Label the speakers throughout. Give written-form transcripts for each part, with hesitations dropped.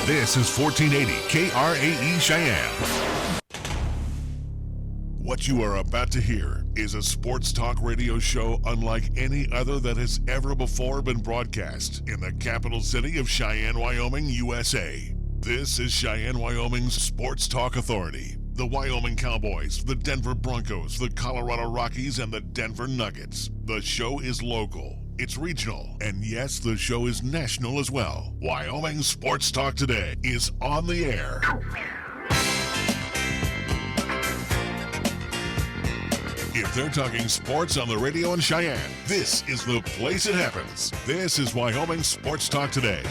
Speaker 1: This is 1480 KRAE Cheyenne. What you are about to hear is a sports talk radio show unlike any other that has ever before been broadcast in the capital city of Cheyenne, Wyoming, USA. This is Cheyenne, Wyoming's Sports Talk Authority. The Wyoming Cowboys, the Denver Broncos, the Colorado Rockies, and the Denver Nuggets. The show is local. It's regional, and yes, the show is national as well. Wyoming Sports Talk Today is on the air. If they're talking sports on the radio in Cheyenne, this is the place it happens. This is Wyoming Sports Talk Today.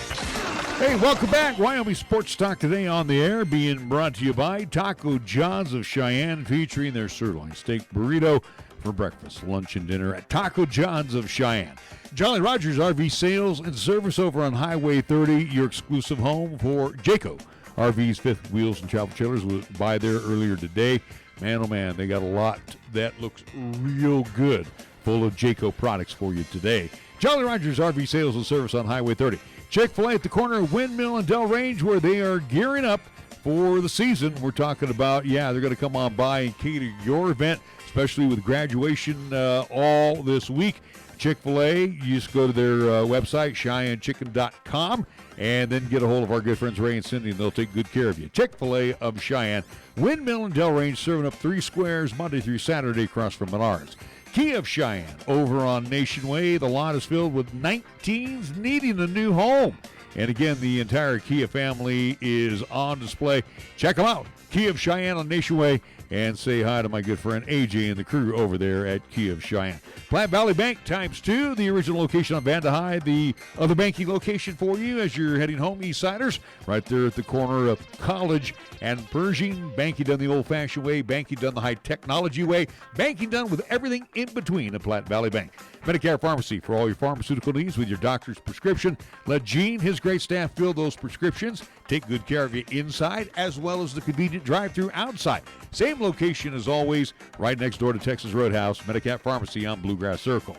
Speaker 2: Hey, welcome back. Wyoming Sports Talk Today on the air, being brought to you by Taco John's of Cheyenne, featuring their sirloin steak burrito for breakfast, lunch, and dinner at Taco John's of Cheyenne. Jolly Rogers RV Sales and Service over on Highway 30, your exclusive home for Jayco RVs, fifth wheels, and travel trailers. Was by there earlier today. Man, oh man, they got a lot that looks real good, full of Jayco products for you today. Jolly Rogers RV Sales and Service on Highway 30. Chick-fil-A at the corner of Windmill and Del Range, where they are gearing up for the season. We're talking about, they're going to come on by and cater your event, especially with graduation all this week. Chick-fil-A, you just go to their website, CheyenneChicken.com, and then get a hold of our good friends Ray and Cindy, and they'll take good care of you. Chick-fil-A of Cheyenne, Windmill and Del Range, serving up 3 squares Monday through Saturday across from Menards. Kia of Cheyenne, over on Nation Way, the lot is filled with 19s needing a new home. And again, the entire Kia family is on display. Check them out, Kia of Cheyenne on Nation Way, and say hi to my good friend AJ and the crew over there at Kia of Cheyenne. Platte Valley Bank ×2, the original location on Vanda High, the other banking location for you as you're heading home, East Siders, right there at the corner of College and Pershing. Banking done the old-fashioned way, banking done the high-technology way, banking done with everything in between at Platte Valley Bank. Medicare Pharmacy for all your pharmaceutical needs with your doctor's prescription. Let Gene, his great staff, fill those prescriptions. Take good care of you inside as well as the convenient drive-through outside. Same location as always, right next door to Texas Roadhouse, Medicare Pharmacy on Bluegrass Circle.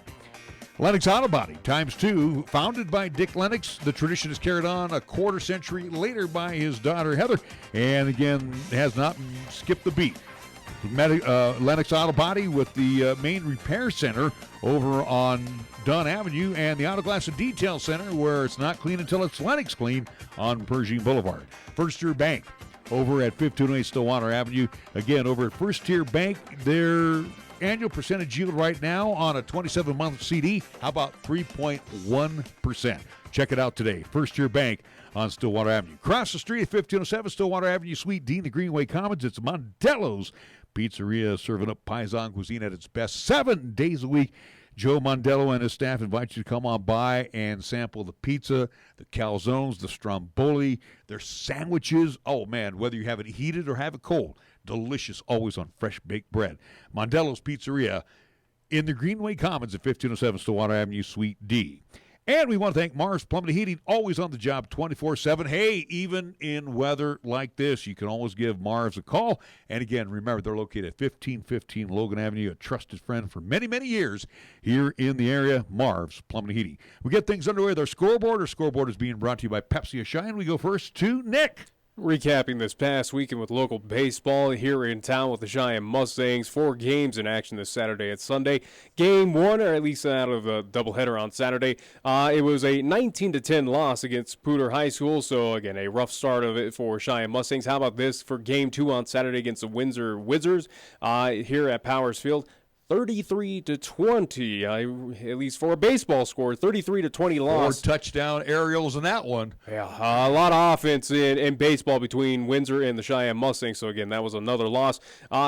Speaker 2: Lennox Auto Body ×2, founded by Dick Lennox. The tradition is carried on a quarter century later by his daughter Heather, and again has not skipped the beat. Lennox Auto Body with the main repair center over on Dunn Avenue, and the Auto Glass and Detail Center where it's not clean until it's Lennox clean on Pershing Boulevard. First Tier Bank over at 1508 Stillwater Avenue. Again, over at First Tier Bank, their annual percentage yield right now on a 27-month CD, how about 3.1%? Check it out today. First Tier Bank on Stillwater Avenue. Across the street at 1507 Stillwater Avenue, Suite D in the Greenway Commons, it's Mondello's Pizzeria, serving up Paisan cuisine at its best 7 days a week. Joe Mondello and his staff invite you to come on by and sample the pizza, the calzones, the stromboli, their sandwiches. Oh, man, whether you have it heated or have it cold, delicious, always on fresh baked bread. Mondello's Pizzeria in the Greenway Commons at 1507 Stillwater Avenue, Suite D. And we want to thank Mars Plumbing and Heating, always on the job 24/7. Hey, even in weather like this, you can always give Mars a call. And again, remember, they're located at 1515 Logan Avenue, a trusted friend for many, many years here in the area, Mars Plumbing and Heating. We get things underway with our scoreboard. Our scoreboard is being brought to you by Pepsi of Cheyenne. We go first to Nick.
Speaker 3: Recapping this past weekend with local baseball here in town with the Cheyenne Mustangs. 4 games in action this Saturday and Sunday. Game 1, or at least out of the doubleheader on Saturday, it was a 19-10 loss against Poudre High School. So, again, a rough start of it for Cheyenne Mustangs. How about this for Game 2 on Saturday against the Windsor Wizards here at Powers Field? 33-20, at least for a baseball score, 33-20 loss.
Speaker 2: 4 touchdown aerials in that one.
Speaker 3: Yeah, a lot of offense in baseball between Windsor and the Cheyenne Mustangs. So again, that was another loss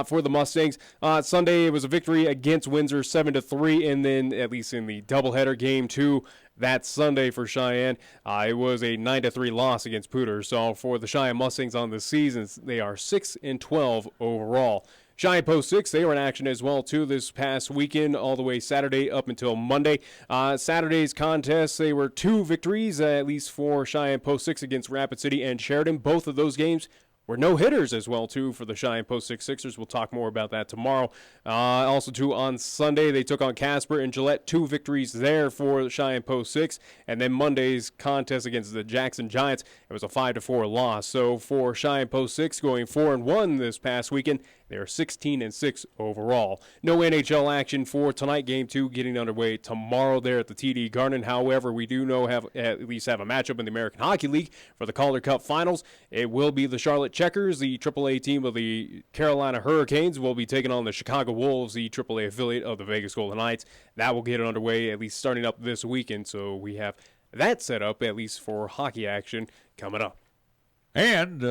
Speaker 3: for the Mustangs. Sunday it was a victory against Windsor, 7-3, and then at least in the doubleheader Game 2. That Sunday for Cheyenne, it was a 9-3 loss against Poudre. So for the Cheyenne Mustangs on the season, they are 6-12 overall. Cheyenne Post 6, they were in action as well, too, this past weekend, all the way Saturday up until Monday. Saturday's contest, they were 2 victories, at least for Cheyenne Post 6 against Rapid City and Sheridan. Both of those games were no hitters as well, too, for the Cheyenne Post 6 Sixers. We'll talk more about that tomorrow. Also, too, on Sunday, they took on Casper and Gillette. 2 victories there for the Cheyenne Post 6. And then Monday's contest against the Jackson Giants, it was a 5-4 loss. So for Cheyenne Post 6 going 4-1 this past weekend, they're 16-6 overall. No NHL action for tonight. Game 2 getting underway tomorrow there at the TD Garden. However, we do know at least have a matchup in the American Hockey League for the Calder Cup Finals. It will be the Charlotte Checkers, the AAA team of the Carolina Hurricanes, will be taking on the Chicago Wolves, the AAA affiliate of the Vegas Golden Knights. That will get underway at least starting up this weekend. So we have that set up at least for hockey action coming up.
Speaker 2: And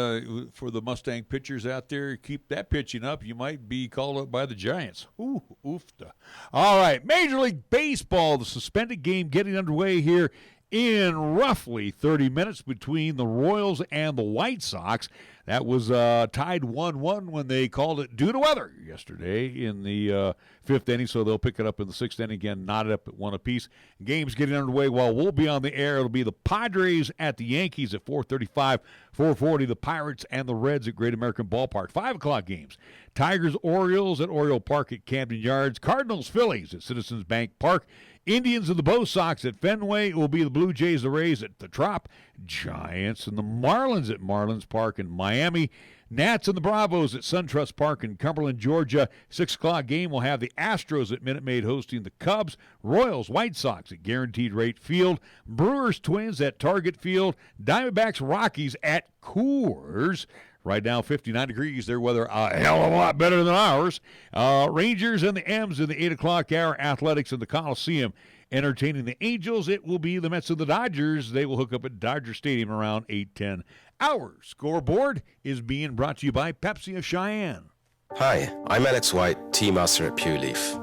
Speaker 2: for the Mustang pitchers out there, keep that pitching up. You might be called up by the Giants. Ooh, oofta. All right, Major League Baseball, the suspended game getting underway here in roughly 30 minutes between the Royals and the White Sox. That was tied 1-1 when they called it due to weather yesterday in the 5th inning, so they'll pick it up in the 6th inning again, knotted up at 1 apiece. Game's getting underway while we'll be on the air. It'll be the Padres at the Yankees at 4:35, 4:40 the Pirates and the Reds at Great American Ballpark. 5 o'clock games. Tigers-Orioles at Oriole Park at Camden Yards. Cardinals-Phillies at Citizens Bank Park. Indians and the Bo Sox at Fenway. It will be the Blue Jays, the Rays at the Trop. Giants and the Marlins at Marlins Park in Miami. Nats and the Bravos at SunTrust Park in Cumberland, Georgia. 6 o'clock game will have the Astros at Minute Maid hosting the Cubs. Royals, White Sox at Guaranteed Rate Field. Brewers, Twins at Target Field. Diamondbacks, Rockies at Coors. Right now, 59 degrees. Their weather a hell of a lot better than ours. Rangers and the M's in the 8 o'clock hour. Athletics in the Coliseum entertaining the Angels. It will be the Mets and the Dodgers. They will hook up at Dodger Stadium around 8:10. Our scoreboard is being brought to you by Pepsi of Cheyenne.
Speaker 4: Hi, I'm Alex White, tea master at Pure Leaf.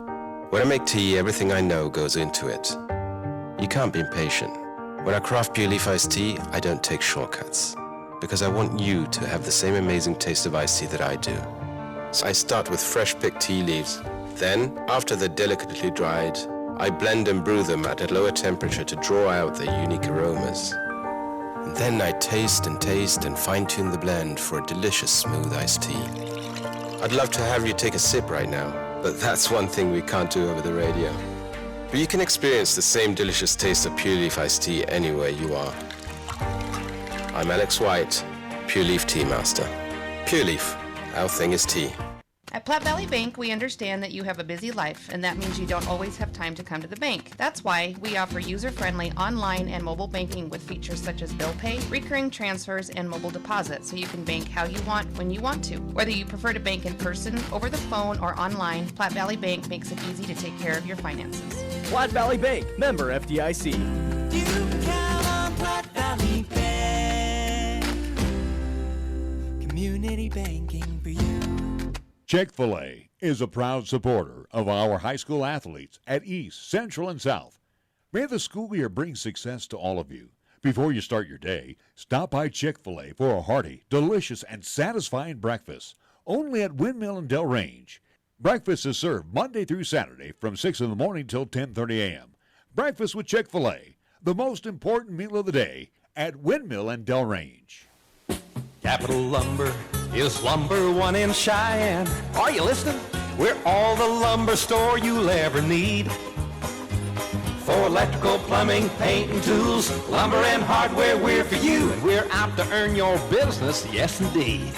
Speaker 4: When I make tea, everything I know goes into it. You can't be impatient. When I craft Pure Leaf iced tea, I don't take shortcuts, because I want you to have the same amazing taste of iced tea that I do. So I start with fresh picked tea leaves. Then, after they're delicately dried, I blend and brew them at a lower temperature to draw out their unique aromas. And then I taste and fine-tune the blend for a delicious smooth iced tea. I'd love to have you take a sip right now, but that's one thing we can't do over the radio. But you can experience the same delicious taste of Pure Leaf iced tea anywhere you are. I'm Alex White, Pure Leaf Tea Master. Pure Leaf, our thing is tea.
Speaker 5: At Platte Valley Bank, we understand that you have a busy life, and that means you don't always have time to come to the bank. That's why we offer user-friendly online and mobile banking with features such as bill pay, recurring transfers, and mobile deposit, so you can bank how you want when you want to. Whether you prefer to bank in person, over the phone, or online, Platte Valley Bank makes it easy to take care of your finances.
Speaker 6: Platte Valley Bank, member FDIC.
Speaker 7: You can count on Platte Valley Bank. Community banking for you.
Speaker 2: Chick-fil-A is a proud supporter of our high school athletes at East, Central, and South. May the school year bring success to all of you. Before you start your day, stop by Chick-fil-A for a hearty, delicious, and satisfying breakfast. Only at Windmill and Del Range. Breakfast is served Monday through Saturday from 6 in the morning till 10:30 a.m. Breakfast with Chick-fil-A, the most important meal of the day at Windmill and Del Range.
Speaker 8: Capital Lumber is number one in Cheyenne. Are you listening? We're all the lumber store you'll ever need. For electrical, plumbing, paint, and tools, lumber and hardware, we're for you. And we're out to earn your business, yes indeed.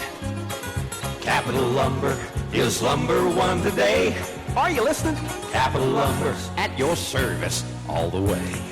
Speaker 8: Capital Lumber is number one today. Are you listening? Capital Lumber's at your service all the way.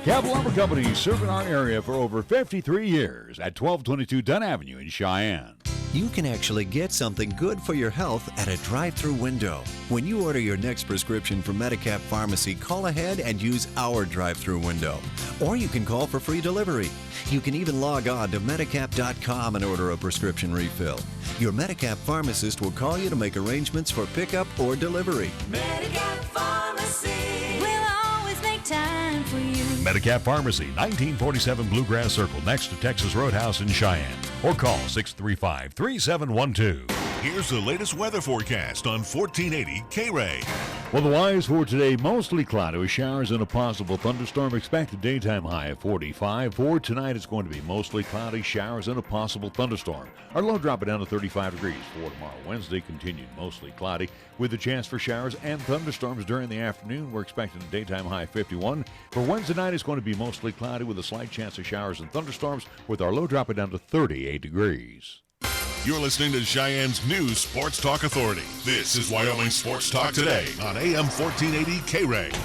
Speaker 2: Capital Lumber Company serving our area for over 53 years at 1222 Dunn Avenue in Cheyenne.
Speaker 9: You can actually get something good for your health at a drive-through window. When you order your next prescription from Medicap Pharmacy, call ahead and use our drive-through window. Or you can call for free delivery. You can even log on to Medicap.com and order a prescription refill. Your Medicap pharmacist will call you to make arrangements for pickup or delivery.
Speaker 7: Medicap Pharmacy will always make time for you.
Speaker 1: Medicap Pharmacy, 1947 Bluegrass Circle, next to Texas Roadhouse in Cheyenne. Or call 635-3712. Here's the latest weather forecast on 1480 KRAE.
Speaker 2: Well, the wise for today, mostly cloudy with showers and a possible thunderstorm. Expected daytime high of 45. For tonight, it's going to be mostly cloudy, showers, and a possible thunderstorm. Our low dropping down to 35 degrees. For tomorrow, Wednesday, continued mostly cloudy with a chance for showers and thunderstorms during the afternoon. We're expecting a daytime high of 51. For Wednesday night, it's going to be mostly cloudy with a slight chance of showers and thunderstorms with our low dropping down to 38 degrees.
Speaker 1: You're listening to Cheyenne's new Sports Talk Authority. This is Wyoming Sports Talk Today on AM 1480 KRAE.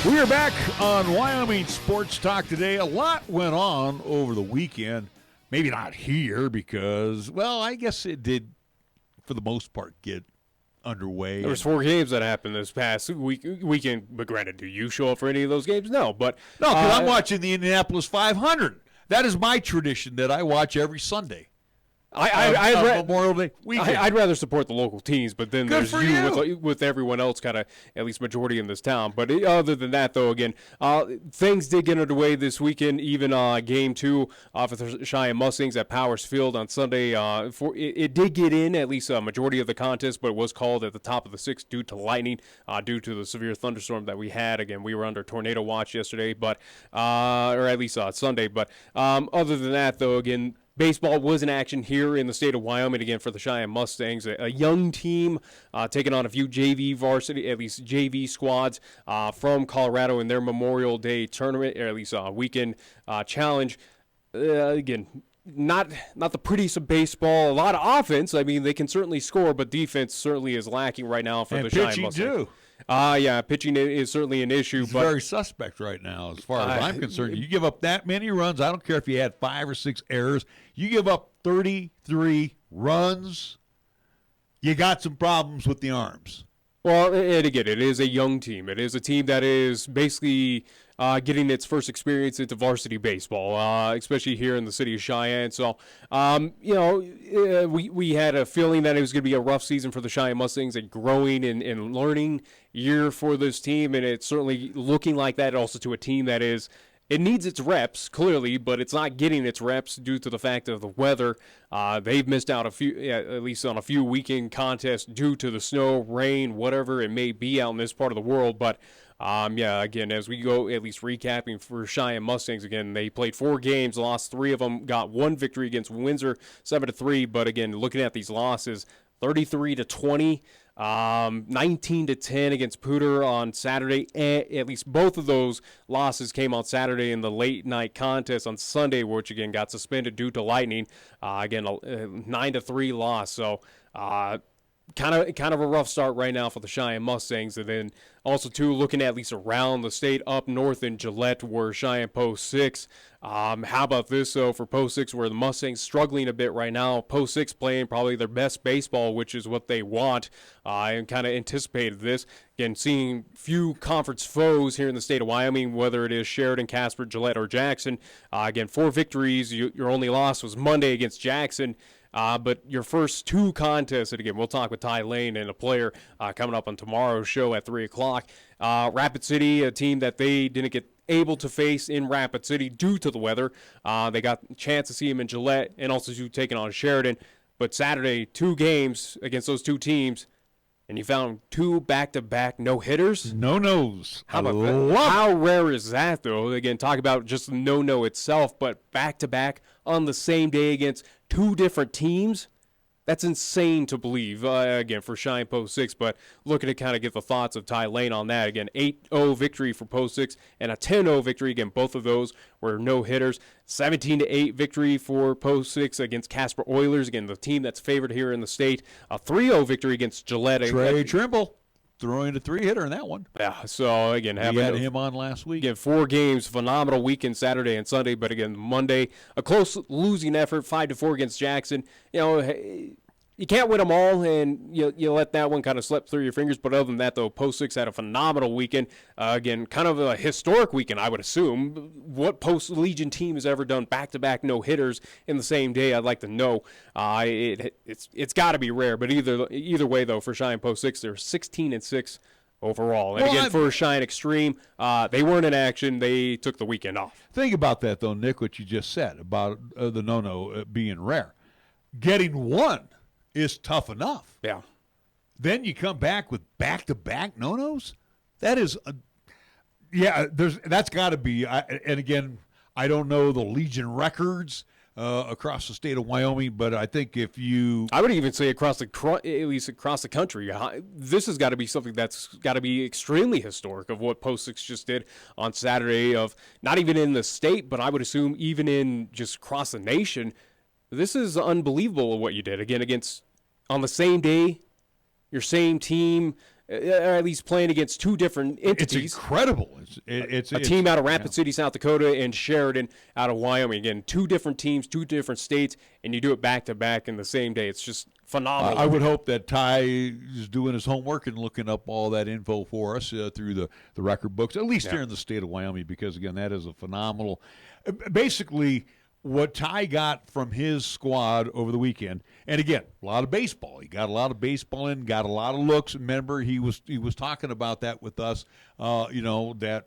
Speaker 2: We are back on Wyoming Sports Talk Today. A lot went on over the weekend. Maybe not here because, well, I guess it did, for the most part, get underway.
Speaker 3: There was 4 games that happened this past weekend. But granted, do you show up for any of those games? No, but
Speaker 2: no, because I'm watching the Indianapolis 500. That is my tradition that I watch every Sunday. Memorial Day weekend.
Speaker 3: I'd rather support the local teams, but then
Speaker 2: Good
Speaker 3: there's
Speaker 2: for
Speaker 3: you with everyone else, kind of at least majority in this town. But other than that, though, again, things did get underway this weekend. Even Game 2 for the Cheyenne Mustangs at Powers Field on Sunday. It did get in at least a majority of the contest, but it was called at the top of the 6th due to lightning, due to the severe thunderstorm that we had. Again, we were under tornado watch yesterday, but or at least Sunday. But other than that, though, again, baseball was in action here in the state of Wyoming again for the Cheyenne Mustangs, a young team taking on a few JV varsity, at least JV squads from Colorado in their Memorial Day tournament, or at least weekend challenge. Again, not the prettiest of baseball. A lot of offense. I mean, they can certainly score, but defense certainly is lacking right now for the Cheyenne Mustangs.
Speaker 2: Too.
Speaker 3: Yeah, pitching is certainly an issue.
Speaker 2: It's very suspect right now as far as I'm concerned. You give up that many runs, I don't care if you had 5 or 6 errors, you give up 33 runs, you got some problems with the arms.
Speaker 3: Well, and again, it is a young team. It is a team that is basically getting its first experience into varsity baseball, especially here in the city of Cheyenne. So, we had a feeling that it was going to be a rough season for the Cheyenne Mustangs, a growing and learning year for this team, and it's certainly looking like that also to a team that is – it needs its reps, clearly, but it's not getting its reps due to the fact of the weather. They've missed out at least on a few weekend contests due to the snow, rain, whatever it may be out in this part of the world. But, again, as we go at least recapping for Cheyenne Mustangs, again, they played 4 games, lost 3 of them, got 1 victory against Windsor, 7-3. But, again, looking at these losses, 33-20. 19-10 against Pooter on Saturday. At least both of those losses came on Saturday in the late night contest on Sunday, which again got suspended due to lightning. Again, a 9-3 loss. So kind of a rough start right now for the Cheyenne Mustangs. And then also too looking at least around the state up north in Gillette, where Cheyenne Post 6. How about this, though, for Post 6, where the Mustangs struggling a bit right now. Post 6 playing probably their best baseball, which is what they want, and kind of anticipated this. Again, seeing few conference foes here in the state of Wyoming, whether it is Sheridan, Casper, Gillette, or Jackson. Again, 4 victories. Your only loss was Monday against Jackson. But your first 2 contests, and again, we'll talk with Ty Lane and a player coming up on tomorrow's show at 3 o'clock. Rapid City, a team that they didn't get able to face in Rapid City due to the weather. They got a chance to see him in Gillette and also taking on Sheridan. But Saturday, 2 games against those 2 teams, and you found 2 back-to-back no-hitters?
Speaker 2: No-nos.
Speaker 3: How about that? How rare is that, though? Again, talk about just the no-no itself, but back-to-back on the same day against 2 different teams? That's insane to believe, again, for Cheyenne Post 6, but looking to kind of get the thoughts of Ty Lane on that. Again, 8-0 victory for Post 6 and a 10-0 victory. Again, both of those were no-hitters. 17-8 victory for Post 6 against Casper Oilers. Again, the team that's favored here in the state. A 3-0 victory against Gillette.
Speaker 2: Trey Trimble throwing a 3-hitter in that one.
Speaker 3: Yeah, so again,
Speaker 2: we had him on last week.
Speaker 3: Again, 4 games, phenomenal weekend Saturday and Sunday, but again, Monday, a close losing effort, 5-4 against Jackson. You know, you can't win them all, and you let that one kind of slip through your fingers. But other than that, though, Post 6 had a phenomenal weekend. Again, kind of a historic weekend, I would assume. What Post Legion team has ever done back-to-back no-hitters in the same day? I'd like to know. It's got to be rare. But either way, though, for Cheyenne Post 6, they're 16-6 overall. And again, for Cheyenne Extreme, they weren't in action. They took the weekend off.
Speaker 2: Think about that, though, Nick, what you just said about the no-no being rare. Getting one is tough enough.
Speaker 3: Yeah.
Speaker 2: Then you come back with back-to-back no-nos? That is, that's got to be, and again, I don't know the Legion records across the state of Wyoming, but I think I
Speaker 3: would even say at least across the country, this has got to be something that's got to be extremely historic of what Post 6 just did on Saturday, of not even in the state, but I would assume even in just across the nation. This is unbelievable what you did, again, on the same day, your same team, or at least playing against two different entities.
Speaker 2: It's incredible. It's
Speaker 3: a team out of Rapid City, South Dakota, and Sheridan out of Wyoming. Again, two different teams, two different states, and you do it back-to-back in the same day. It's just phenomenal.
Speaker 2: I would hope that Ty is doing his homework and looking up all that info for us through the record books, at least here in the state of Wyoming, because, again, that is a phenomenal – basically – what Ty got from his squad over the weekend, and again, a lot of baseball. He got a lot of baseball in, got a lot of looks. Remember, he was talking about that with us, that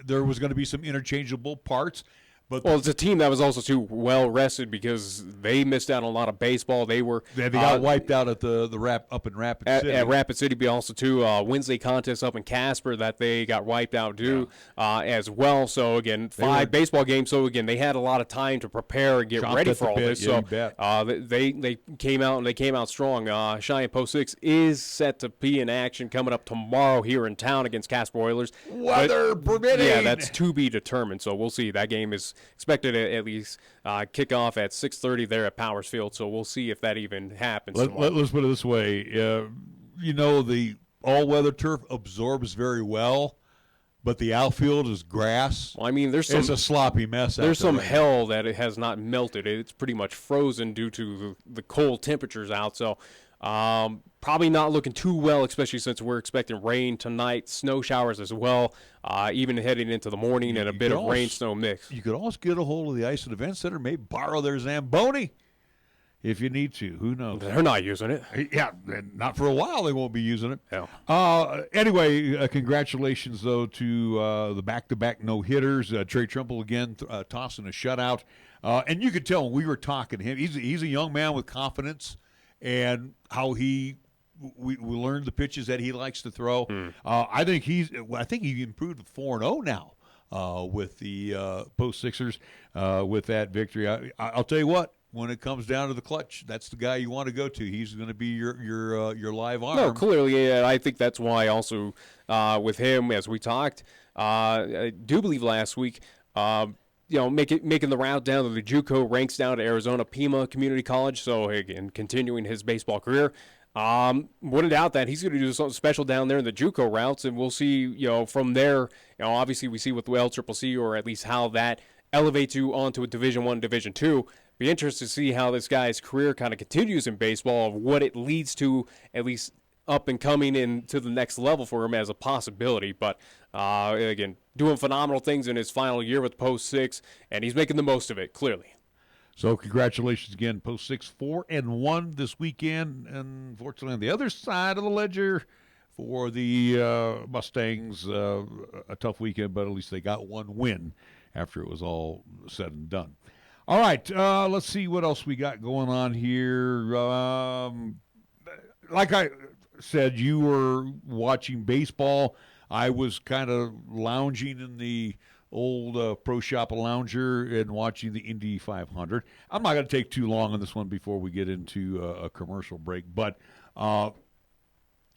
Speaker 2: there was going to be some interchangeable parts. But
Speaker 3: it's a team that was also too well rested because they missed out on a lot of baseball. They
Speaker 2: got wiped out at the up in Rapid City.
Speaker 3: At Rapid City, but also too Wednesday contest up in Casper that they got wiped out too as well. So again, five baseball games. So again, they had a lot of time to prepare and get ready for all this. So they came out and they came out strong. Cheyenne Post 6 is set to be in action coming up tomorrow here in town against Casper Oilers.
Speaker 2: Weather permitting.
Speaker 3: Yeah, that's to be determined. So we'll see. That game is expected to at least kick off at 6:30 there at Powers Field, so we'll see if that even happens.
Speaker 2: Let's put it this way. The all-weather turf absorbs very well, but the outfield is grass.
Speaker 3: Well, I mean, it's
Speaker 2: a sloppy mess out there.
Speaker 3: There's some hell that it has not melted. It's pretty much frozen due to the cold temperatures out, so probably not looking too well, especially since we're expecting rain tonight, snow showers as well, even heading into the morning, and a bit of rain-snow mix.
Speaker 2: You could also get a hold of the Ice and Event Center, maybe borrow their Zamboni if you need to. Who knows?
Speaker 3: They're not using it.
Speaker 2: Yeah, not for a while they won't be using it.
Speaker 3: Yeah.
Speaker 2: Anyway, congratulations, though, to the back-to-back no-hitters. Trey Trimble, again, tossing a shutout. And you could tell when we were talking to him, he's a young man with confidence, and how we learned the pitches that he likes to throw. I think he improved to 4-0 now with the Post Sixers with that victory. I'll tell you what, when it comes down to the clutch, that's the guy you want to go to. He's going to be your live arm.
Speaker 3: No, clearly, yeah, I think that's why also with him, as we talked, I do believe last week, making the route down to the JUCO ranks down to Arizona Pima Community College. So again, continuing his baseball career. Wouldn't doubt that he's going to do something special down there in the JUCO routes, and we'll see. From there, obviously we see with the LCCC, or at least how that elevates you onto a Division I, Division II. Be interested to see how this guy's career kind of continues in baseball, of what it leads to, at least up and coming into the next level for him as a possibility. But again, doing phenomenal things in his final year with Post 6, and he's making the most of it, clearly.
Speaker 2: So congratulations again, Post 6, 4-1 this weekend. And unfortunately, on the other side of the ledger for the Mustangs, a tough weekend, but at least they got one win after it was all said and done. All right, let's see what else we got going on here. Like I said, you were watching baseball. I was kind of lounging in the old Pro Shop Lounger and watching the Indy 500. I'm not going to take too long on this one before we get into a commercial break, but a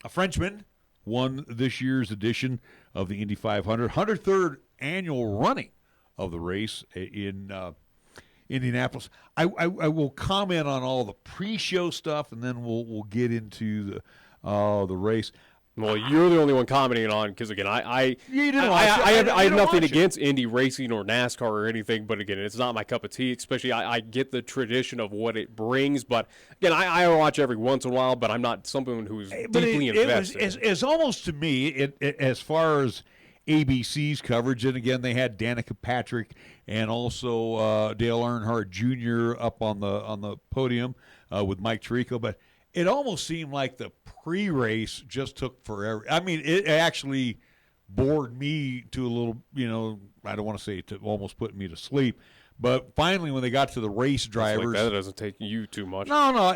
Speaker 2: Frenchman won this year's edition of the Indy 500, 103rd annual running of the race in Indianapolis. I will comment on all the pre-show stuff, and then we'll get into the race.
Speaker 3: Well, you're the only one commenting on because again, I have nothing against Indy racing or NASCAR or anything, but again, it's not my cup of tea. Especially, I get the tradition of what it brings, but again, I watch every once in a while, but I'm not someone who's deeply invested.
Speaker 2: It's almost to me, as far as ABC's coverage, and again, they had Danica Patrick and also Dale Earnhardt Jr. up on the podium with Mike Tirico, but it almost seemed like the pre-race just took forever. I mean, it actually bored me to a little, I don't want to say to almost put me to sleep. But finally, when they got to the race drivers.
Speaker 3: Like that doesn't take you too much.
Speaker 2: No.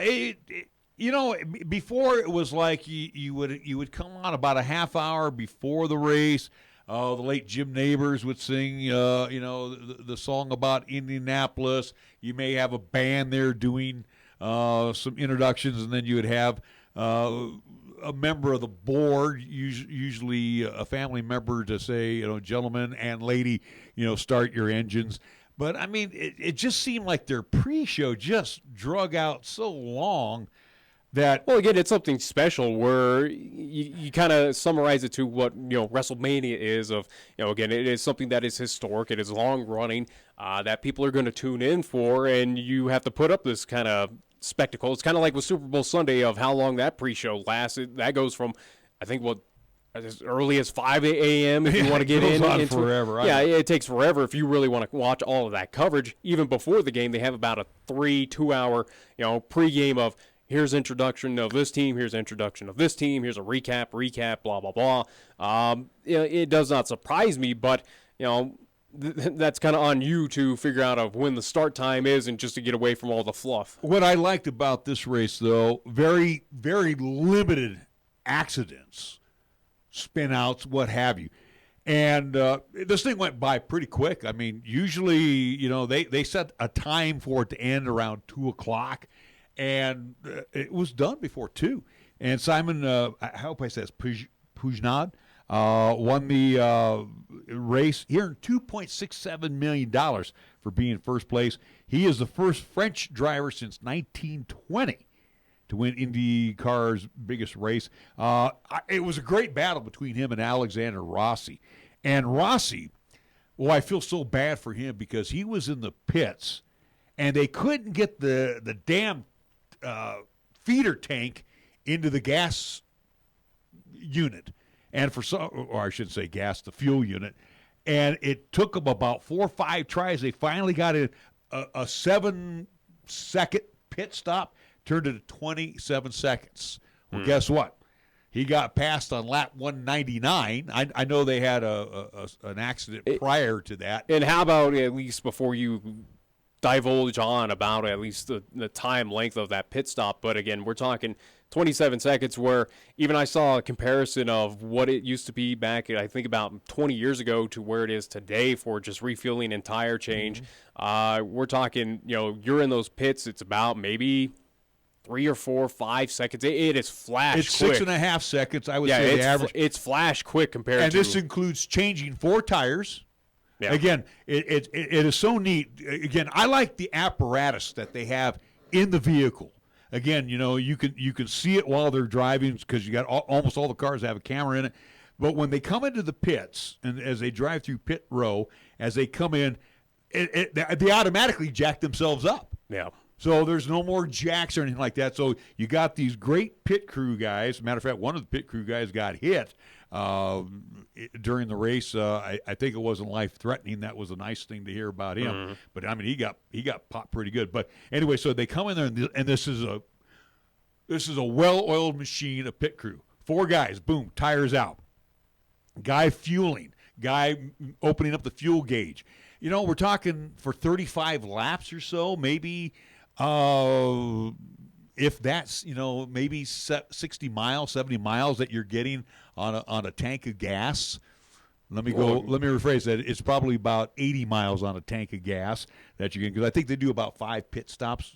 Speaker 2: Before it was like you would come on about a half hour before the race. The late Jim Neighbors would sing, the song about Indianapolis. You may have a band there doing some introductions, and then you would have a member of the board, usually a family member, to say, gentlemen and lady, start your engines. But, I mean, it just seemed like their pre-show just drug out so long that...
Speaker 3: Well, again, it's something special where you kind of summarize it to what, WrestleMania is of, again, it is something that is historic, it is long-running, that people are going to tune in for, and you have to put up this kind of spectacle. It's kind of like with Super Bowl Sunday of how long that pre-show lasted. That goes from, I think, as early as 5 a.m. if you want to get in.
Speaker 2: It goes on forever.
Speaker 3: It takes forever if you really want to watch all of that coverage. Even before the game, they have about a 2-hour, pregame of here's introduction of this team, here's introduction of this team, here's a recap, blah, blah, blah. It does not surprise me, but, that's kind of on you to figure out of when the start time is and just to get away from all the fluff.
Speaker 2: What I liked about this race, though, very, very limited accidents, spin-outs, what have you. And this thing went by pretty quick. I mean, usually, they set a time for it to end around 2 o'clock, and it was done before 2. And Simon, I hope I said Pujnad, won the race. He earned $2.67 million for being first place. He is the first French driver since 1920 to win IndyCar's biggest race. It was a great battle between him and Alexander Rossi. And Rossi, I feel so bad for him because he was in the pits, and they couldn't get the damn feeder tank into the gas unit. And the fuel unit. And it took them about 4 or 5 tries. They finally got a 7-second pit stop, turned it to 27 seconds. Well, guess what? He got passed on lap 199. I know they had an accident prior to that.
Speaker 3: And how about, at least before you divulge on about at least the time length of that pit stop, but again, we're talking 27 seconds, where even I saw a comparison of what it used to be back, I think, about 20 years ago to where it is today for just refueling and tire change. We're talking, you're in those pits, it's about maybe 3 or 4 or 5 seconds. It is flash quick.
Speaker 2: It's 6.5 seconds, I would say, the average.
Speaker 3: It's flash quick compared to...
Speaker 2: And this includes changing 4 tires.
Speaker 3: Yeah.
Speaker 2: Again, it is so neat. Again, I like the apparatus that they have in the vehicle. Again, you can see it while they're driving because you got almost all the cars have a camera in it. But when they come into the pits and as they drive through pit row, as they come in, they automatically jack themselves up.
Speaker 3: Yeah.
Speaker 2: So there's no more jacks or anything like that. So you got these great pit crew guys. Matter of fact, one of the pit crew guys got hit during the race. I think it wasn't life-threatening. That was a nice thing to hear about him. Mm-hmm. But, I mean, he got popped pretty good. But anyway, so they come in there, and this is a well-oiled machine, a pit crew. 4 guys, boom, tires out. Guy fueling. Guy opening up the fuel gauge. We're talking for 35 laps or so, maybe if that's, maybe 60 miles, 70 miles that you're getting on a tank of gas. Let me rephrase that. It's probably about 80 miles on a tank of gas that you get, because I think they do about 5 pit stops,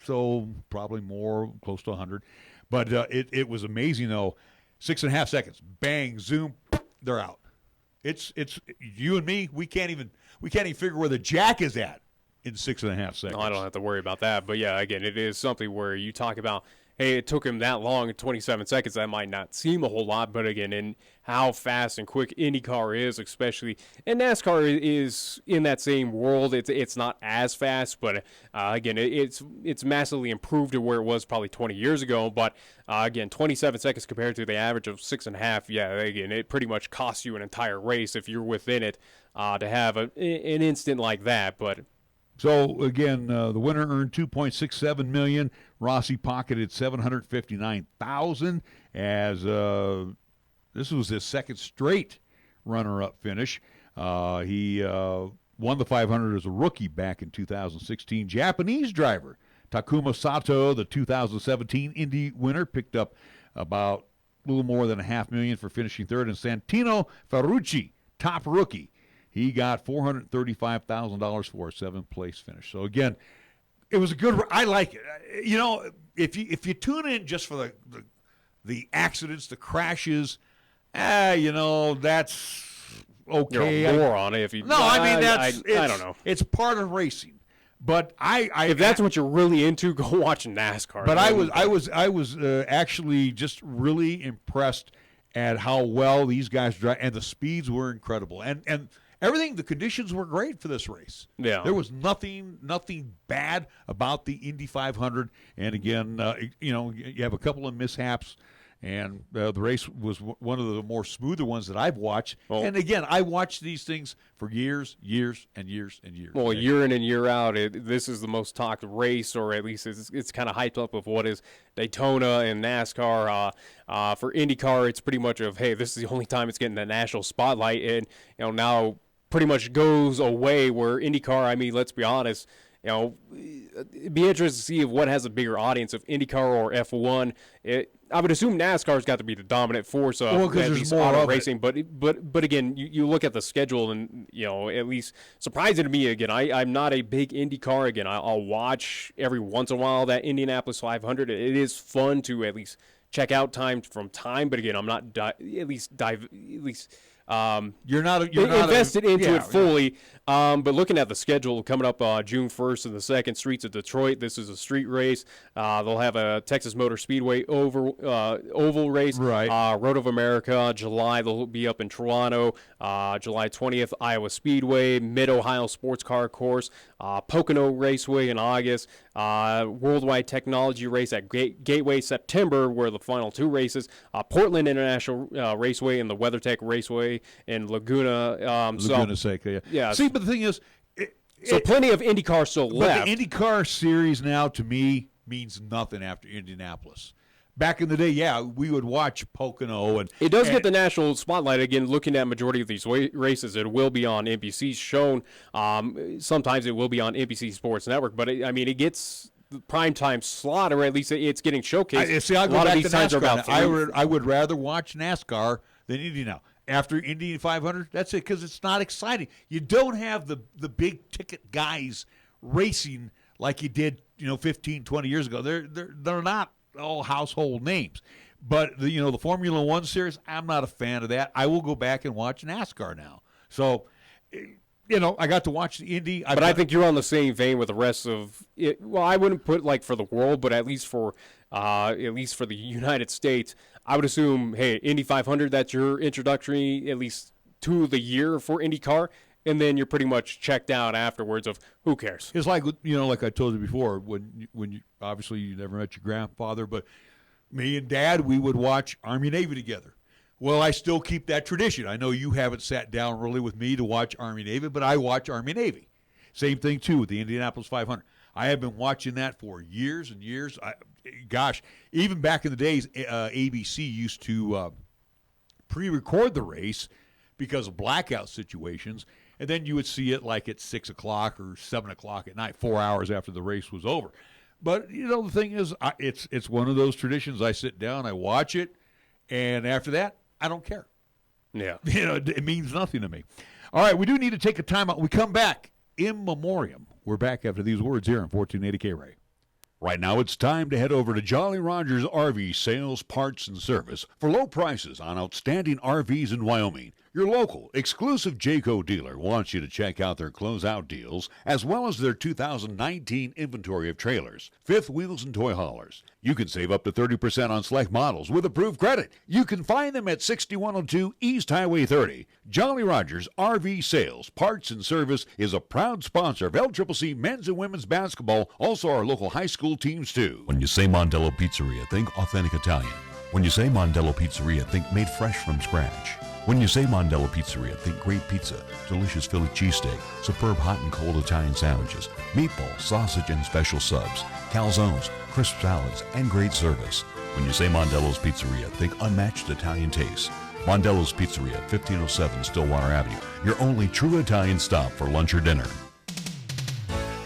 Speaker 2: so probably more, close to 100. But it was amazing, though. 6.5 seconds, bang, zoom, they're out. It's you and me. We can't even figure where the jack is at in 6.5 seconds.
Speaker 3: No, I don't have to worry about that. But yeah, again, it is something where you talk about, hey, it took him that long, 27 seconds. That might not seem a whole lot, but again, in how fast and quick IndyCar is, especially, and NASCAR is in that same world. It's not as fast, but again, it's massively improved to where it was probably 20 years ago. But again, 27 seconds compared to the average of 6.5. Yeah, again, it pretty much costs you an entire race if you're within it to have an instant like that. But
Speaker 2: so again, the winner earned $2.67 million. Rossi pocketed $759,000 as this was his second straight runner-up finish. He won the 500 as a rookie back in 2016. Japanese driver Takuma Sato, the 2017 Indy winner, picked up about a little more than $500,000 for finishing third. And Santino Ferrucci, top rookie, he got $435,000 for a seventh-place finish. So again, it was a good. I like it. You know, if you tune in just for the accidents, the crashes, you know, that's okay.
Speaker 3: You're a moron if you.
Speaker 2: No, I mean
Speaker 3: I don't know.
Speaker 2: It's part of racing. But
Speaker 3: if that's what you're really into, go watch NASCAR.
Speaker 2: But I was actually just really impressed at how well these guys drive, and the speeds were incredible, and everything. The conditions were great for this race.
Speaker 3: Yeah,
Speaker 2: there was nothing bad about the Indy 500. And again, you know, you have a couple of mishaps. And the race was one of the more smoother ones that I've watched. Oh. And again, I watched these things for years and years and years.
Speaker 3: Well, year in and year out, this is the most talked race, or at least it's kind of hyped up of what is Daytona and NASCAR. For IndyCar, it's pretty much of, hey, this is the only time it's getting the national spotlight. And, you know, now pretty much goes away where IndyCar, I mean, let's be honest, you know, it'd be interesting to see what has a bigger audience, of IndyCar or F1. I would assume NASCAR's got to be the dominant force of at least auto racing. But again, you look at the schedule, and you know, at least surprising to me. Again, I'm not a big IndyCar. Again, I'll watch every once in a while that Indianapolis 500. It is fun to at least check out time from time. But again, I'm not you're not invested into it fully. But looking at the schedule coming up June 1st in the second Streets of Detroit, this is a street race. They'll have a Texas Motor Speedway oval race.
Speaker 2: Right.
Speaker 3: Road of America, July, they'll be up in Toronto. July 20th, Iowa Speedway, Mid-Ohio Sports Car Course, Pocono Raceway in August, Worldwide Technology Race at Gateway September, where the final two races, Portland International Raceway and the WeatherTech Raceway in Laguna.
Speaker 2: Laguna Seca, yeah. See, but the thing is,
Speaker 3: plenty of IndyCar still left.
Speaker 2: But the IndyCar series now, to me, means nothing after Indianapolis. Back in the day, yeah, we would watch Pocono. And
Speaker 3: it does get the national spotlight. Again, looking at majority of these races, it will be on NBC shown. Sometimes it will be on NBC Sports Network. But, it gets the primetime slot, or at least it's getting showcased.
Speaker 2: I'll go back to NASCAR. I would rather watch NASCAR than Indy now. After Indy 500, that's it, because it's not exciting. You don't have the big ticket guys racing like you did, 15, 20 years ago. They're not all household names. But the Formula One series, I'm not a fan of that. I will go back and watch NASCAR now. So, I got to watch the Indy.
Speaker 3: I think you're on the same vein with the rest of it. Well, I wouldn't put like for the world, but at least for the United States, I would assume, hey, Indy 500, that's your introductory, at least to the year for IndyCar, and then you're pretty much checked out afterwards of who cares.
Speaker 2: It's like, like I told you before, when you obviously you never met your grandfather, but me and Dad, we would watch Army-Navy together. Well, I still keep that tradition. I know you haven't sat down really with me to watch Army-Navy, but I watch Army-Navy. Same thing, too, with the Indianapolis 500. I have been watching that for years and years. Even back in the days, ABC used to pre-record the race because of blackout situations, and then you would see it like at 6 o'clock or 7 o'clock at night, 4 hours after the race was over. But, the thing is, it's one of those traditions. I sit down, I watch it, and after that, I don't care.
Speaker 3: Yeah.
Speaker 2: It means nothing to me. All right, we do need to take a timeout. We come back in memoriam. We're back after these words here on 1480 KRAE. Right now, it's time to head over to Jolly Rogers RV Sales, Parts, and Service for low prices on outstanding RVs in Wyoming. Your local, exclusive Jayco dealer wants you to check out their closeout deals as well as their 2019 inventory of trailers, fifth wheels, and toy haulers. You can save up to 30% on select models with approved credit. You can find them at 6102 East Highway 30. Jolly Rogers RV Sales, Parts, and Service is a proud sponsor of LCCC men's and women's basketball, also our local high school teams too.
Speaker 10: When you say Mondello Pizzeria, think authentic Italian. When you say Mondello Pizzeria, think made fresh from scratch. When you say Mondello Pizzeria, think great pizza, delicious Philly cheesesteak, superb hot and cold Italian sandwiches, meatballs, sausage, and special subs, calzones, crisp salads, and great service. When you say Mondello's Pizzeria, think unmatched Italian taste. Mondello's Pizzeria, 1507 Stillwater Avenue, your only true Italian stop for lunch or dinner.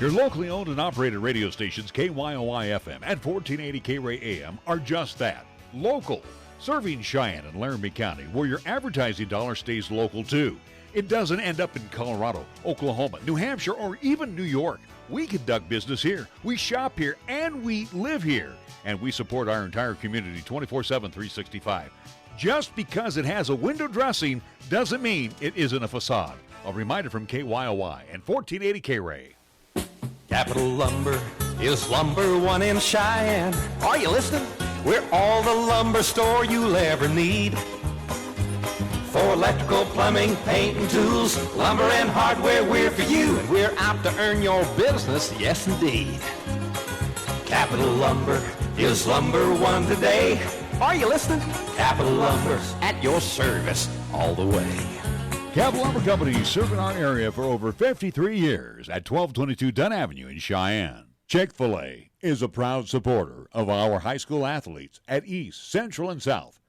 Speaker 2: Your locally owned and operated radio stations, KYOI FM and 1480 KRAE AM, are just that, local. Serving Cheyenne and Laramie County, where your advertising dollar stays local too. It doesn't end up in Colorado, Oklahoma, New Hampshire, or even New York. We conduct business here, we shop here, and we live here. And we support our entire community 24/7, 365. Just because it has a window dressing doesn't mean it isn't a facade. A reminder from KYOI and 1480 KRAE.
Speaker 8: Capital Lumber is number one in Cheyenne. Are you listening? We're all the lumber store you'll ever need. For electrical, plumbing, paint, and tools, lumber and hardware, we're for you. And we're out to earn your business, yes indeed. Capital Lumber is number one today. Are you listening? Capital Lumber's at your service all the way.
Speaker 2: Capital Lumber Company, serving our area for over 53 years at 1222 Dunn Avenue in Cheyenne. Chick-fil-A is a proud supporter of our high school athletes at East, Central, and South.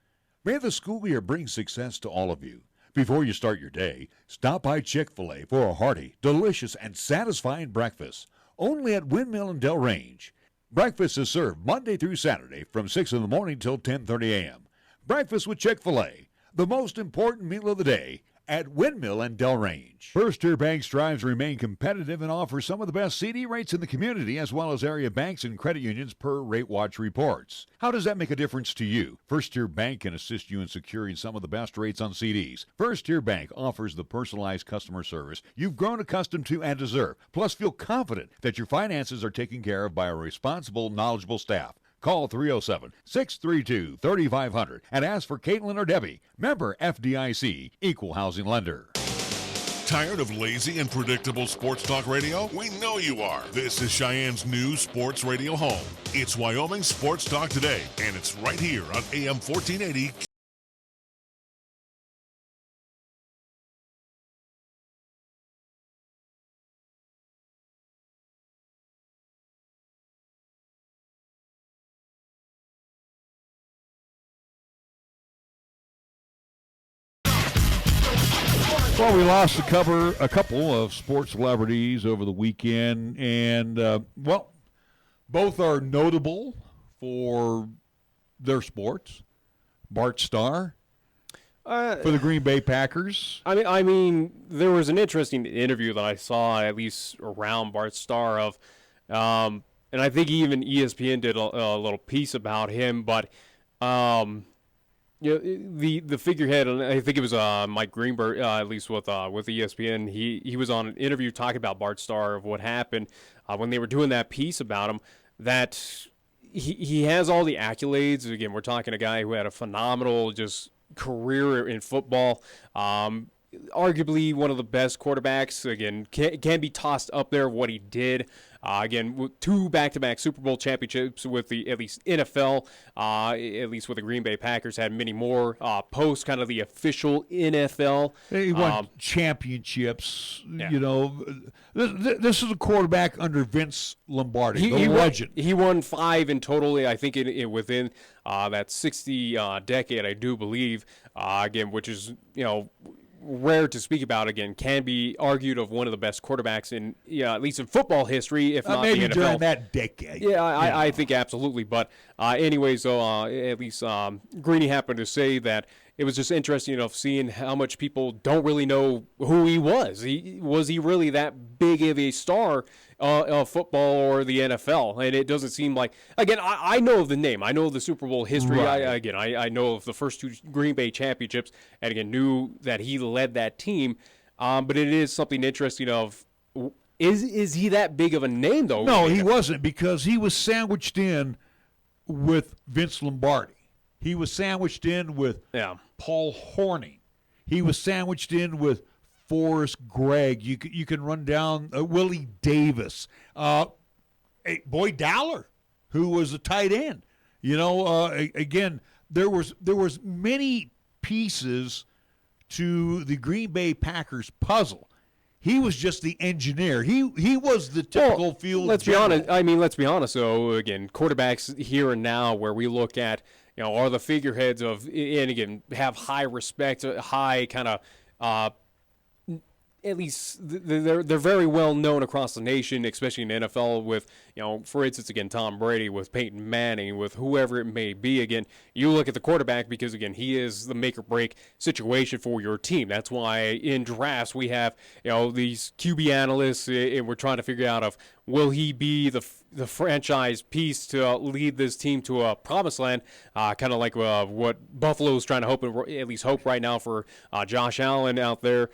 Speaker 2: May the school year bring success to all of you. Before you start your day, stop by Chick-fil-A for a hearty, delicious, and satisfying breakfast, only at Windmill and Del Range. Breakfast is served Monday through Saturday from 6 in the morning till 10:30 a.m. Breakfast with Chick-fil-A, the most important meal of the day, at Windmill and Del Range. First Tier Bank strives to remain competitive and offers some of the best CD rates in the community, as well as area banks and credit unions per Rate Watch reports. How does that make a difference to you? First Tier Bank can assist you in securing some of the best rates on CDs. First Tier Bank offers the personalized customer service you've grown accustomed to and deserve. Plus, feel confident that your finances are taken care of by a responsible, knowledgeable staff. Call 307-632-3500 and ask for Caitlin or Debbie. Member FDIC, Equal Housing Lender.
Speaker 1: Tired of lazy and predictable sports talk radio? We know you are. This is Cheyenne's new sports radio home. It's Wyoming Sports Talk Today, and it's right here on AM 1480.
Speaker 2: Well, we lost a couple of sports celebrities over the weekend, and, both are notable for their sports. Bart Starr for the Green Bay Packers.
Speaker 3: I mean, there was an interesting interview that I saw, at least around Bart Starr, and I think even ESPN did a little piece about him, but the figurehead, and I think it was Mike Greenberg, at least with ESPN. He was on an interview talking about Bart Starr, of what happened when they were doing that piece about him. That he has all the accolades. Again, we're talking a guy who had a phenomenal just career in football. Arguably one of the best quarterbacks. Again, can be tossed up there what he did. Again, with 2 back-to-back Super Bowl championships with the at least NFL, at least with the Green Bay Packers, had many more post kind of the official NFL.
Speaker 2: He won championships. Yeah. You know, this is a quarterback under Vince Lombardi, the legend.
Speaker 3: He won 5 in total, I think, within that 60 decade, I do believe. Again, which is, rare to speak about. Again, can be argued of one of the best quarterbacks in, at least in football history, if not
Speaker 2: maybe
Speaker 3: the NFL.
Speaker 2: During that decade.
Speaker 3: Yeah, I think absolutely. But Anyways, though, at least Greeny happened to say that it was just interesting, seeing how much people don't really know who he was. Was he really that big of a star of football or the NFL? And it doesn't seem like. Again, I know of the name. I know of the Super Bowl history.
Speaker 2: Right.
Speaker 3: I know of the first 2 Green Bay championships, and again knew that he led that team. But it is something interesting of. Is he that big of a name, though?
Speaker 2: No, he wasn't, because he was sandwiched in with Vince Lombardi. He was sandwiched in with Paul Hornung. He was sandwiched in with Forrest Gregg. You can run down Willie Davis. Boyd Dowler, who was a tight end. Again, there was many pieces to the Green Bay Packers puzzle. He was just the engineer. He was the typical field.
Speaker 3: Let's be honest. Let's be honest. So again, quarterbacks here and now, where we look at, are the figureheads of, and again, have high respect, high kind of. At least they're very well known across the nation, especially in the NFL with, for instance, again, Tom Brady, with Peyton Manning, with whoever it may be. Again, you look at the quarterback because, again, he is the make or break situation for your team. That's why in drafts we have, these QB analysts, and we're trying to figure out of, will he be the franchise piece to lead this team to a promised land, kind of like what Buffalo's trying to hope right now for Josh Allen out there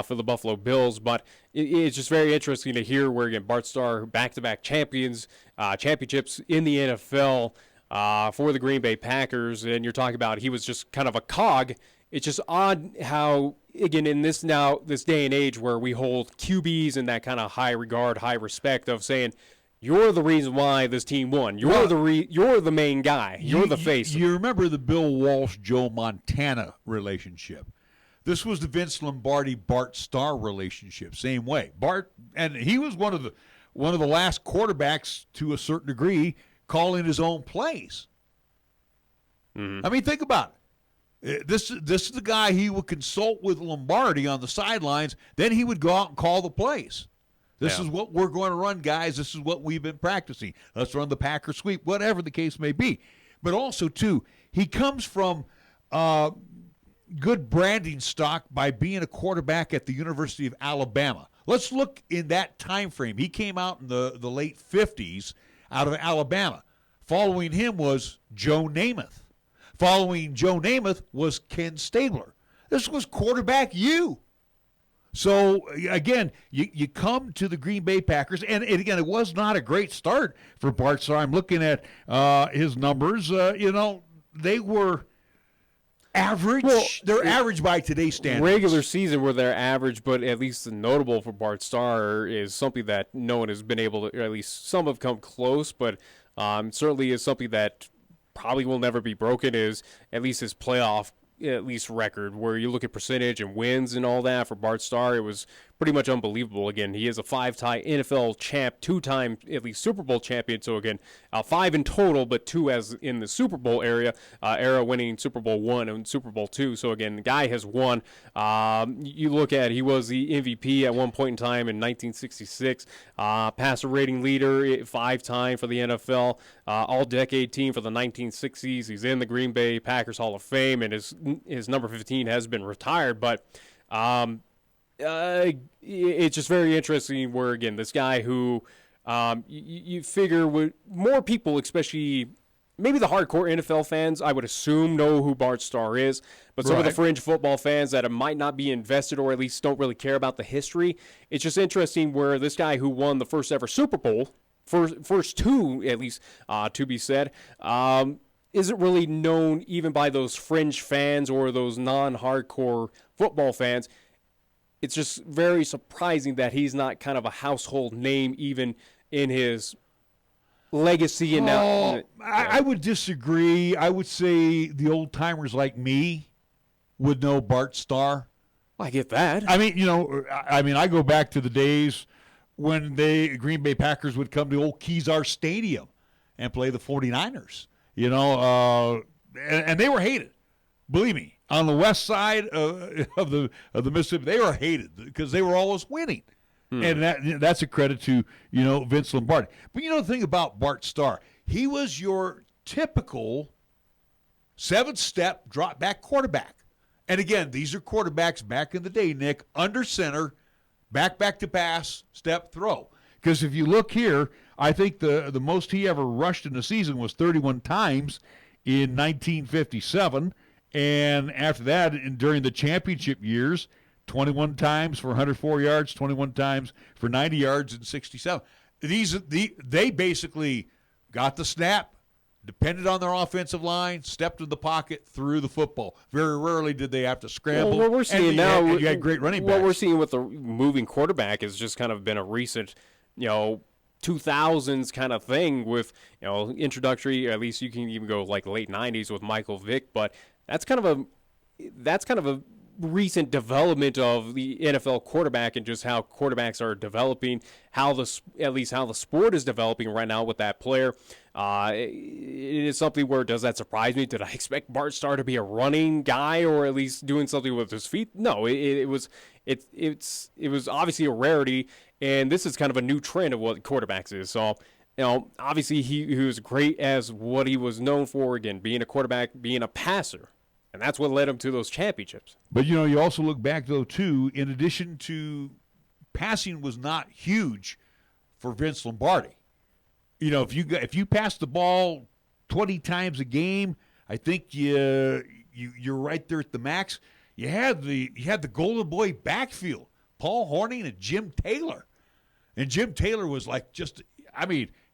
Speaker 3: for the Buffalo Bills. But it's just very interesting to hear where, again, Bart Starr, back-to-back championships in the NFL for the Green Bay Packers, and you're talking about he was just kind of a cog. It's just odd how, again, in this day and age where we hold QBs in that kind of high regard, high respect of saying, you're the reason why this team won. You're the main guy. You're the face.
Speaker 2: You remember the Bill Walsh-Joe Montana relationship. This was the Vince Lombardi-Bart Starr relationship. Same way. Bart, and he was one of the last quarterbacks to a certain degree calling his own plays.
Speaker 3: Mm-hmm.
Speaker 2: Think about it. This is the guy he would consult with Lombardi on the sidelines. Then he would go out and call the plays. This is what we're going to run, guys. This is what we've been practicing. Let's run the Packer sweep, whatever the case may be. But also, too, he comes from good branding stock by being a quarterback at the University of Alabama. Let's look in that time frame. He came out in the late 50s out of Alabama. Following him was Joe Namath. Following Joe Namath was Ken Stabler. This was quarterback U. So, again, you come to the Green Bay Packers, and again, it was not a great start for Bart Starr. I'm looking at his numbers. They were average. Well, they're average by today's standards.
Speaker 3: Regular season were their average, but at least notable for Bart Starr is something that no one has been able to, or at least some have come close, but certainly is something that probably will never be broken, is at least his playoff record, where you look at percentage and wins and all that for Bart Starr. It was pretty much unbelievable. Again, he is a 5-time NFL champ, 2-time at least Super Bowl champion. So again, 5 in total, but 2 as in the Super Bowl era, winning Super Bowl I and Super Bowl II. So again, the guy has won. You look at, he was the MVP at one point in time in 1966, passer rating leader 5-time for the NFL, all-decade team for the 1960s. He's in the Green Bay Packers Hall of Fame, and his number 15 has been retired, but it's just very interesting where, again, this guy who you figure would more people, especially maybe the hardcore NFL fans, I would assume, know who Bart Starr is, but some of the fringe football fans that might not be invested or at least don't really care about the history, it's just interesting where this guy who won the first ever Super Bowl, first 2 at least to be said, isn't really known even by those fringe fans or those non-hardcore football fans. It's just very surprising that he's not kind of a household name even in his legacy. And now,
Speaker 2: I would disagree. I would say the old-timers like me would know Bart Starr.
Speaker 3: I get that.
Speaker 2: I go back to the days when the Green Bay Packers would come to old Kezar Stadium and play the 49ers. And they were hated. Believe me, on the west side of the Mississippi, they were hated because they were always winning. And that's a credit to, Vince Lombardi. But the thing about Bart Starr, he was your typical 7-step drop back quarterback. And again, these are quarterbacks back in the day, Nick, under center, back to pass, step, throw. Because if you look here, I think the most he ever rushed in a season was 31 times in 1957. And after that, during the championship years, 21 times for 104 yards, 21 times for 90 yards in 67. They basically got the snap, depended on their offensive line, stepped in the pocket, threw the football. Very rarely did they have to scramble.
Speaker 3: Well, what we're seeing now,
Speaker 2: you got great running backs.
Speaker 3: What we're seeing with the moving quarterback has just kind of been a recent, 2000s kind of thing with, introductory. At least you can even go like late 90s with Michael Vick, but that's kind of a recent development of the NFL quarterback and just how quarterbacks are developing, at least how the sport is developing right now with that player. It is something where, does that surprise me? Did I expect Bart Starr to be a running guy or at least doing something with his feet? No, it was obviously a rarity, and this is kind of a new trend of what quarterbacks is. So, obviously he was great as what he was known for, again, being a quarterback, being a passer. And that's what led him to those championships.
Speaker 2: But, you also look back, though, too, in addition to passing was not huge for Vince Lombardi. If you pass the ball 20 times a game, I think you're right there at the max. You had the Golden Boy backfield, Paul Hornung and Jim Taylor. And Jim Taylor was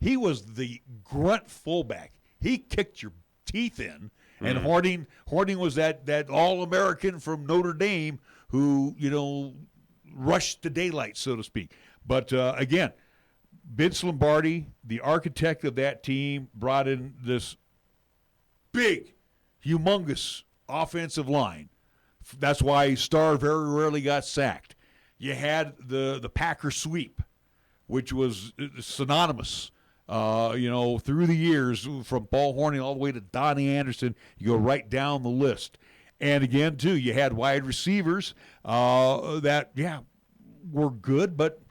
Speaker 2: he was the grunt fullback. He kicked your teeth in. And Hornung was that All-American from Notre Dame who, rushed the daylight, so to speak. But, again, Vince Lombardi, the architect of that team, brought in this big, humongous offensive line. That's why Starr very rarely got sacked. You had the Packer sweep, which was synonymous through the years, from Paul Hornung all the way to Donnie Anderson. You go right down the list. And again, too, you had wide receivers that were good, but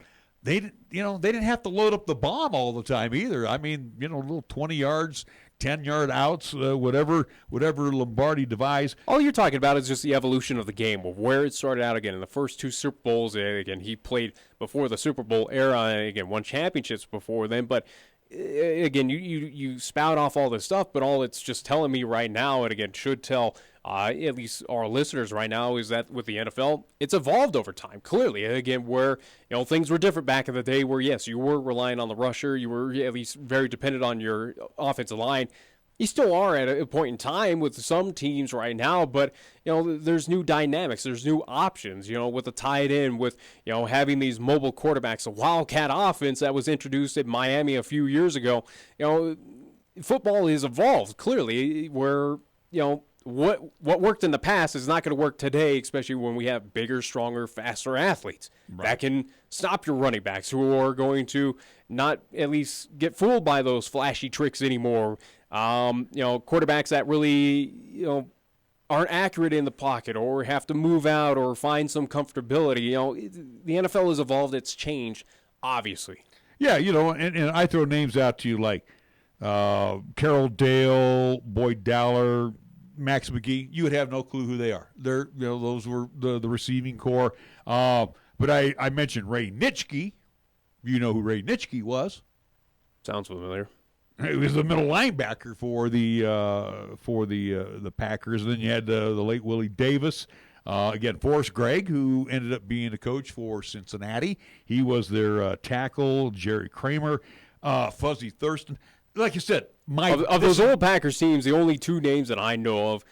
Speaker 2: they didn't have to load up the bomb all the time either. I mean, little 20 yards, 10-yard outs, whatever Lombardi devised.
Speaker 3: All you're talking about is just the evolution of the game, of where it started out. Again, in the first 2 Super Bowls, again, he played before the Super Bowl era, and again, won championships before then, but again, you spout off all this stuff, but all it's just telling me right now, and again, should tell at least our listeners right now, is that with the NFL, it's evolved over time. Clearly, again, where things were different back in the day, where yes, you were relying on the rusher, you were at least very dependent on your offensive line. You still are at a point in time with some teams right now, but there's new dynamics, there's new options. With the tight end, with having these mobile quarterbacks, a wildcat offense that was introduced at Miami a few years ago. Football has evolved clearly, where what worked in the past is not going to work today, especially when we have bigger, stronger, faster athletes that can stop your running backs, who are going to not at least get fooled by those flashy tricks anymore. Quarterbacks that really, aren't accurate in the pocket or have to move out or find some comfortability. The NFL has evolved. It's changed, obviously.
Speaker 2: Yeah, and I throw names out to you like Carroll Dale, Boyd Dowler, Max McGee. You would have no clue who they are. They're, those were the receiving core. But I mentioned Ray Nitschke. You know who Ray Nitschke was?
Speaker 3: Sounds familiar.
Speaker 2: He was the middle linebacker for the Packers. And then you had the late Willie Davis. Again, Forrest Gregg, who ended up being a coach for Cincinnati. He was their tackle. Jerry Kramer, Fuzzy Thurston. Like you said,
Speaker 3: of those old Packers teams, the only 2 names that I know of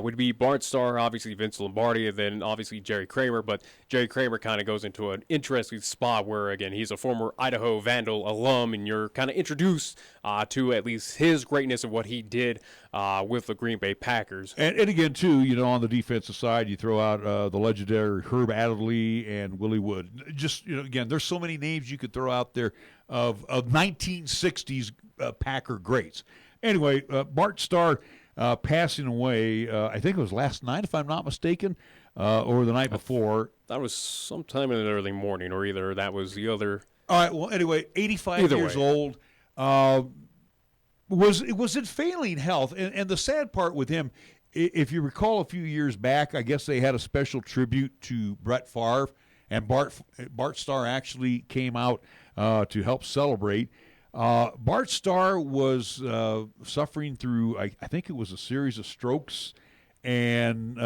Speaker 3: would be Bart Starr, obviously Vince Lombardi, and then obviously Jerry Kramer. But Jerry Kramer kind of goes into an interesting spot where, again, he's a former Idaho Vandal alum, and you're kind of introduced to at least his greatness and what he did with the Green Bay Packers.
Speaker 2: And again, too, on the defensive side, you throw out the legendary Herb Adderley and Willie Wood. Just, again, there's so many names you could throw out there of 1960s Packer greats. Anyway, Bart Starr passing away, I think it was last night, if I'm not mistaken, or the night before.
Speaker 3: That was sometime in the early morning, or either that was the other.
Speaker 2: All right, well, anyway, 85 years old. was in failing health. And the sad part with him, if you recall a few years back, I guess they had a special tribute to Brett Favre, and Bart Starr actually came out to help celebrate. Bart Starr was suffering through, I think it was a series of strokes and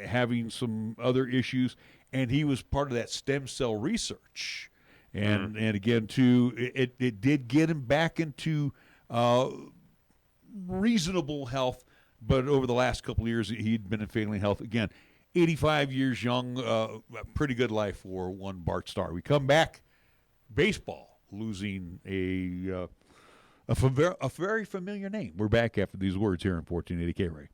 Speaker 2: having some other issues, and he was part of that stem cell research. And again, too, it did get him back into reasonable health, but over the last couple of years, he'd been in failing health. Again, 85 years young, a pretty good life for one Bart Starr. We come back, baseball losing a very familiar name. We're back after these words here in 1480 KRAE.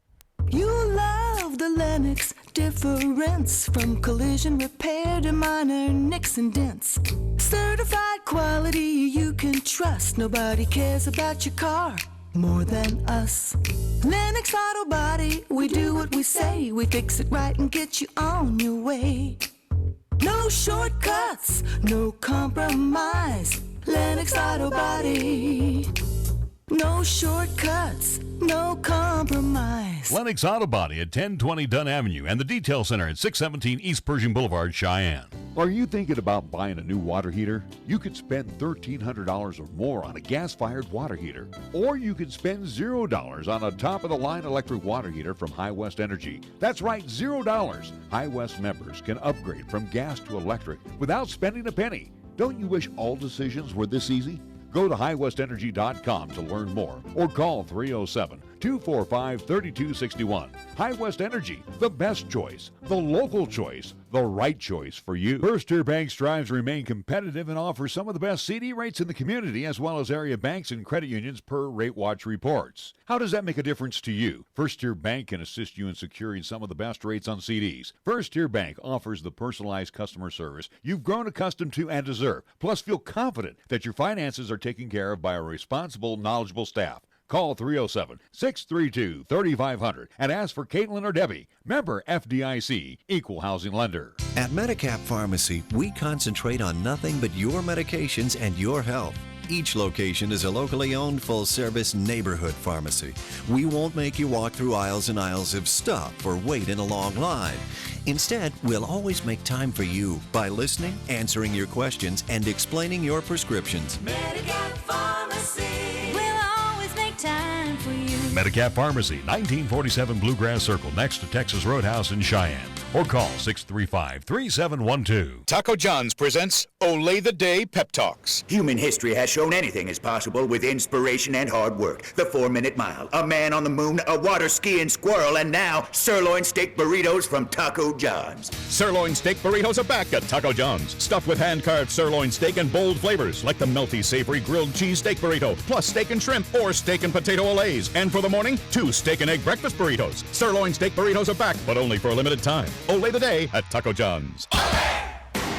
Speaker 7: You love the Lennox difference, from collision repair to minor nicks and dents. Certified quality you can trust. Nobody cares about your car more than us. Lennox Auto Body, we do what we say. We fix it right and get you on your way. No shortcuts, no compromise. Lennox Auto Body. No shortcuts, no compromise.
Speaker 10: Lennox Auto Body at 1020 Dunn Avenue and the Detail Center at 617 East Pershing Boulevard, Cheyenne.
Speaker 2: Are you thinking about buying a new water heater? You could spend $1,300 or more on a gas-fired water heater. Or you could spend $0 on a top-of-the-line electric water heater from High West Energy. That's right, $0. High West members can upgrade from gas to electric without spending a penny. Don't you wish all decisions were this easy? Go to highwestenergy.com to learn more or call 307-245-3261. High West Energy, the best choice, the local choice, the right choice for you. First Tier Bank strives to remain competitive and offers some of the best CD rates in the community, as well as area banks and credit unions per Rate Watch reports. How does that make a difference to you? First Tier Bank can assist you in securing some of the best rates on CDs. First Tier Bank offers the personalized customer service you've grown accustomed to and deserve. Plus, feel confident that your finances are taken care of by a responsible, knowledgeable staff. Call 307-632-3500 and ask for Caitlin or Debbie. Member FDIC, Equal Housing Lender.
Speaker 9: At Medicap Pharmacy, we concentrate on nothing but your medications and your health. Each location is a locally owned, full-service neighborhood pharmacy. We won't make you walk through aisles and aisles of stuff or wait in a long line. Instead, we'll always make time for you by listening, answering your questions, and explaining your prescriptions.
Speaker 7: Medicap Pharmacy, we'll always make time for you.
Speaker 10: Medicap Pharmacy, 1947 Bluegrass Circle, next to Texas Roadhouse in Cheyenne. Or call 635-3712.
Speaker 11: Taco John's presents Olay the Day Pep Talks.
Speaker 12: Human history has shown anything is possible with inspiration and hard work. The 4-Minute Mile, a man on the moon, a water skiing squirrel, and now sirloin steak burritos from Taco John's.
Speaker 11: Sirloin steak burritos are back at Taco John's. Stuffed with hand-carved sirloin steak and bold flavors like the melty, savory grilled cheese steak burrito, plus steak and shrimp or steak and potato olays. And for the morning, 2 steak and egg breakfast burritos. Sirloin steak burritos are back, but only for a limited time. Olay the day at Taco John's.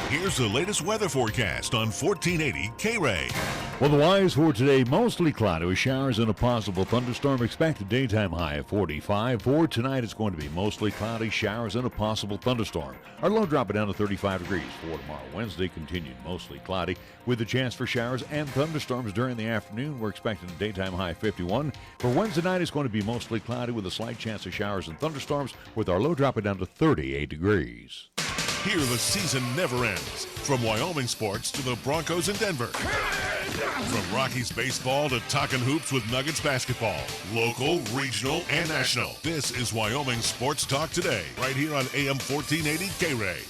Speaker 1: Here's the latest weather forecast on 1480 KRAE.
Speaker 2: Well, the wise for today, mostly cloudy with showers and a possible thunderstorm. Expected daytime high of 45. For tonight, it's going to be mostly cloudy, showers, and a possible thunderstorm. Our low dropping down to 35 degrees. For tomorrow, Wednesday, continued mostly cloudy with a chance for showers and thunderstorms during the afternoon. We're expecting a daytime high of 51. For Wednesday night, it's going to be mostly cloudy with a slight chance of showers and thunderstorms with our low dropping down to 38 degrees.
Speaker 1: Here the season never ends. From Wyoming sports to the Broncos in Denver. From Rockies baseball to talking hoops with Nuggets basketball. Local, regional, and national. This is Wyoming Sports Talk Today, right here on AM 1480 KRAE.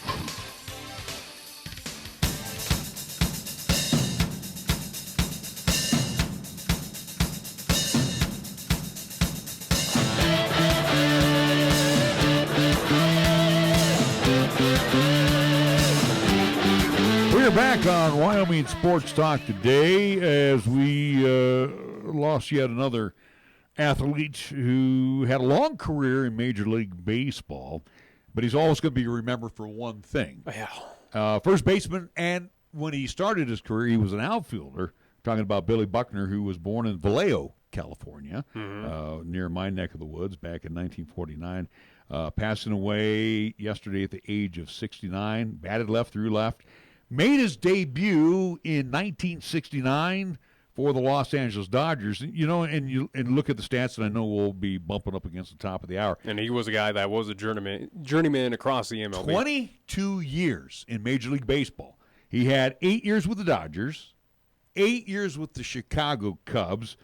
Speaker 2: We're back on Wyoming Sports Talk today as we lost yet another athlete who had a long career in Major League Baseball, but he's always going to be remembered for one thing.
Speaker 3: Yeah.
Speaker 2: First baseman, and when he started his career, he was an outfielder. Talking about Billy Buckner, who was born in Vallejo, California, near my neck of the woods back in 1949. Passing away yesterday at the age of 69, batted left through left. Made his debut in 1969 for the Los Angeles Dodgers. You know, and look at the stats, and I know we'll be bumping up against the top of the hour.
Speaker 3: And he was a guy that was a journeyman across the MLB.
Speaker 2: 22 years in Major League Baseball. He had 8 years with the Dodgers, 8 years with the Chicago Cubs,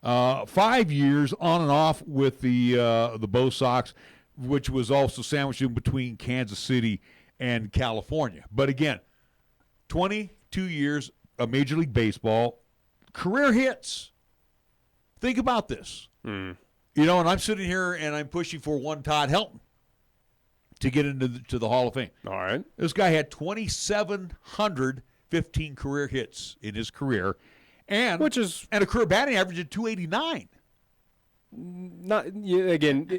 Speaker 2: 5 years on and off with the Bo Sox, which was also sandwiched in between Kansas City and California. But again, 22 years of Major League Baseball, career hits. Think about this. You know, and I'm sitting here and I'm pushing for one Todd Helton to get into the Hall of Fame.
Speaker 3: All right.
Speaker 2: This guy had 2,715 career hits in his career, and a career batting average of 289.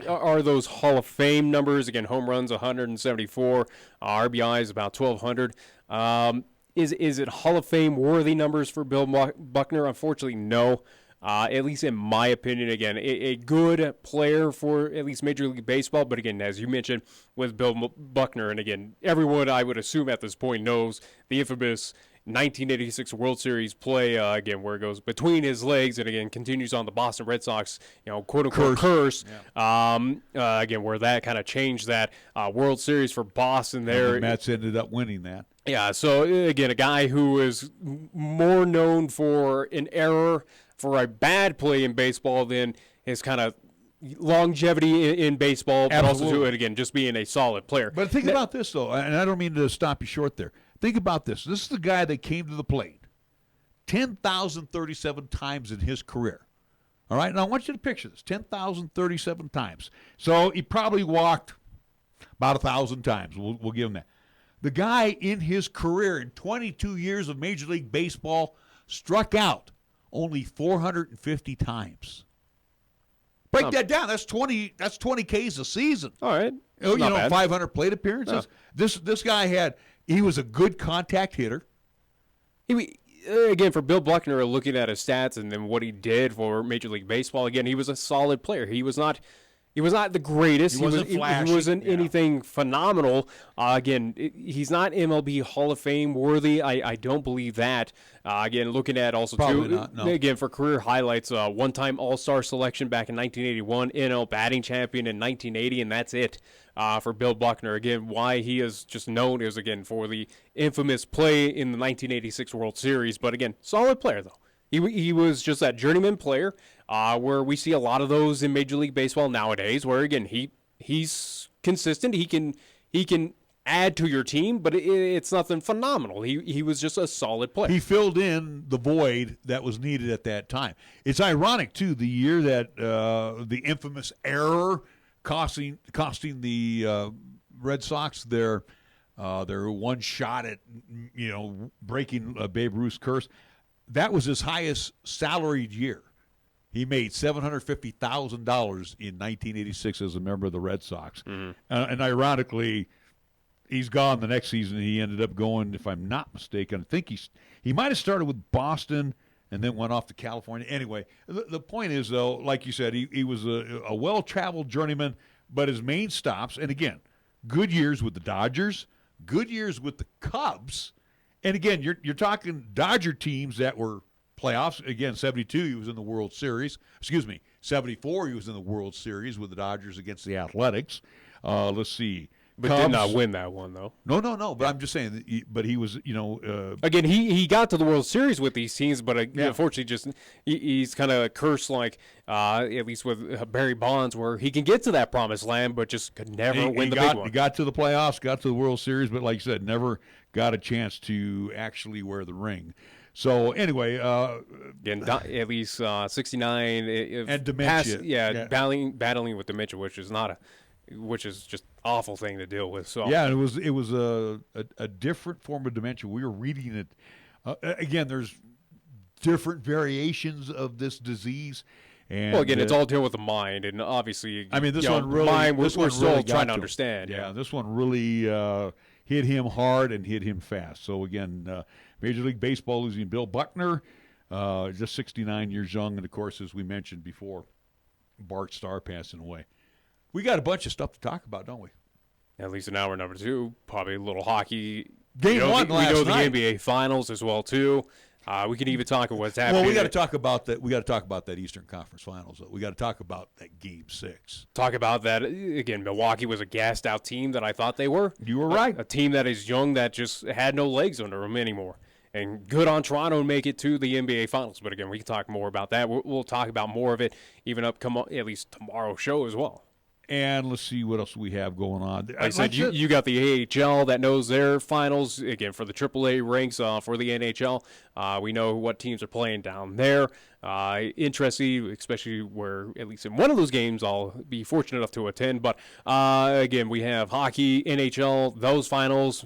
Speaker 3: Are those Hall of Fame numbers? Again, home runs 174, RBIs about 1,200. Is it Hall of Fame worthy numbers for Bill Buckner? Unfortunately, no. At least in my opinion, again, a good player for at least Major League Baseball. But again, as you mentioned, with Bill Buckner, and again, everyone I would assume at this point knows the infamous 1986 World Series play, again, where it goes between his legs and, again, continues on the Boston Red Sox, quote-unquote curse. Yeah. Again, where that kind of changed that World Series for Boston there.
Speaker 2: And the Mets ended up winning that.
Speaker 3: Yeah, so, again, a guy who is more known for an error, for a bad play in baseball than his kind of longevity in baseball, but also to it, again, just being a solid player.
Speaker 2: But think about this, though, and I don't mean to stop you short there. Think about this. This is the guy that came to the plate 10,037 times in his career. All right? Now, I want you to picture this, 10,037 times. So he probably walked about 1,000 times. We'll give him that. The guy in his career in 22 years of Major League Baseball struck out only 450 times. Break that down. That's 20 Ks a season.
Speaker 3: All right.
Speaker 2: You know, 500 plate appearances. No. This guy he was a good contact hitter.
Speaker 3: Again, for Bill Buckner, looking at his stats and then what he did for Major League Baseball, again, he was a solid player. He was not the greatest.
Speaker 2: He wasn't flashy.
Speaker 3: He wasn't anything phenomenal. Again, he's not MLB Hall of Fame worthy. I don't believe that. Again, looking at also
Speaker 2: probably not, no.
Speaker 3: Again, for career highlights, one-time All-Star selection back in 1981, NL batting champion in 1980, and that's it for Bill Buckner. Again, why he is just known is, again, for the infamous play in the 1986 World Series. But again, solid player though. He was just that journeyman player where we see a lot of those in Major League Baseball nowadays, where, again, he's consistent. He can add to your team, but it's nothing phenomenal. He was just a solid player.
Speaker 2: He filled in the void that was needed at that time. It's ironic, too, the year that the infamous error costing the Red Sox their one shot at breaking Babe Ruth's curse. That was his highest salaried year. He made $750,000 in 1986 as a member of the Red Sox. Mm-hmm. And ironically, he's gone the next season. He ended up going, if I'm not mistaken, I think he might have started with Boston and then went off to California. Anyway, the point is, though, like you said, he was a well-traveled journeyman, but his main stops, and again, good years with the Dodgers, good years with the Cubs. And again, you're talking Dodger teams that were playoffs. Again, 72, he was in the World Series. 74, he was in the World Series with the Dodgers against the Athletics. Let's see.
Speaker 3: But
Speaker 2: Cubs,
Speaker 3: did not win that one, though.
Speaker 2: No. But I'm just saying, he was,
Speaker 3: again, he got to the World Series with these teams, but unfortunately just he's kind of cursed like, at least with Barry Bonds, where he can get to that promised land, but just could never win the big one.
Speaker 2: He got to the playoffs, got to the World Series, but like you said, never got a chance to actually wear the ring. So anyway,
Speaker 3: again, at least 69
Speaker 2: and dementia,
Speaker 3: battling with dementia, which is just awful thing to deal with. So
Speaker 2: yeah, it was a different form of dementia. We were reading it again. There's different variations of this disease. And,
Speaker 3: well, again, it's all dealing with the mind, and obviously,
Speaker 2: I mean, this one really,
Speaker 3: we're still
Speaker 2: really
Speaker 3: trying to understand.
Speaker 2: Yeah, this one really hit him hard and hit him fast. So again, Major League Baseball losing Bill Buckner, just 69 years young, and of course, as we mentioned before, Bart Starr passing away. We got a bunch of stuff to talk about, don't we?
Speaker 3: At least in hour number 2, probably a little hockey.
Speaker 2: Game one last night.
Speaker 3: We know the NBA Finals as well, too. We can even talk about what's happening.
Speaker 2: Well, we got to talk about that. We got to talk about that Eastern Conference Finals. We got to talk about that Game 6.
Speaker 3: Talk about that again. Milwaukee was a gassed out team that I thought they were.
Speaker 2: You were right.
Speaker 3: A team that is young that just had no legs under them anymore. And good on Toronto to make it to the NBA Finals. But again, we can talk more about that. We'll talk about more of it even at least tomorrow's show as well.
Speaker 2: And let's see what else we have going on.
Speaker 3: Like I said, you got the AHL that knows their finals. Again, for the AAA ranks for the NHL, we know what teams are playing down there. Interesting, especially where at least in one of those games I'll be fortunate enough to attend. But again, we have hockey, NHL, those finals,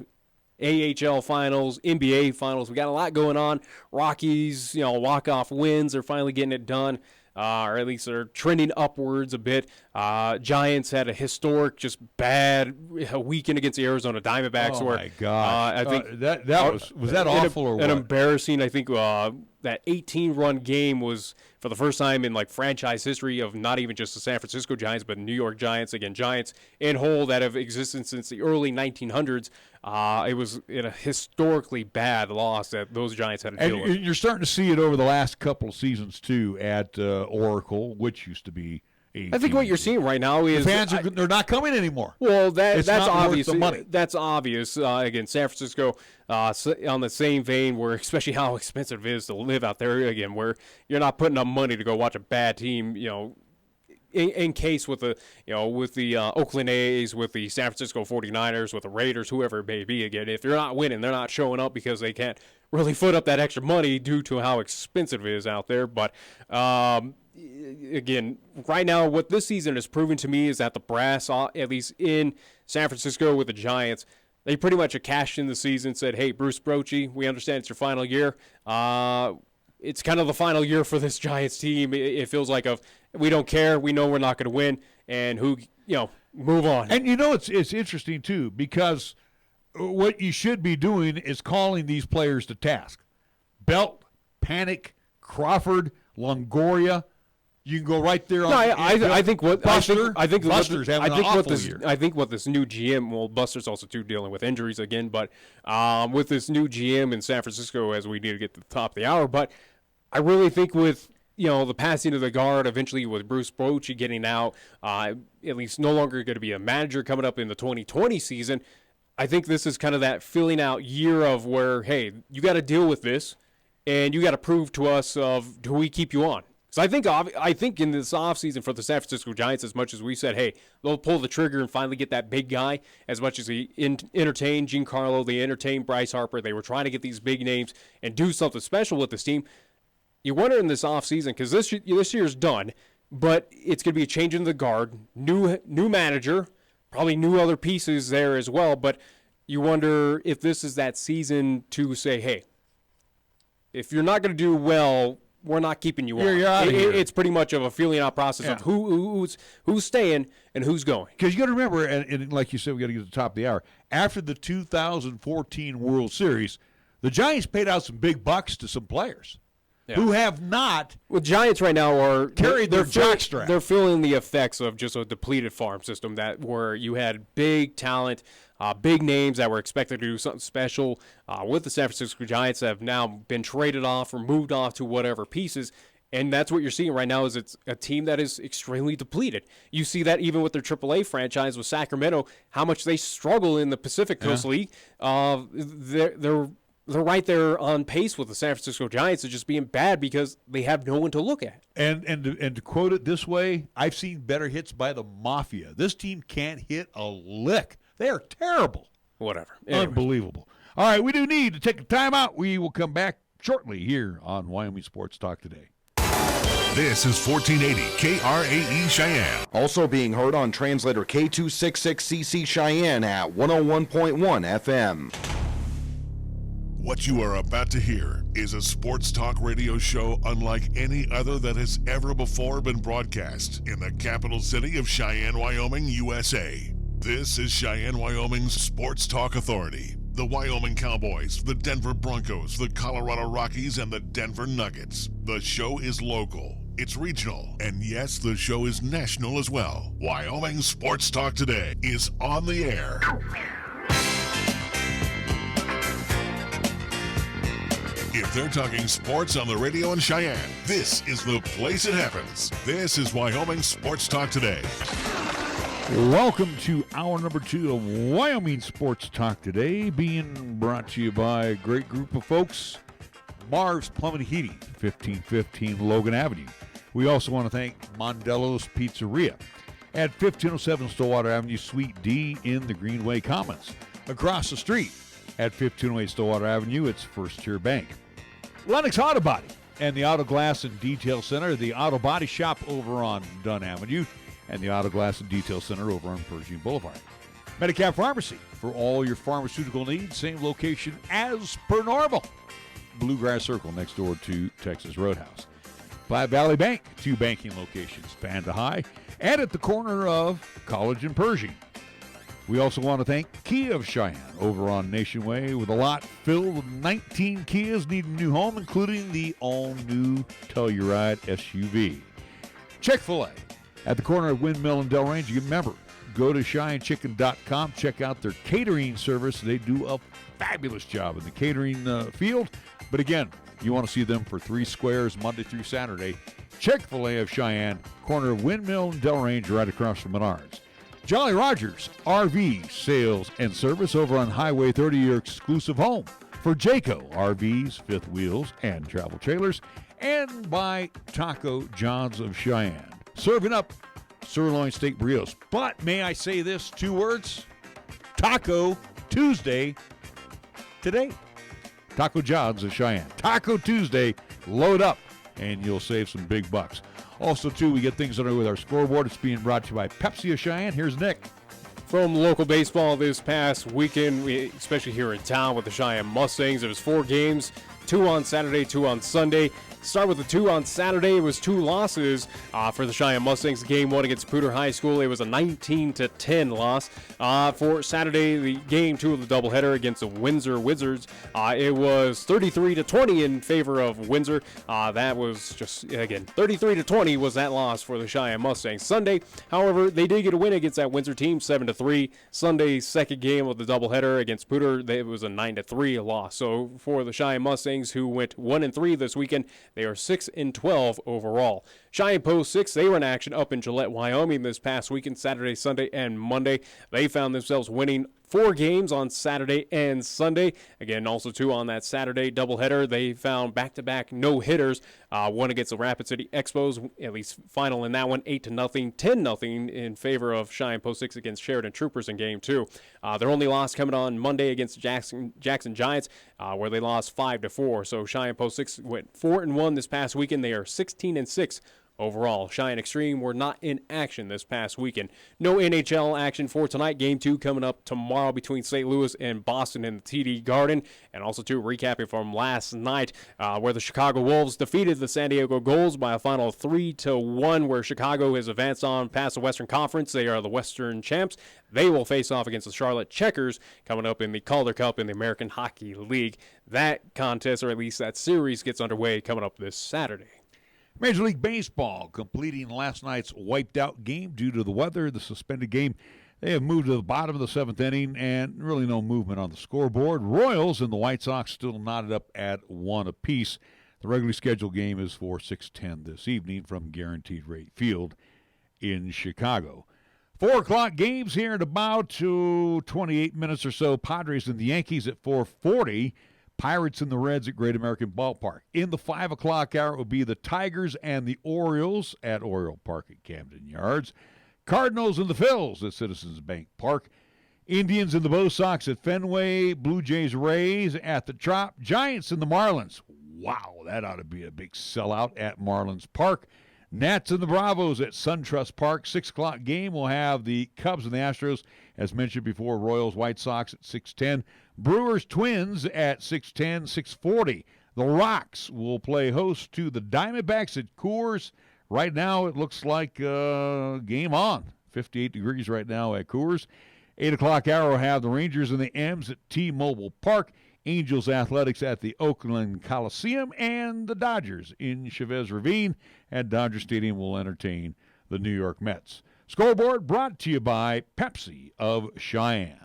Speaker 3: AHL finals, NBA finals. We got a lot going on. Rockies, walk-off wins. They're finally getting it done. Or at least they're trending upwards a bit. Giants had a historic, just bad weekend against the Arizona Diamondbacks.
Speaker 2: Oh, my God.
Speaker 3: I think
Speaker 2: that was that awful or what?
Speaker 3: An embarrassing, I think, that 18-run game was for the first time in, franchise history of not even just the San Francisco Giants, but New York Giants. Again, Giants in whole that have existed since the early 1900s. It was a historically bad loss that those Giants had to deal with.
Speaker 2: And you're starting to see it over the last couple of seasons, too, at Oracle, which used to be
Speaker 3: I think what you're seeing right now is
Speaker 2: the fans they're not coming anymore.
Speaker 3: Well, that's
Speaker 2: not
Speaker 3: obvious.
Speaker 2: Worth the money.
Speaker 3: That's obvious. Again, San Francisco on the same vein, where especially how expensive it is to live out there. Again, where you're not putting up money to go watch a bad team. In case with the Oakland A's, with the San Francisco 49ers, with the Raiders, whoever it may be. Again, if they're not winning, they're not showing up because they can't really foot up that extra money due to how expensive it is out there. But again, right now, what this season has proven to me is that the brass, at least in San Francisco with the Giants, they pretty much have cashed in the season, said, hey, Bruce Bochy, we understand it's your final year. It's kind of the final year for this Giants team. It feels like we don't care. We know we're not going to win, and move on.
Speaker 2: And it's interesting too, because what you should be doing is calling these players to task. Belt, Panic, Crawford, Longoria. You can go right there on.
Speaker 3: No, I think what
Speaker 2: Buster.
Speaker 3: I think
Speaker 2: Buster's having an awful year.
Speaker 3: I think what this new GM. Well, Buster's also too dealing with injuries again, but with this new GM in San Francisco, as we need to get to the top of the hour. But I really think with the passing of the guard, eventually with Bruce Bochy getting out, at least no longer going to be a manager coming up in the 2020 season. I think this is kind of that filling out year of where, hey, you got to deal with this, and you got to prove to us of do we keep you on. So I think in this offseason for the San Francisco Giants, as much as we said, hey, they'll pull the trigger and finally get that big guy, as much as they entertained Giancarlo, they entertained Bryce Harper, they were trying to get these big names and do something special with this team. You wonder in this offseason, because this year's done, but it's going to be a change in the guard, new manager, probably new other pieces there as well, but you wonder if this is that season to say, hey, if you're not going to do well, we're not keeping you on.
Speaker 2: You're out of here.
Speaker 3: It's pretty much of a feeling out process of who's staying and who's going.
Speaker 2: Because you got to remember, and like you said, we got to get to the top of the hour. After the 2014 World Series, the Giants paid out some big bucks to some players who have not.
Speaker 3: Well, Giants right now are
Speaker 2: carried their jockstrap.
Speaker 3: They're feeling the effects of just a depleted farm system where you had big talent. Big names that were expected to do something special with the San Francisco Giants have now been traded off or moved off to whatever pieces, and that's what you're seeing right now is it's a team that is extremely depleted. You see that even with their AAA franchise with Sacramento, how much they struggle in the Pacific Coast League. They're right there on pace with the San Francisco Giants of just being bad because they have no one to look at.
Speaker 2: And to quote it this way, I've seen better hits by the Mafia. This team can't hit a lick. They are terrible.
Speaker 3: Whatever.
Speaker 2: Anyways. Unbelievable. All right, we do need to take a timeout. We will come back shortly here on Wyoming Sports Talk Today.
Speaker 1: This is 1480 KRAE Cheyenne.
Speaker 13: Also being heard on translator K266CC Cheyenne at 101.1 FM.
Speaker 1: What you are about to hear is a sports talk radio show unlike any other that has ever before been broadcast in the capital city of Cheyenne, Wyoming, USA. This is Cheyenne, Wyoming's Sports Talk Authority. The Wyoming Cowboys, the Denver Broncos, the Colorado Rockies, and the Denver Nuggets. The show is local, it's regional, and yes, the show is national as well. Wyoming Sports Talk Today is on the air. If they're talking sports on the radio in Cheyenne, this is the place it happens. This is Wyoming Sports Talk Today.
Speaker 2: Welcome to hour number 2 of Wyoming Sports Talk Today, being brought to you by a great group of folks. Marv's Plumbing and Heating, 1515 Logan Avenue. We also want to thank Mondello's Pizzeria at 1507 Stillwater Avenue, Suite D in the Greenway Commons. Across the street at 1508 Stillwater Avenue, it's First Tier Bank. Lennox Auto Body and the Auto Glass and Detail Center, the Auto Body Shop over on Dunn Avenue, and the Auto Glass and Detail Center over on Pershing Boulevard. Medicap Pharmacy for all your pharmaceutical needs, same location as per normal. Bluegrass Circle next door to Texas Roadhouse. Platte Valley Bank, 2 banking locations, Panda High, and at the corner of College and Pershing. We also want to thank Kia of Cheyenne over on Nation Way with a lot filled with 19 Kias needing a new home, including the all-new Telluride SUV. Chick-fil-A at the corner of Windmill and Delrange. You can remember, go to CheyenneChicken.com, check out their catering service. They do a fabulous job in the catering field. But again, you want to see them for 3 squares Monday through Saturday. Chick-fil-A of Cheyenne, corner of Windmill and Delrange, right across from Menards. Jolly Rogers RV Sales and Service over on Highway 30, your exclusive home for Jayco RVs, fifth wheels, and travel trailers. And by Taco John's of Cheyenne, serving up sirloin steak burritos. But may I say this, 2 words? Taco Tuesday today. Taco John's of Cheyenne. Taco Tuesday, load up, and you'll save some big bucks. Also, too, we get things underway with our scoreboard. It's being brought to you by Pepsi of Cheyenne. Here's Nick.
Speaker 3: From local baseball this past weekend, especially here in town with the Cheyenne Mustangs, it was 4 games, 2 on Saturday, 2 on Sunday. Start with the 2 on Saturday. It was 2 losses for the Cheyenne Mustangs. Game 1 against Poudre High School. It was a 19-10 loss. For Saturday, the game 2 of the doubleheader against the Windsor Wizards. It was 33-20 in favor of Windsor. That was just, again, 33-20 was that loss for the Cheyenne Mustangs. Sunday, however, they did get a win against that Windsor team, 7-3. Sunday's second game of the doubleheader against Poudre, it was a 9-3 loss. So for the Cheyenne Mustangs, who went 1-3 this weekend, they are 6-12 overall. Cheyenne Post 6, they were in action up in Gillette, Wyoming this past weekend, Saturday, Sunday, and Monday. They found themselves winning 4 games on Saturday and Sunday. Again, also 2 on that Saturday doubleheader. They found back-to-back no-hitters. One against the Rapid City Expos, at least final in that one, 8-0, 10-0 in favor of Cheyenne Post 6 against Sheridan Troopers in Game 2. Their only loss coming on Monday against Jackson Giants, where they lost 5-4. So Cheyenne Post 6 went 4-1 this past weekend. They are 16-6 overall. Cheyenne Extreme were not in action this past weekend. No NHL action for tonight. Game 2 coming up tomorrow between St. Louis and Boston in the TD Garden. And also, too, recapping from last night where the Chicago Wolves defeated the San Diego Gulls by a final of 3-1, where Chicago has advanced on past the Western Conference. They are the Western champs. They will face off against the Charlotte Checkers coming up in the Calder Cup in the American Hockey League. That contest, or at least that series, gets underway coming up this Saturday.
Speaker 2: Major League Baseball completing last night's wiped-out game due to the weather, the suspended game. They have moved to the bottom of the 7th inning, and really no movement on the scoreboard. Royals and the White Sox still knotted up at 1 apiece. The regularly scheduled game is for 6:10 this evening from Guaranteed Rate Field in Chicago. 4 o'clock games here in about 28 minutes or so. Padres and the Yankees at 4:40. Pirates and the Reds at Great American Ballpark. In the 5 o'clock hour, it will be the Tigers and the Orioles at Oriole Park at Camden Yards. Cardinals and the Phils at Citizens Bank Park. Indians and the Bo Sox at Fenway. Blue Jays Rays at the Trop. Giants and the Marlins. Wow, that ought to be a big sellout at Marlins Park. Nats and the Bravos at SunTrust Park. 6 o'clock game will have the Cubs and the Astros. As mentioned before, Royals, White Sox at 6:10. Brewers, Twins at 6:10, 6:40. The Rocks will play host to the Diamondbacks at Coors. Right now, it looks like game on. 58 degrees right now at Coors. 8 o'clock hour will have the Rangers and the M's at T-Mobile Park. Angels Athletics at the Oakland Coliseum. And the Dodgers in Chavez Ravine at Dodger Stadium will entertain the New York Mets. Scoreboard brought to you by Pepsi of Cheyenne.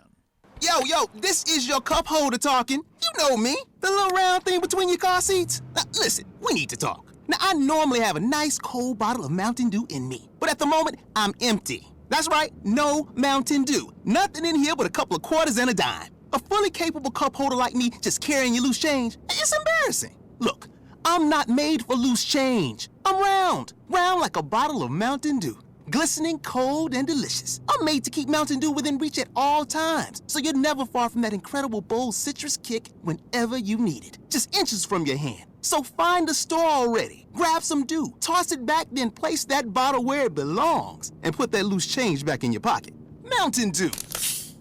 Speaker 14: Yo, this is your cup holder talking. You know me, the little round thing between your car seats. Now, listen, we need to talk. Now, I normally have a nice cold bottle of Mountain Dew in me, but at the moment, I'm empty. That's right, no Mountain Dew. Nothing in here but a couple of quarters and a dime. A fully capable cup holder like me just carrying your loose change, it's embarrassing. Look, I'm not made for loose change. I'm round like a bottle of Mountain Dew. Glistening, cold, and delicious. I'm made to keep Mountain Dew within reach at all times, so you're never far from that incredible bold citrus kick whenever you need it. Just inches from your hand. So find a store already, grab some Dew, toss it back, then place that bottle where it belongs, and put that loose change back in your pocket. Mountain Dew.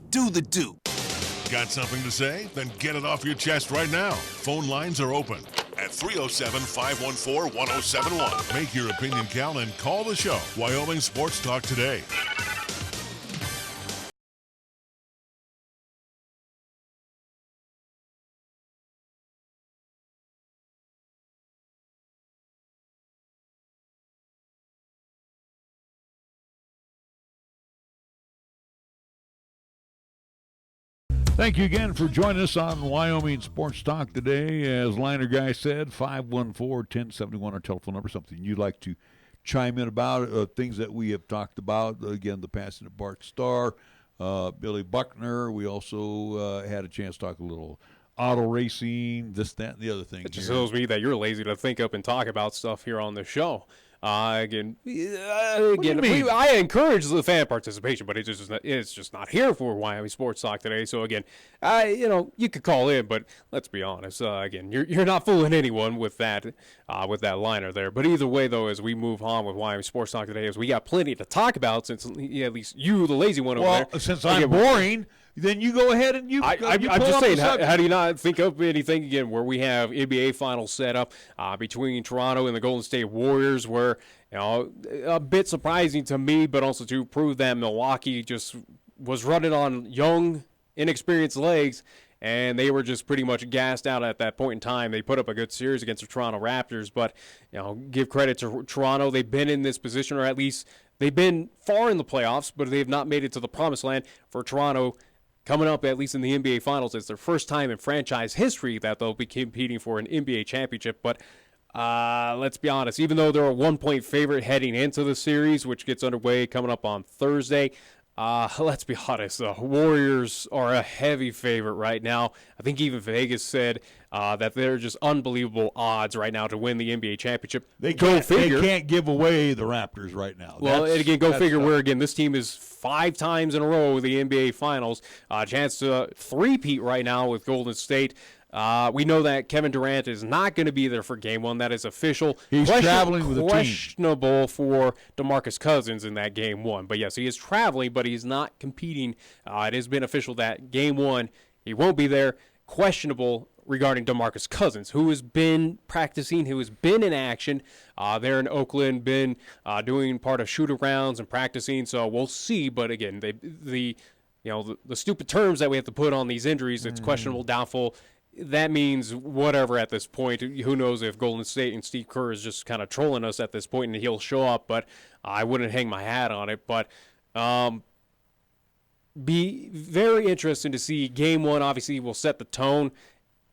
Speaker 14: Do the Dew.
Speaker 1: Got something to say? Then get it off your chest right now. Phone lines are open at 307-514-1071. Make your opinion count and call the show. Wyoming Sports Talk today.
Speaker 2: Thank you again for joining us on Wyoming Sports Talk today. As Liner Guy said, 514-1071, our telephone number, something you'd like to chime in about, things that we have talked about. Again, the passing of Bart Starr, Billy Buckner. We also had a chance to talk a little auto racing, this, that, and the other thing.
Speaker 3: It just shows me that you're lazy to think up and talk about stuff here on the show. Again, I encourage the fan participation, but it's just not here for Wyoming Sports Talk today. So again, you could call in, but let's be honest. Again, you're not fooling anyone with that liner there. But either way, though, as we move on with Wyoming Sports Talk today, as we got plenty to talk about, since at least you, the lazy one over there.
Speaker 2: Well, since I'm boring. Then you go ahead and I'm
Speaker 3: just saying, how do you not think of anything, again, where we have NBA finals set up between Toronto and the Golden State Warriors, where, a bit surprising to me, but also to prove that Milwaukee just was running on young, inexperienced legs, and they were just pretty much gassed out at that point in time. They put up a good series against the Toronto Raptors, but, give credit to Toronto. They've been in this position, or at least they've been far in the playoffs, but they have not made it to the promised land. For Toronto, coming up, at least in the NBA Finals, it's their first time in franchise history that they'll be competing for an NBA championship. But let's be honest, even though they're a 1-point favorite heading into the series, which gets underway coming up on Thursday, let's be honest, the Warriors are a heavy favorite right now. I think even Vegas said that they're just unbelievable odds right now to win the NBA championship.
Speaker 2: They can't give away the Raptors right now.
Speaker 3: Well, and again, go figure where, again, this team is 5 times in a row with the NBA Finals. Chance to three-peat right now with Golden State. We know that Kevin Durant is not going to be there for Game 1. That is official.
Speaker 2: He's traveling with the team.
Speaker 3: Questionable for DeMarcus Cousins in that Game 1. But, yes, he is traveling, but he's not competing. It has been official that Game 1, he won't be there. Questionable regarding DeMarcus Cousins, who has been practicing, who has been in action there in Oakland, been doing part of shoot-arounds and practicing. So we'll see. But, again, the stupid terms that we have to put on these injuries, it's questionable, doubtful. That means whatever at this point. Who knows if Golden State and Steve Kerr is just kind of trolling us at this point and he'll show up, but I wouldn't hang my hat on it. But be very interesting to see. Game 1 obviously will set the tone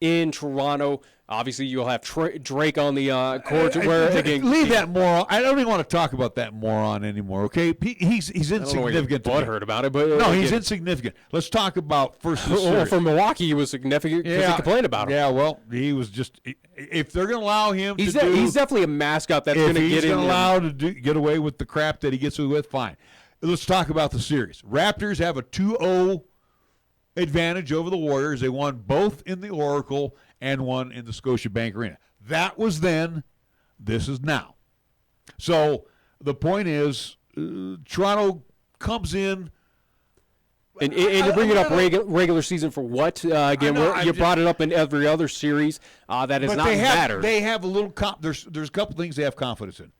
Speaker 3: in Toronto. Obviously, you'll have Drake on the court.
Speaker 2: Leave that moron. I don't even want to talk about that moron anymore. Okay, he's insignificant.
Speaker 3: Butthurt about it, but
Speaker 2: no, he's insignificant. Let's talk about first.
Speaker 3: Well, for Milwaukee, he was significant because he complained about him.
Speaker 2: Yeah, well, he was just. If they're going to allow him,
Speaker 3: he's definitely a mascot that's going to get in.
Speaker 2: If he's allowed to get away with the crap that he gets away with, fine. Let's talk about the series. Raptors have a 2-0 advantage over the Warriors. They won both in the Oracle and one in the Scotiabank Arena. That was then. This is now. So the point is, Toronto comes in.
Speaker 3: And you bring it up regular season for what? Again, you brought it up in every other series. That has not mattered.
Speaker 2: They have a little there's a couple things they have confidence in.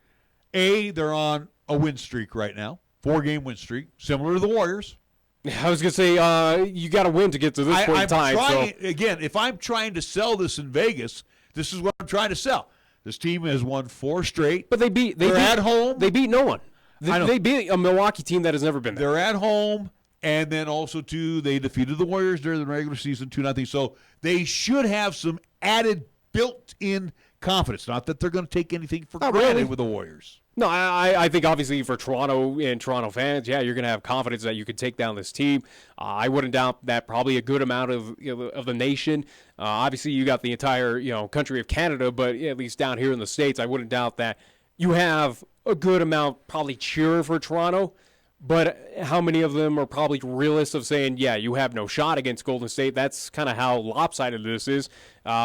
Speaker 2: A, they're on a win streak right now, 4-game win streak, similar to the Warriors.
Speaker 3: I was going to say, you got to win to get to this point in time.
Speaker 2: Again, if I'm trying to sell this in Vegas, this is what I'm trying to sell. This team has won 4 straight.
Speaker 3: But they're
Speaker 2: at home.
Speaker 3: They beat no one. They beat a Milwaukee team that has never been there.
Speaker 2: They're at home. And then also, too, they defeated the Warriors during the regular season 2-0. So they should have some added built-in confidence. Not that they're going to take anything for granted with the Warriors.
Speaker 3: No, I think obviously for Toronto and Toronto fans, yeah, you're going to have confidence that you could take down this team. I wouldn't doubt that probably a good amount of the nation. Obviously, you got the entire country of Canada, but at least down here in the States, I wouldn't doubt that you have a good amount probably cheering for Toronto. But how many of them are probably realists of saying, yeah, you have no shot against Golden State? That's kind of how lopsided this is.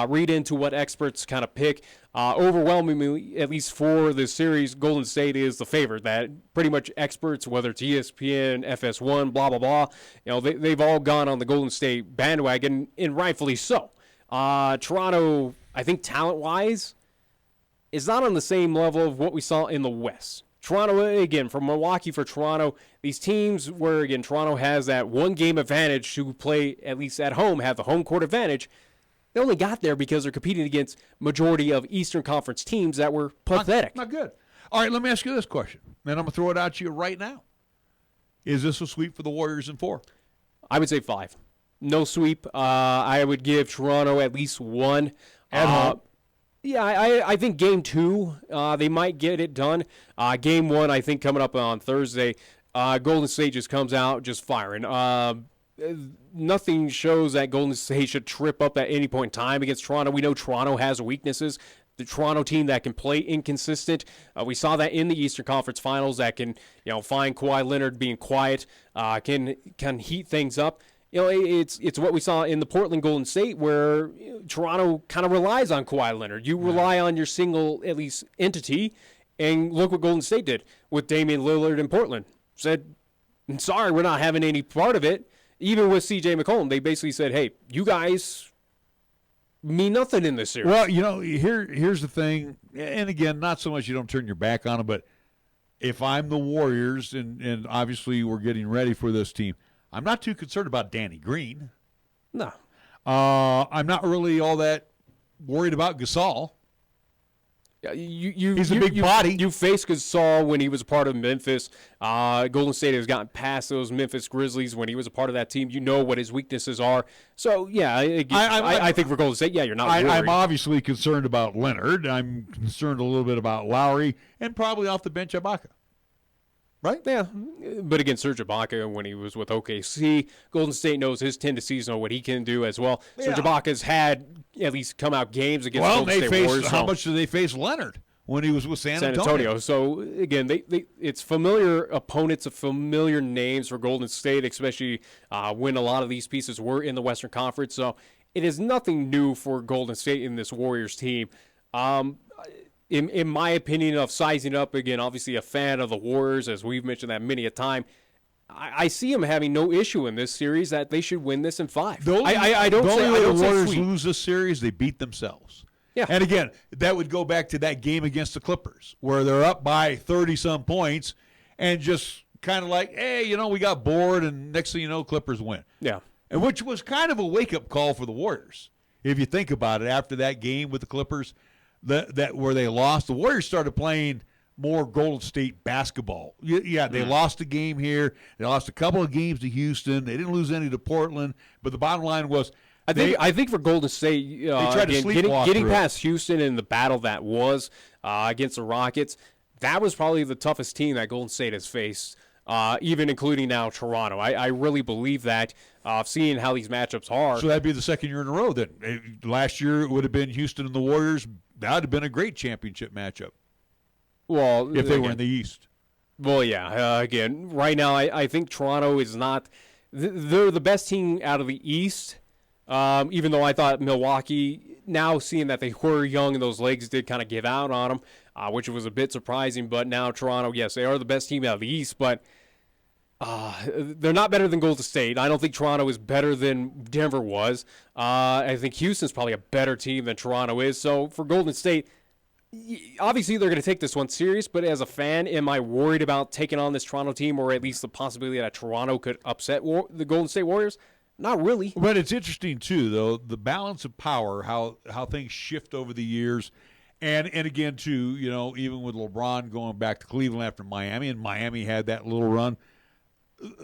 Speaker 3: Read into what experts kind of pick. Overwhelmingly, at least for this series, Golden State is the favorite. That pretty much experts, whether it's ESPN, FS1, blah, blah, blah, they've all gone on the Golden State bandwagon, and rightfully so. Toronto, I think talent-wise, is not on the same level of what we saw in the West. Toronto, again, from Milwaukee for Toronto, these teams where, again, Toronto has that one-game advantage to play, at least at home, have the home court advantage, they only got there because they're competing against majority of Eastern Conference teams that were pathetic.
Speaker 2: Not good. All right, let me ask you this question, and I'm going to throw it out to you right now. Is this a sweep for the Warriors in 4?
Speaker 3: I would say 5. No sweep. I would give Toronto at least 1.
Speaker 2: At home.
Speaker 3: Yeah, I think Game 2, they might get it done. Game 1, I think, coming up on Thursday, Golden State just comes out just firing. Nothing shows that Golden State should trip up at any point in time against Toronto. We know Toronto has weaknesses. The Toronto team that can play inconsistent. We saw that in the Eastern Conference Finals that can, find Kawhi Leonard being quiet, can heat things up. It's what we saw in the Portland Golden State where Toronto kind of relies on Kawhi Leonard. You rely on your single, at least, entity, and look what Golden State did with Damian Lillard in Portland. Said, sorry, we're not having any part of it. Even with C.J. McCollum, they basically said, hey, you guys mean nothing in this series.
Speaker 2: Well, here's the thing, and again, not so much you don't turn your back on them, but if I'm the Warriors, and obviously we're getting ready for this team, I'm not too concerned about Danny Green.
Speaker 3: No.
Speaker 2: I'm not really all that worried about Gasol. He's a big body.
Speaker 3: You faced Gasol when he was a part of Memphis. Golden State has gotten past those Memphis Grizzlies when he was a part of that team. You know what his weaknesses are. So, yeah, I think for Golden State, yeah, you're not worried.
Speaker 2: I'm obviously concerned about Leonard. I'm concerned a little bit about Lowry, and probably off the bench, Ibaka. Right?
Speaker 3: Yeah. But again, Serge Ibaka, when he was with OKC, Golden State knows his tendencies, know what he can do as well. Yeah. Serge Ibaka's had at least come out games against Golden State Warriors.
Speaker 2: How much did they face Leonard when he was with San Antonio?
Speaker 3: So, again, it's familiar opponents of familiar names for Golden State, especially when a lot of these pieces were in the Western Conference. So it is nothing new for Golden State in this Warriors team. In my opinion of sizing up, again, obviously a fan of the Warriors, as we've mentioned that many a time, I see them having no issue in this series that they should win this in 5. I don't say
Speaker 2: the Warriors lose this series, they beat themselves.
Speaker 3: Yeah.
Speaker 2: And again, that would go back to that game against the Clippers where they're up by 30-some points and just kind of like, hey, we got bored, and next thing you know, Clippers win.
Speaker 3: Yeah.
Speaker 2: And which was kind of a wake-up call for the Warriors. If you think about it, after that game with the Clippers, that where they lost, the Warriors started playing more Golden State basketball. Yeah, they lost a game here. They lost a couple of games to Houston. They didn't lose any to Portland. But the bottom line was,
Speaker 3: I think for Golden State,
Speaker 2: they tried to sleepwalk
Speaker 3: getting past Houston in the battle that was against the Rockets, that was probably the toughest team that Golden State has faced, even including now Toronto. I really believe that, seeing how these matchups are.
Speaker 2: So that'd be the second year in a row. Then last year it would have been Houston and the Warriors. That would have been a great championship matchup.
Speaker 3: Well,
Speaker 2: if they were in the East.
Speaker 3: Well, yeah. Again, right now I think Toronto is not. They're the best team out of the East. Even though I thought Milwaukee, now seeing that they were young and those legs did kind of give out on them, which was a bit surprising. But now Toronto, yes, they are the best team out of the East, but they're not better than Golden State. I don't think Toronto is better than Denver was. I think Houston's probably a better team than Toronto is. So for Golden State, obviously they're going to take this one serious, but as a fan, am I worried about taking on this Toronto team, or at least the possibility that Toronto could upset the Golden State Warriors? Not really.
Speaker 2: But it's interesting, too, though, the balance of power, how things shift over the years. And again, too, even with LeBron going back to Cleveland after Miami, and Miami had that little run,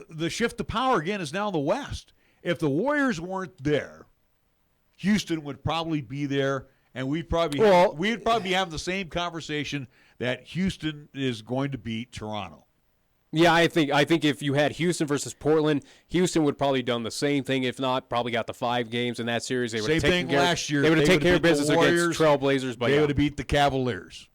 Speaker 2: the shift of power again is now the West. If the Warriors weren't there, Houston would probably be there, and we'd probably be having the same conversation that Houston is going to beat Toronto.
Speaker 3: Yeah, I think if you had Houston versus Portland, Houston would probably done the same thing. If not, probably got the 5 games in that series. They would
Speaker 2: Same thing last year.
Speaker 3: They would have taken care of business against Trailblazers. But
Speaker 2: they would have beat the Cavaliers.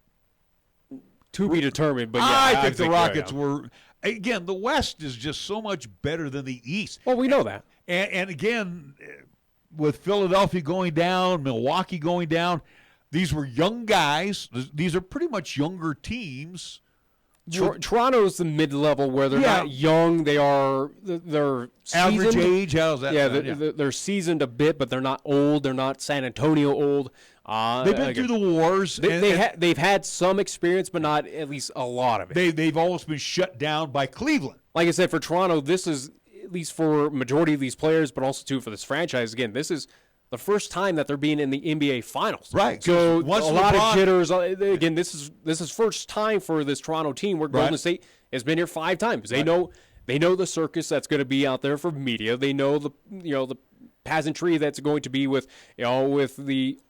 Speaker 3: To be determined, but yeah,
Speaker 2: I think the Rockets were. Again, the West is just so much better than the East.
Speaker 3: Well, we know that.
Speaker 2: And again, with Philadelphia going down, Milwaukee going down, these were young guys. These are pretty much younger teams.
Speaker 3: Toronto's the mid-level where they're not young. They're seasoned.
Speaker 2: Average age. How's that?
Speaker 3: Yeah, they're seasoned a bit, but they're not old. They're not San Antonio old.
Speaker 2: They've been through the wars.
Speaker 3: They've had some experience, but not at least a lot of it.
Speaker 2: They've almost been shut down by Cleveland.
Speaker 3: Like I said, for Toronto, this is, at least for majority of these players, but also too for this franchise. Again, this is the first time that they're being in the NBA Finals.
Speaker 2: Right.
Speaker 3: So a lot of jitters. Again, this is first time for this Toronto team where Golden State has been here 5 times. They know the circus that's going to be out there for media. They know the pageantry that's going to be with the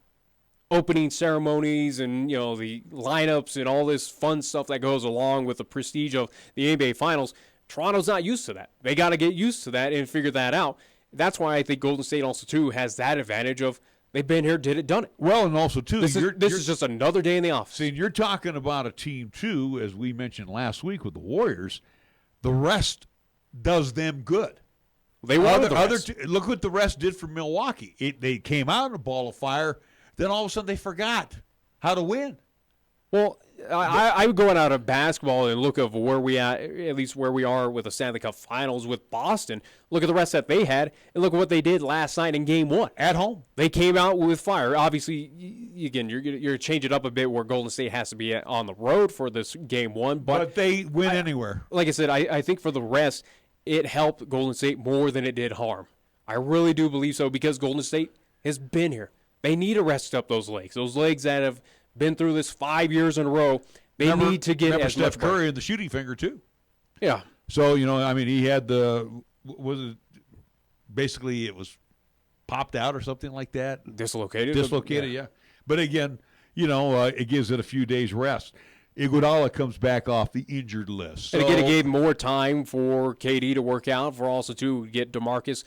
Speaker 3: opening ceremonies and the lineups and all this fun stuff that goes along with the prestige of the NBA Finals. Toronto's not used to that. They got to get used to that and figure that out. That's why I think Golden State also, too, has that advantage of they've been here, did it, done it.
Speaker 2: Well, and also, too,
Speaker 3: this is just another day in the office.
Speaker 2: See, you're talking about a team, too, as we mentioned last week with the Warriors. The rest does them good.
Speaker 3: They were the rest.
Speaker 2: Look what the rest did for Milwaukee. They came out in a ball of fire, then all of a sudden they forgot how to win.
Speaker 3: Well, I would go out of basketball and look of where we at least where we are with the Stanley Cup Finals with Boston. Look at the rest that they had, and look at what they did last night in Game 1
Speaker 2: at home.
Speaker 3: They came out with fire. Obviously, again, you're changing it up a bit where Golden State has to be on the road for this Game 1,
Speaker 2: but they win anywhere.
Speaker 3: Like I said, I think for the rest, it helped Golden State more than it did harm. I really do believe so because Golden State has been here. They need to rest up those legs that have been through this 5 years in a row. They need to get as
Speaker 2: Steph
Speaker 3: much
Speaker 2: Curry in the shooting finger too.
Speaker 3: Yeah.
Speaker 2: So he had basically it was popped out or something like that.
Speaker 3: Dislocated.
Speaker 2: Yeah. But again, it gives it a few days rest. Iguodala comes back off the injured list.
Speaker 3: And again, it gave more time for KD to work out, for also to get DeMarcus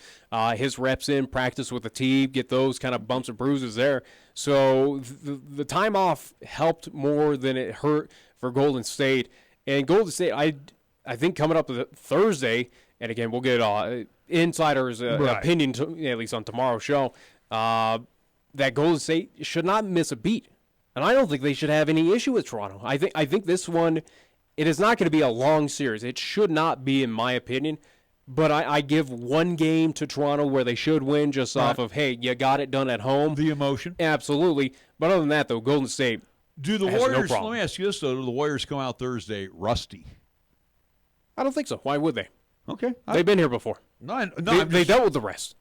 Speaker 3: his reps in, practice with the team, get those kind of bumps and bruises there. So the time off helped more than it hurt for Golden State. And Golden State, I think coming up Thursday, and again, we'll get insiders' opinion, at least on tomorrow's show, that Golden State should not miss a beat. And I don't think they should have any issue with Toronto. I think this one, it is not going to be a long series. It should not be, in my opinion. But I give one game to Toronto where they should win just off of, hey, you got it done at home.
Speaker 2: The emotion.
Speaker 3: Absolutely. But other than that, though, Golden State
Speaker 2: Do the
Speaker 3: has
Speaker 2: Warriors,
Speaker 3: no problem.
Speaker 2: let me ask you this, though. Do the Warriors come out Thursday rusty?
Speaker 3: I don't think so. Why would they?
Speaker 2: Okay.
Speaker 3: They've been here before. They dealt with the rest.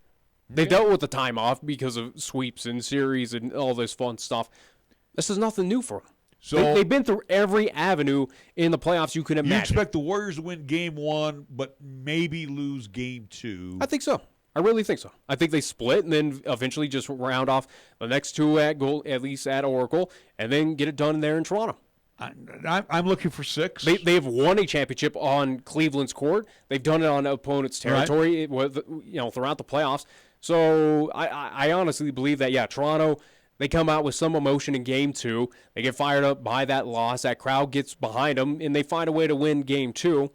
Speaker 3: They dealt with the time off because of sweeps and series and all this fun stuff. This is nothing new for them.
Speaker 2: So
Speaker 3: they've been through every avenue in the playoffs you can imagine.
Speaker 2: You expect the Warriors to win Game 1, but maybe lose Game 2?
Speaker 3: I think so. I really think so. I think they split and then eventually just round off the next 2 at least at Oracle, and then get it done there in Toronto.
Speaker 2: I'm looking for 6.
Speaker 3: They've won a championship on Cleveland's court. They've done it on opponent's territory, throughout the playoffs. So I honestly believe that Toronto. They come out with some emotion in Game 2. They get fired up by that loss. That crowd gets behind them, and they find a way to win Game 2.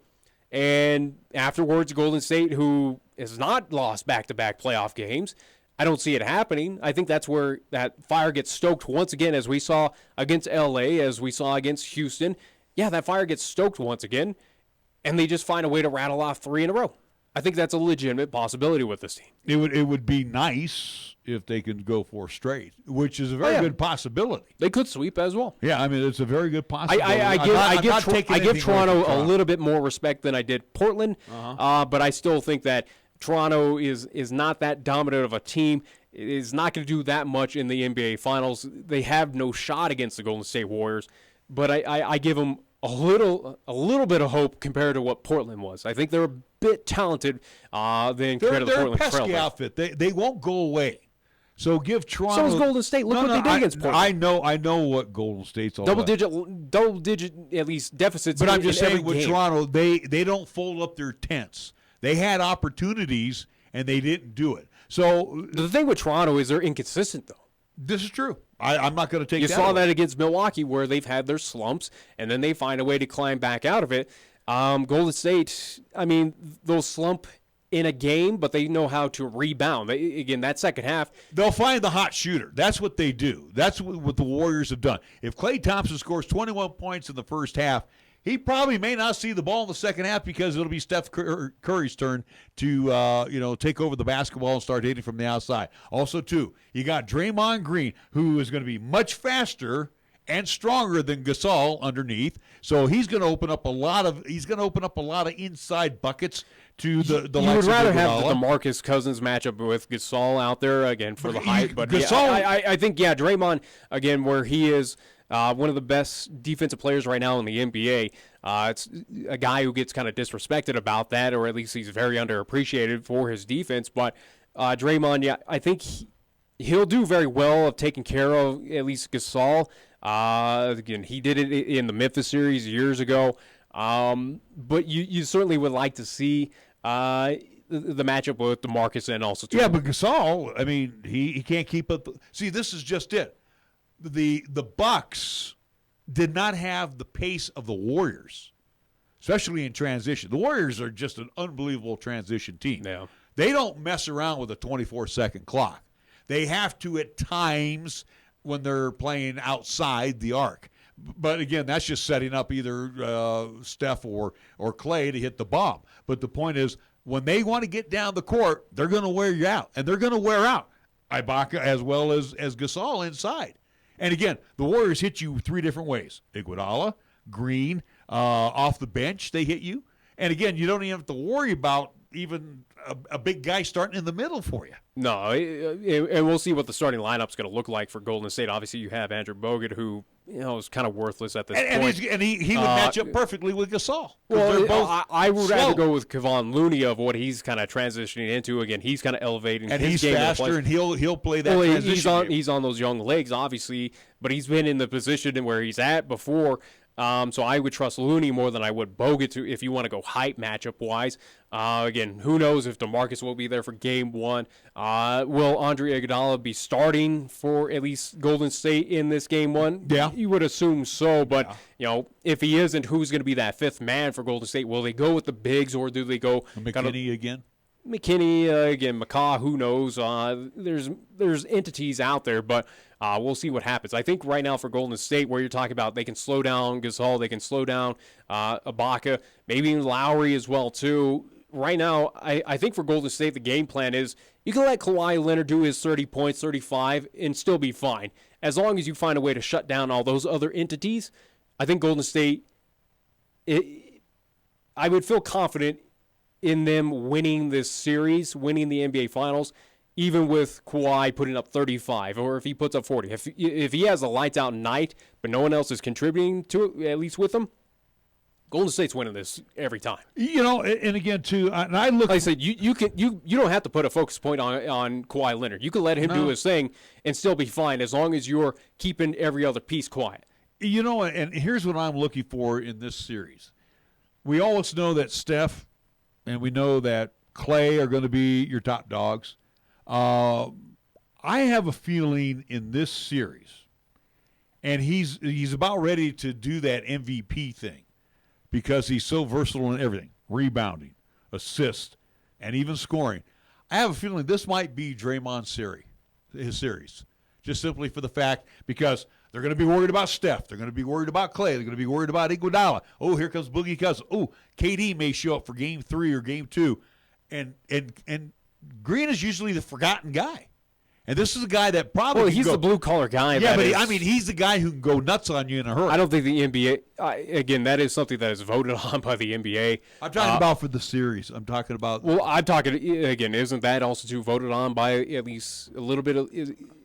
Speaker 3: And afterwards, Golden State, who has not lost back-to-back playoff games, I don't see it happening. I think that's where that fire gets stoked once again, as we saw against L.A., as we saw against Houston. Yeah, that fire gets stoked once again, and they just find a way to rattle off 3 in a row. I think that's a legitimate possibility with this team.
Speaker 2: It would be nice if they could go 4 straight, which is a very good possibility.
Speaker 3: They could sweep as well.
Speaker 2: Yeah, I mean, it's a very good possibility.
Speaker 3: I give Toronto a little bit more respect than I did Portland, but I still think that Toronto is not that dominant of a team. It is not going to do that much in the NBA Finals. They have no shot against the Golden State Warriors, but I give them a little bit of hope compared to what Portland was. I think they're a bit talented than compared to the Portland
Speaker 2: They're a pesky
Speaker 3: Trailblazers.
Speaker 2: outfit. They won't go away. So give Toronto.
Speaker 3: So is Golden State. Look what they did against Portland.
Speaker 2: I know what Golden State's all about.
Speaker 3: Double digit at least deficits.
Speaker 2: But I'm just
Speaker 3: in
Speaker 2: saying
Speaker 3: every
Speaker 2: with
Speaker 3: game.
Speaker 2: Toronto, they don't fold up their tents. They had opportunities and they didn't do it. So
Speaker 3: the thing with Toronto is they're inconsistent, though.
Speaker 2: This is true. I'm not going to take that.
Speaker 3: You saw
Speaker 2: away.
Speaker 3: that against Milwaukee, where they've had their slumps, and then they find a way to climb back out of it. Golden State, I mean, they'll slump in a game, but they know how to rebound. Again, that second half,
Speaker 2: they'll find the hot shooter. That's what they do. That's what the Warriors have done. If Klay Thompson scores 21 points in the first half, he probably may not see the ball in the second half because it'll be Steph Curry's turn to take over the basketball and start hitting from the outside. Also, too, you got Draymond Green, who is going to be much faster and stronger than Gasol underneath. So he's going to open up a lot of inside buckets to the
Speaker 3: you would rather have the DeMarcus Cousins matchup with Gasol out there again for the height. But Gasol, I think Draymond again, where he is one of the best defensive players right now in the NBA. It's a guy who gets kind of disrespected about that, or at least he's very underappreciated for his defense. But Draymond, I think he'll do very well of taking care of at least Gasol. Again, he did it in the Memphis series years ago. But you certainly would like to see the matchup with DeMarcus and also too.
Speaker 2: Yeah, but Gasol, I mean, he can't keep up. See, this is just it. The Bucks did not have the pace of the Warriors, especially in transition. The Warriors are just an unbelievable transition team.
Speaker 3: Yeah.
Speaker 2: They don't mess around with a 24-second clock. They have to at times when they're playing outside the arc. But again, that's just setting up either Steph or Klay to hit the bomb. But the point is, when they want to get down the court, they're going to wear you out, and they're going to wear out Ibaka as well as Gasol inside. And again, the Warriors hit you three different ways: Iguodala, Green, off the bench they hit you, and again, you don't even have to worry about even a big guy starting in the middle for you.
Speaker 3: No, and we'll see what the starting lineup's going to look like for Golden State. Obviously, you have Andrew Bogut, who is kind of worthless at this point.
Speaker 2: And he would match up perfectly with Gasol.
Speaker 3: Well, I would rather go with Kevon Looney of what he's kind of transitioning into. Again, he's kind of elevating
Speaker 2: and
Speaker 3: his
Speaker 2: he's
Speaker 3: game
Speaker 2: faster, and he'll play that transition.
Speaker 3: He's on those young legs, obviously, but he's been in the position where he's at before. So I would trust Looney more than I would Bogut if you want to go height matchup-wise. Again, who knows if DeMarcus will be there for Game 1. Will Andre Iguodala be starting for at least Golden State in this Game 1?
Speaker 2: Yeah.
Speaker 3: You would assume so, but if he isn't, who's going to be that fifth man for Golden State? Will they go with the bigs, or do they go
Speaker 2: McKinney again?
Speaker 3: McKinney, again, McCaw, who knows? There's entities out there, but we'll see what happens. I think right now for Golden State, where you're talking about they can slow down Gasol, they can slow down Ibaka, maybe even Lowry as well, too. Right now, I think for Golden State, the game plan is you can let Kawhi Leonard do his 30 points, 35, and still be fine. As long as you find a way to shut down all those other entities, I think Golden State, I would feel confident in them winning this series, winning the NBA Finals, even with Kawhi putting up 35, or if he puts up 40. If he has a lights-out night, but no one else is contributing to it, at least with him, Golden State's winning this every time.
Speaker 2: And again, too, and I look.
Speaker 3: Like I said, you don't have to put a focus point on Kawhi Leonard. You can let him do his thing and still be fine as long as you're keeping every other piece quiet.
Speaker 2: And here's what I'm looking for in this series. We always know that Steph and we know that Klay are going to be your top dogs. I have a feeling in this series, and he's about ready to do that MVP thing because he's so versatile in everything, rebounding, assist, and even scoring. I have a feeling this might be Draymond's his series, just simply for the fact because they're going to be worried about Steph. They're going to be worried about Klay. They're going to be worried about Iguodala. Oh, here comes Boogie Cousins. Oh, KD may show up for Game 3 or Game 2. And Green is usually the forgotten guy. And this is a guy that probably
Speaker 3: he's the blue-collar guy.
Speaker 2: Yeah, but he's the guy who can go nuts on you in a hurry.
Speaker 3: I don't think the NBA again, that is something that is voted on by the NBA.
Speaker 2: I'm talking about for the series. I'm talking about.
Speaker 3: Well, I'm talking, again, isn't that also too voted on by at least a little bit of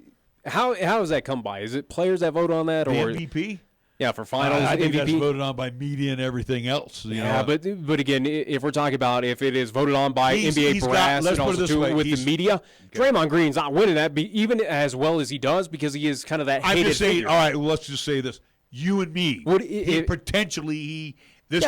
Speaker 3: – How does that come by? Is it players that vote on that?
Speaker 2: The
Speaker 3: or
Speaker 2: MVP?
Speaker 3: Yeah, for finals
Speaker 2: I think
Speaker 3: MVP.
Speaker 2: that's voted on by media and everything else. You know?
Speaker 3: But again, if we're talking about if it is voted on by NBA brass and also with the media, Draymond Green's not winning that, even as well as he does, because he is kind of that hated figure.
Speaker 2: All right, well, let's just say this. You and me, potentially this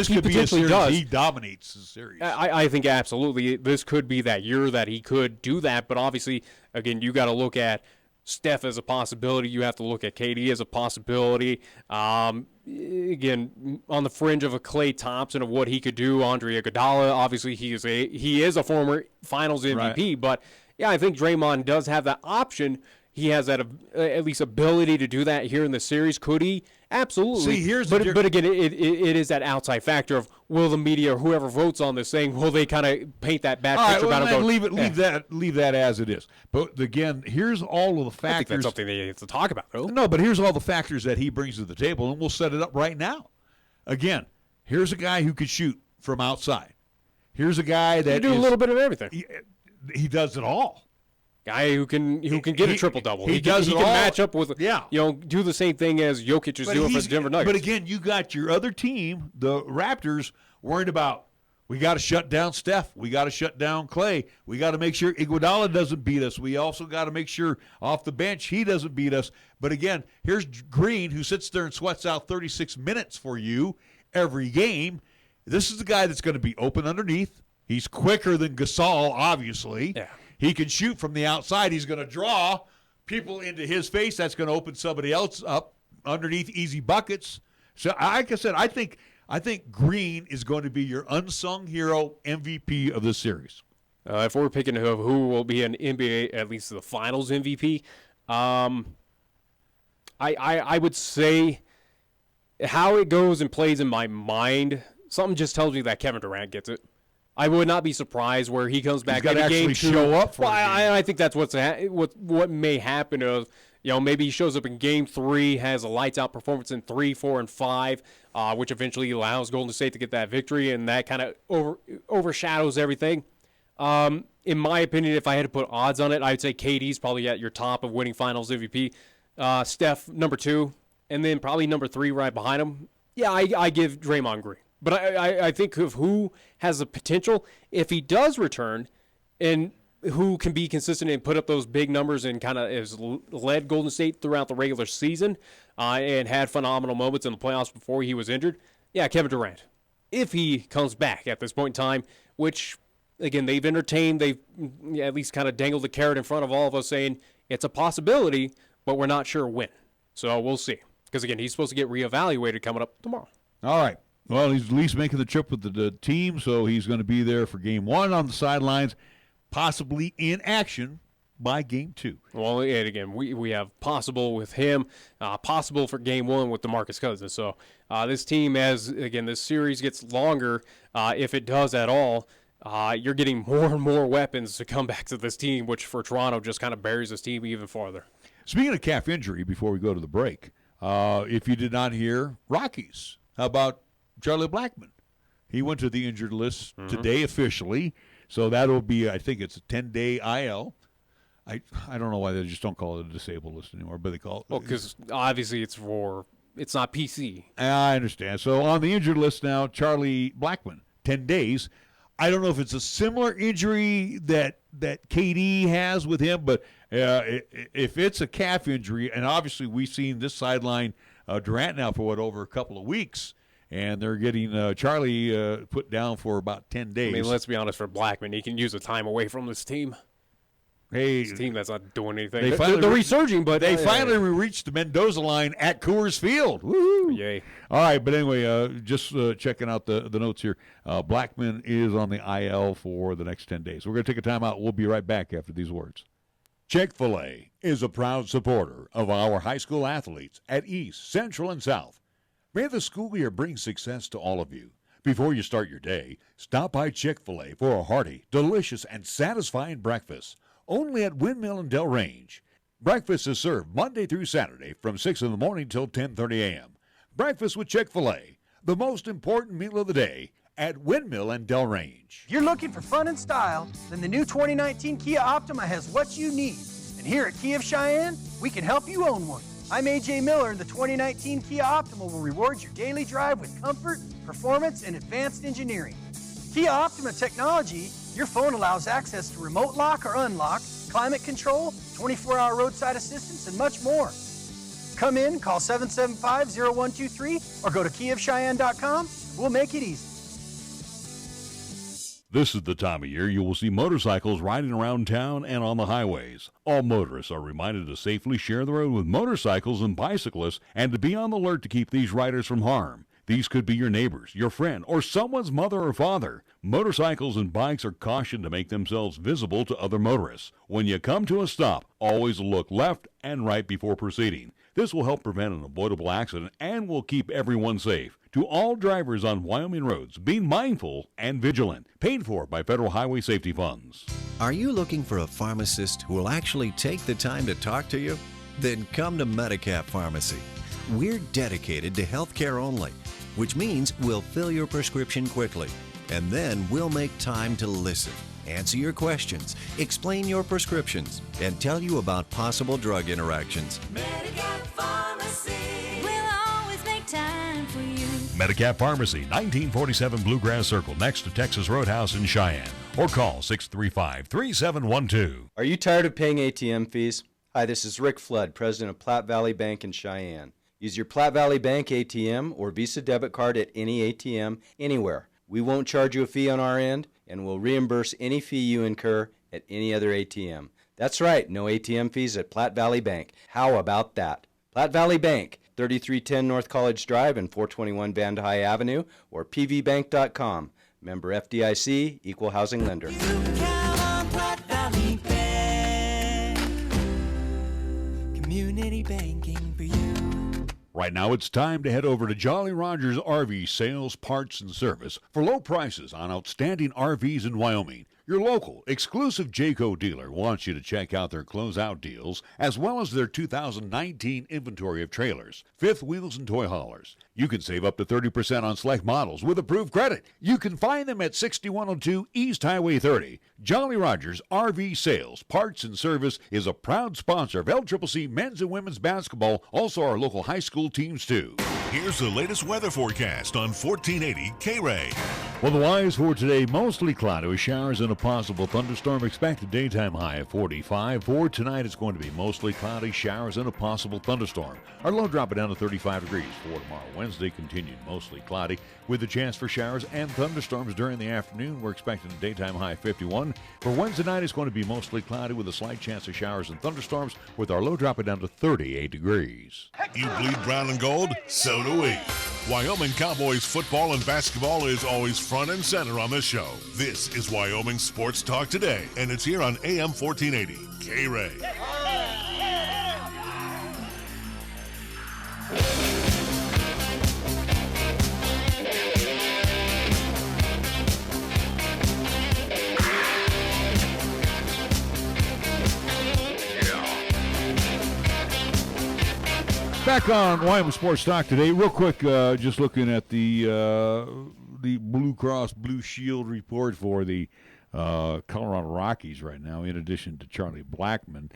Speaker 2: could be a series he dominates the series.
Speaker 3: I think absolutely this could be that year that he could do that, but obviously, again, you got to look at Steph as a possibility. You have to look at KD as a possibility. Again, on the fringe of a Klay Thompson of what he could do. Andre Iguodala, obviously, he is a former Finals MVP. Right. But yeah, I think Draymond does have that option. He has that at least ability to do that here in the series. Could he? Absolutely.
Speaker 2: See,
Speaker 3: but again, it is that outside factor of will the media or whoever votes on this thing, will they kind of paint that bad picture about him?
Speaker 2: Leave that as it is. But again, here's all of the factors.
Speaker 3: I think that's something they have to talk about, though.
Speaker 2: No, but here's all the factors that he brings to the table, and we'll set it up right now. Again, here's a guy who can shoot from outside. Here's a guy that
Speaker 3: can do a little bit of everything.
Speaker 2: He does it all.
Speaker 3: Guy who can get a triple-double.
Speaker 2: He can
Speaker 3: match up with, do the same thing as Jokic is doing for the Denver Nuggets.
Speaker 2: But again, you got your other team, the Raptors, worried about, we got to shut down Steph. We got to shut down Klay. We got to make sure Iguodala doesn't beat us. We also got to make sure off the bench he doesn't beat us. But again, here's Green, who sits there and sweats out 36 minutes for you every game. This is the guy that's going to be open underneath. He's quicker than Gasol, obviously.
Speaker 3: Yeah.
Speaker 2: He can shoot from the outside. He's going to draw people into his face. That's going to open somebody else up underneath, easy buckets. So, like I said, I think Green is going to be your unsung hero MVP of this series.
Speaker 3: If we're picking who will be an NBA, at least the Finals MVP, I would say how it goes and plays in my mind, something just tells me that Kevin Durant gets it. I would not be surprised where he comes back in game 2.
Speaker 2: Show up for
Speaker 3: I think that's what may happen. Maybe he shows up in game 3, has a lights out performance in 3, 4, and 5, which eventually allows Golden State to get that victory, and that kind of overshadows everything. In my opinion, if I had to put odds on it, I'd say KD's probably at your top of winning Finals MVP. Steph number 2, and then probably number 3 right behind him. Yeah, I give Draymond Green. But I think of who has the potential, if he does return, and who can be consistent and put up those big numbers and kind of has led Golden State throughout the regular season and had phenomenal moments in the playoffs before he was injured. Yeah, Kevin Durant. If he comes back at this point in time, which, again, they've at least kind of dangled the carrot in front of all of us saying it's a possibility, but we're not sure when. So we'll see. Because, again, he's supposed to get reevaluated coming up tomorrow.
Speaker 2: All right. Well, he's at least making the trip with the team, so he's going to be there for Game 1 on the sidelines, possibly in action by Game 2.
Speaker 3: Well, and again, we have possible with him, possible for Game 1 with DeMarcus Cousins. So this team, as, again, this series gets longer, if it does at all, you're getting more and more weapons to come back to this team, which for Toronto just kind of buries this team even farther.
Speaker 2: Speaking of calf injury, before we go to the break, if you did not hear, Rockies. How about Charlie Blackmon? He went to the injured list today officially, so that'll be, I think it's a 10-day IL. I don't know why they just don't call it a disabled list anymore, but they call it.
Speaker 3: Well, because obviously it's not PC.
Speaker 2: I understand. So on the injured list now, Charlie Blackmon, 10 days. I don't know if it's a similar injury that KD has with him, but if it's a calf injury, and obviously we've seen this sideline Durant now for over a couple of weeks, and they're getting Charlie put down for about 10 days.
Speaker 3: I mean, let's be honest, for Blackmon, he can use the time away from this team.
Speaker 2: Hey,
Speaker 3: this team that's not doing anything.
Speaker 2: They're
Speaker 3: resurging, but
Speaker 2: they finally reached the Mendoza line at Coors Field. Woo!
Speaker 3: Yay!
Speaker 2: All right, but anyway, just checking out the notes here. Blackmon is on the IL for the next 10 days. We're going to take a timeout. We'll be right back after these words.
Speaker 10: Chick-fil-A is a proud supporter of our high school athletes at East, Central, and South. May the school year bring success to all of you. Before you start your day, stop by Chick-fil-A for a hearty, delicious, and satisfying breakfast. Only at Windmill and Del Range. Breakfast is served Monday through Saturday from 6 in the morning till 10:30 a.m. Breakfast with Chick-fil-A, the most important meal of the day at Windmill and Del Range.
Speaker 15: If you're looking for fun and style, then the new 2019 Kia Optima has what you need. And here at Kia of Cheyenne, we can help you own one. I'm AJ Miller, and the 2019 Kia Optima will reward your daily drive with comfort, performance, and advanced engineering. Kia Optima technology, your phone allows access to remote lock or unlock, climate control, 24-hour roadside assistance, and much more. Come in, call 775-0123, or go to KiaofCheyenne.com. We'll make it easy.
Speaker 2: This is the time of year you will see motorcycles riding around town and on the highways. All motorists are reminded to safely share the road with motorcycles and bicyclists and to be on the alert to keep these riders from harm. These could be your neighbors, your friend, or someone's mother or father. Motorcycles and bikes are cautioned to make themselves visible to other motorists. When you come to a stop, always look left and right before proceeding. This will help prevent an avoidable accident and will keep everyone safe. To all drivers on Wyoming roads, be mindful and vigilant. Paid for by Federal Highway Safety Funds.
Speaker 9: Are you looking for a pharmacist who will actually take the time to talk to you? Then come to Medicap Pharmacy. We're dedicated to healthcare only, which means we'll fill your prescription quickly, and then we'll make time to listen, answer your questions, explain your prescriptions, and tell you about possible drug interactions.
Speaker 7: Medicap Pharmacy will always make time for you.
Speaker 10: Medicap Pharmacy, 1947 Bluegrass Circle, next to Texas Roadhouse in Cheyenne. Or call 635-3712.
Speaker 16: Are you tired of paying ATM fees? Hi, this is Rick Flood, president of Platte Valley Bank in Cheyenne. Use your Platte Valley Bank ATM or Visa debit card at any ATM anywhere. We won't charge you a fee on our end, and we'll reimburse any fee you incur at any other ATM. That's right, no ATM fees at Platte Valley Bank. How about that? Platte Valley Bank, 3310 North College Drive and 421 Van High Avenue, or pvbank.com. Member FDIC, Equal Housing Lender.
Speaker 7: Count on Platte Valley Bank. Community banking for you.
Speaker 2: Right now, it's time to head over to Jolly Rogers RV Sales, Parts, and Service for low prices on outstanding RVs in Wyoming. Your local, exclusive Jayco dealer wants you to check out their closeout deals, as well as their 2019 inventory of trailers, fifth wheels, and toy haulers. You can save up to 30% on select models with approved credit. You can find them at 6102 East Highway 30. Jolly Rogers RV Sales, Parts, and Service is a proud sponsor of LCCC men's and women's basketball, also our local high school teams too.
Speaker 1: Here's the latest weather forecast on 1480 KRAE.
Speaker 2: Well, the wise for today, mostly cloudy with showers and a possible thunderstorm. Expected daytime high of 45. For tonight, it's going to be mostly cloudy, showers, and a possible thunderstorm. Our low dropping down to 35 degrees. For tomorrow, Wednesday, continued mostly cloudy with a chance for showers and thunderstorms during the afternoon. We're expecting a daytime high of 51. For Wednesday night, it's going to be mostly cloudy with a slight chance of showers and thunderstorms with our low dropping down to 38 degrees.
Speaker 1: You bleed brown and gold? So do we. Wyoming Cowboys football and basketball is always front and center on this show. This is Wyoming Sports Talk Today, and it's here on AM 1480 KRAE.
Speaker 2: Back on Wyoming Sports Talk today. Real quick, just looking at the Blue Cross Blue Shield report for the Colorado Rockies right now, in addition to Charlie Blackmon.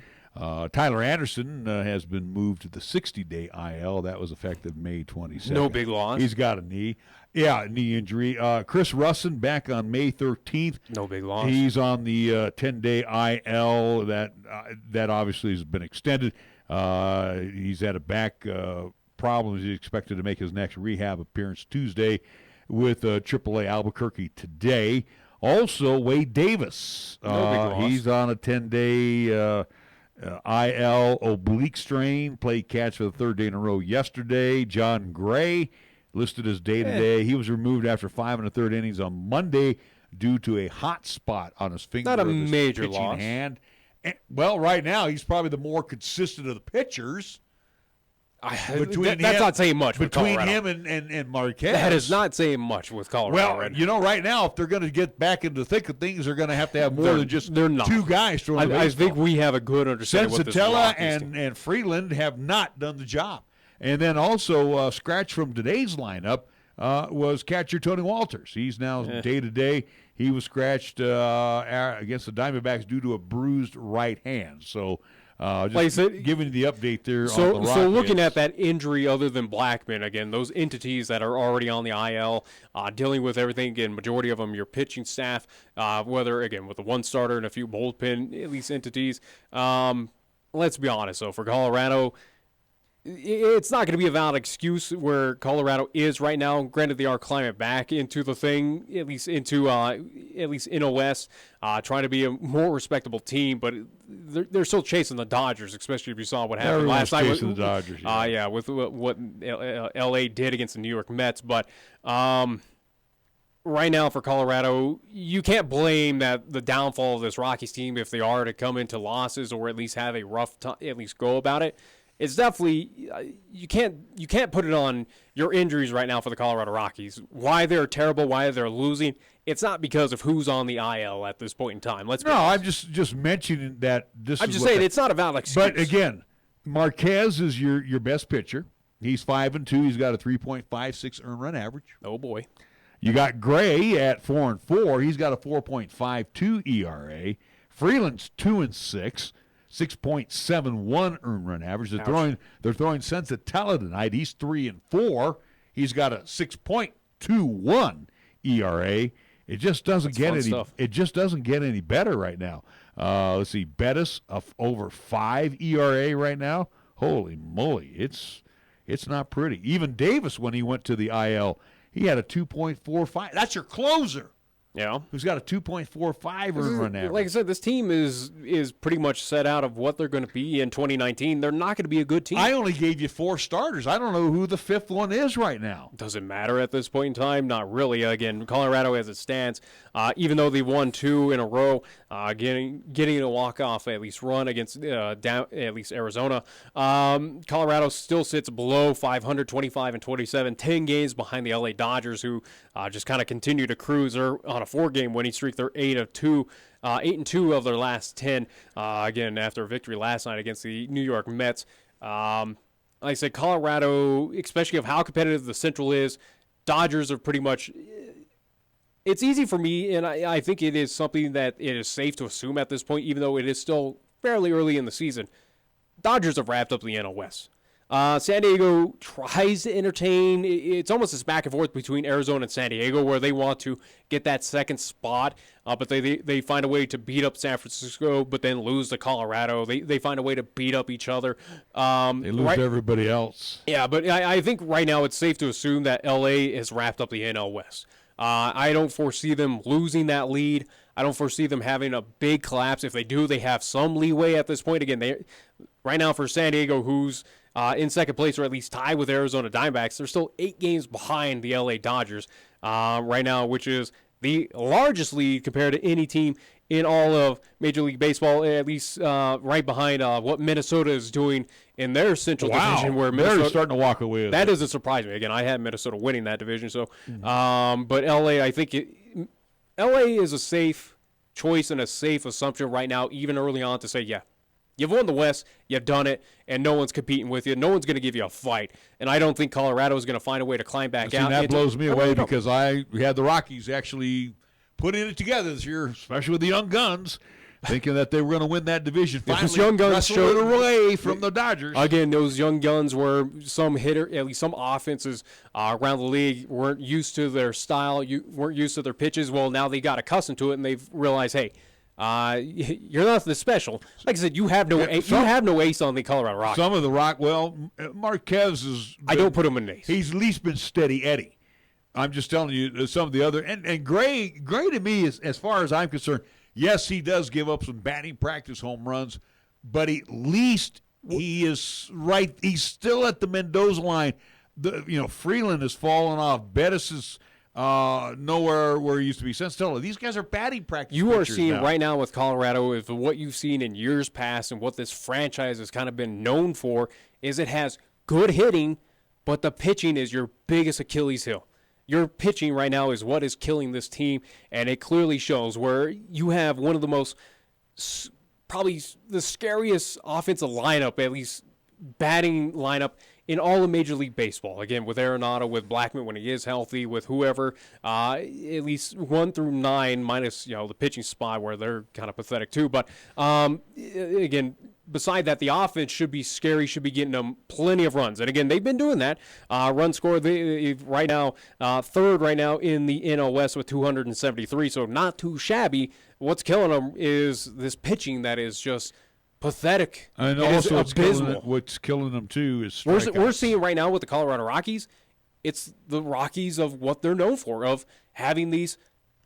Speaker 2: Tyler Anderson has been moved to the 60-day IL. That was effective May 22nd.
Speaker 3: No big loss.
Speaker 2: He's got a knee injury. Chris Russin back on May 13th.
Speaker 3: No big loss.
Speaker 2: He's on the 10-day IL. That obviously has been extended. He's had a back problem. He's expected to make his next rehab appearance Tuesday with AAA Albuquerque today. Also, Wade Davis.
Speaker 3: No big loss.
Speaker 2: He's on a 10-day IL oblique strain. Played catch for the third day in a row yesterday. John Gray listed as day-to-day. He was removed after 5 1/3 innings on Monday due to a hot spot on his finger.
Speaker 3: Not a
Speaker 2: of his
Speaker 3: major
Speaker 2: pitching
Speaker 3: loss.
Speaker 2: hand. Well, right now, he's probably the more consistent of the pitchers.
Speaker 3: That's not saying much with
Speaker 2: between
Speaker 3: Colorado.
Speaker 2: him and Marquez.
Speaker 3: That is not saying much with Colorado.
Speaker 2: Well,
Speaker 3: right now.
Speaker 2: you know, right now, if they're going to get back into the thick of things, they're going to have more than just two guys throwing the
Speaker 3: I
Speaker 2: baseball.
Speaker 3: think we have a good understanding what this
Speaker 2: Sensatella
Speaker 3: Rockies team.
Speaker 2: and Freeland have not done the job. And then also, scratch from today's lineup was catcher Tony Walters. He's now day-to-day. He was scratched against the Diamondbacks due to a bruised right hand. So Giving you the update there.
Speaker 3: So,
Speaker 2: on the
Speaker 3: so looking at that injury, other than Blackman, again, those entities that are already on the IL, dealing with everything. Again, majority of them, your pitching staff, whether again with the one starter and a few bullpen at least entities. Let's be honest, though, for Colorado, it's not going to be a valid excuse where Colorado is right now. Granted, they are climbing back into the thing, at least in OS, trying to be a more respectable team, but they're still chasing the Dodgers, especially if you saw what happened last night.
Speaker 2: Chasing the Dodgers.
Speaker 3: Yeah, with what LA did against the New York Mets, but right now for Colorado, you can't blame the downfall of this Rockies team if they are to come into losses or at least have a rough time, at least go about it. It's definitely you can't put it on your injuries right now for the Colorado Rockies. Why they're terrible, why they're losing. It's not because of who's on the IL at this point in time.
Speaker 2: I'm just mentioning that this.
Speaker 3: I'm just saying it's not a valid excuse.
Speaker 2: But again, Marquez is your best pitcher. He's 5-2. He's got a 3.56 earned run average.
Speaker 3: Oh boy.
Speaker 2: You got Gray at 4-4. He's got a 4.52 ERA. Freeland's 2-6. 6.71 earned run average. They're throwing Sensatella tonight. He's 3-4. He's got a 6.21 ERA. It just doesn't get any better right now. Let's see, Bettis over 5 ERA right now. Holy moly, it's not pretty. Even Davis, when he went to the IL, he had a 2.45. That's your closer.
Speaker 3: Yeah,
Speaker 2: who's got a 2.45 earned run average.
Speaker 3: Like I said, this team is pretty much set out of what they're going to be in 2019. They're not going to be a good team.
Speaker 2: I only gave you 4 starters. I don't know who the 5th one is right now.
Speaker 3: Does it matter at this point in time? Not really. Again, Colorado as it stands, even though they won 2 in a row, getting a walk-off at least run against at least Arizona, Colorado still sits below 500, 25-27, 10 games behind the LA Dodgers, who just kind of continue to cruise. They're on a 4-game winning streak. They're 8-2 of their last 10. Again, after a victory last night against the New York Mets. Like I said, Colorado, especially of how competitive the Central is, Dodgers are pretty much. It's easy for me, and I think it is something that it is safe to assume at this point, even though it is still fairly early in the season. Dodgers have wrapped up the NL West. San Diego tries to entertain. It's almost this back and forth between Arizona and San Diego where they want to get that second spot, but they find a way to beat up San Francisco, but then lose to Colorado. They find a way to beat up each other.
Speaker 2: They lose to everybody else.
Speaker 3: Yeah, but I think right now it's safe to assume that LA has wrapped up the NL West. I don't foresee them losing that lead. I don't foresee them having a big collapse. If they do, they have some leeway at this point. Again, right now for San Diego, who's in second place, or at least tied with Arizona Diamondbacks, they're still 8 games behind the LA Dodgers right now, which is the largest lead compared to any team in all of Major League Baseball, at least right behind what Minnesota is doing in their Central Division. Where
Speaker 2: they're starting to walk away with
Speaker 3: that. Doesn't surprise me. Again, I had Minnesota winning that division. So, but LA, I think LA is a safe choice and a safe assumption right now, even early on, to say, yeah, you've won the West, you've done it, and no one's competing with you. No one's going to give you a fight. And I don't think Colorado is going to find a way to climb back out.
Speaker 2: That blows me away because we had the Rockies actually putting it together this year, especially with the young guns, thinking that they were going to win that division. Finally,
Speaker 3: young guns
Speaker 2: showed it away from the Dodgers.
Speaker 3: Again, those young guns were some at least some offenses around the league weren't used to their style, weren't used to their pitches. Well, now they got accustomed to it, and they've realized, hey, you're not this special. Like I said, you have no ace on the Colorado Rockies.
Speaker 2: Some of the Marquez is.
Speaker 3: I don't put him in ace.
Speaker 2: He's at least been steady Eddie. I'm just telling you some of the other and Gray to me is, as far as I'm concerned, yes, he does give up some batting practice home runs, but at least he is right. He's still at the Mendoza line. Freeland has fallen off. Bettis is nowhere where he used to be. Sensatella. These guys are batting practice.
Speaker 3: You are seeing right now with Colorado is what you've seen in years past, and what this franchise has kind of been known for is it has good hitting, but the pitching is your biggest Achilles heel. Your pitching right now is what is killing this team, and it clearly shows where you have one of the most, probably the scariest offensive lineup, at least batting lineup, in all of Major League Baseball. Again, with Arenado, with Blackman when he is healthy, with whoever, at least 1 through 9, minus the pitching spot where they're kind of pathetic too. But again, beside that, the offense should be scary, should be getting them plenty of runs. And again, they've been doing that. Run score right now, third right now in the NL West with 273, so not too shabby. What's killing them is this pitching that is just pathetic.
Speaker 2: And also what's killing them too is strikeouts.
Speaker 3: We're seeing right now with the Colorado Rockies, it's the Rockies of what they're known for, of having these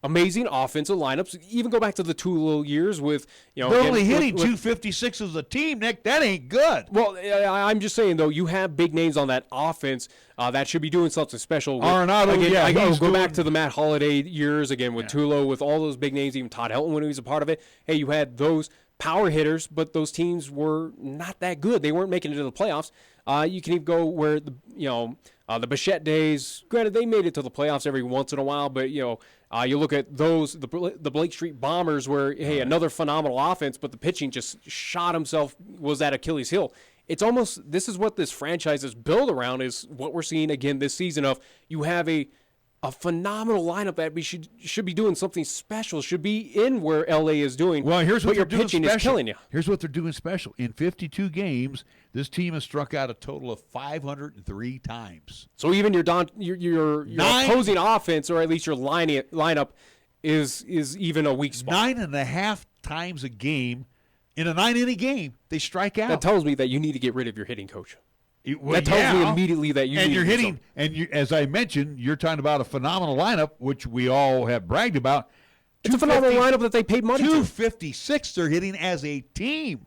Speaker 3: amazing offensive lineups. Even go back to the Tulo years with,
Speaker 2: they're only hitting 256 as a team, Nick. That ain't good.
Speaker 3: Well, I'm just saying, though, you have big names on that offense that should be doing something special.
Speaker 2: Arenado,
Speaker 3: go back to the Matt Holliday years, again, with Tulo, with all those big names, even Todd Helton when he was a part of it. Hey, you had those power hitters, but those teams were not that good. They weren't making it to the playoffs. You can even go where the Bichette days. Granted, they made it to the playoffs every once in a while, but you look at those, the Blake Street Bombers, where another phenomenal offense, but the pitching just shot himself, was at Achilles' heel. It's almost, this is what this franchise is built around, is what we're seeing again this season of you have a phenomenal lineup that we should be doing something special, should be in where LA is doing.
Speaker 2: Well, here's what
Speaker 3: your
Speaker 2: they're doing
Speaker 3: pitching
Speaker 2: special.
Speaker 3: is killing you.
Speaker 2: Here's what they're doing special. In 52 games, this team has struck out a total of 503 times.
Speaker 3: So even your opposing offense, or at least your lineup, is even a weak spot.
Speaker 2: 9.5 times a game. In a 9-inning game, they strike out.
Speaker 3: That tells me that you need to get rid of your hitting coach.
Speaker 2: That
Speaker 3: tells me immediately that you need
Speaker 2: you're
Speaker 3: to do
Speaker 2: hitting, and as I mentioned, you're talking about a phenomenal lineup, which we all have bragged about.
Speaker 3: It's a phenomenal lineup that they paid money to.
Speaker 2: 256 they're hitting as a team.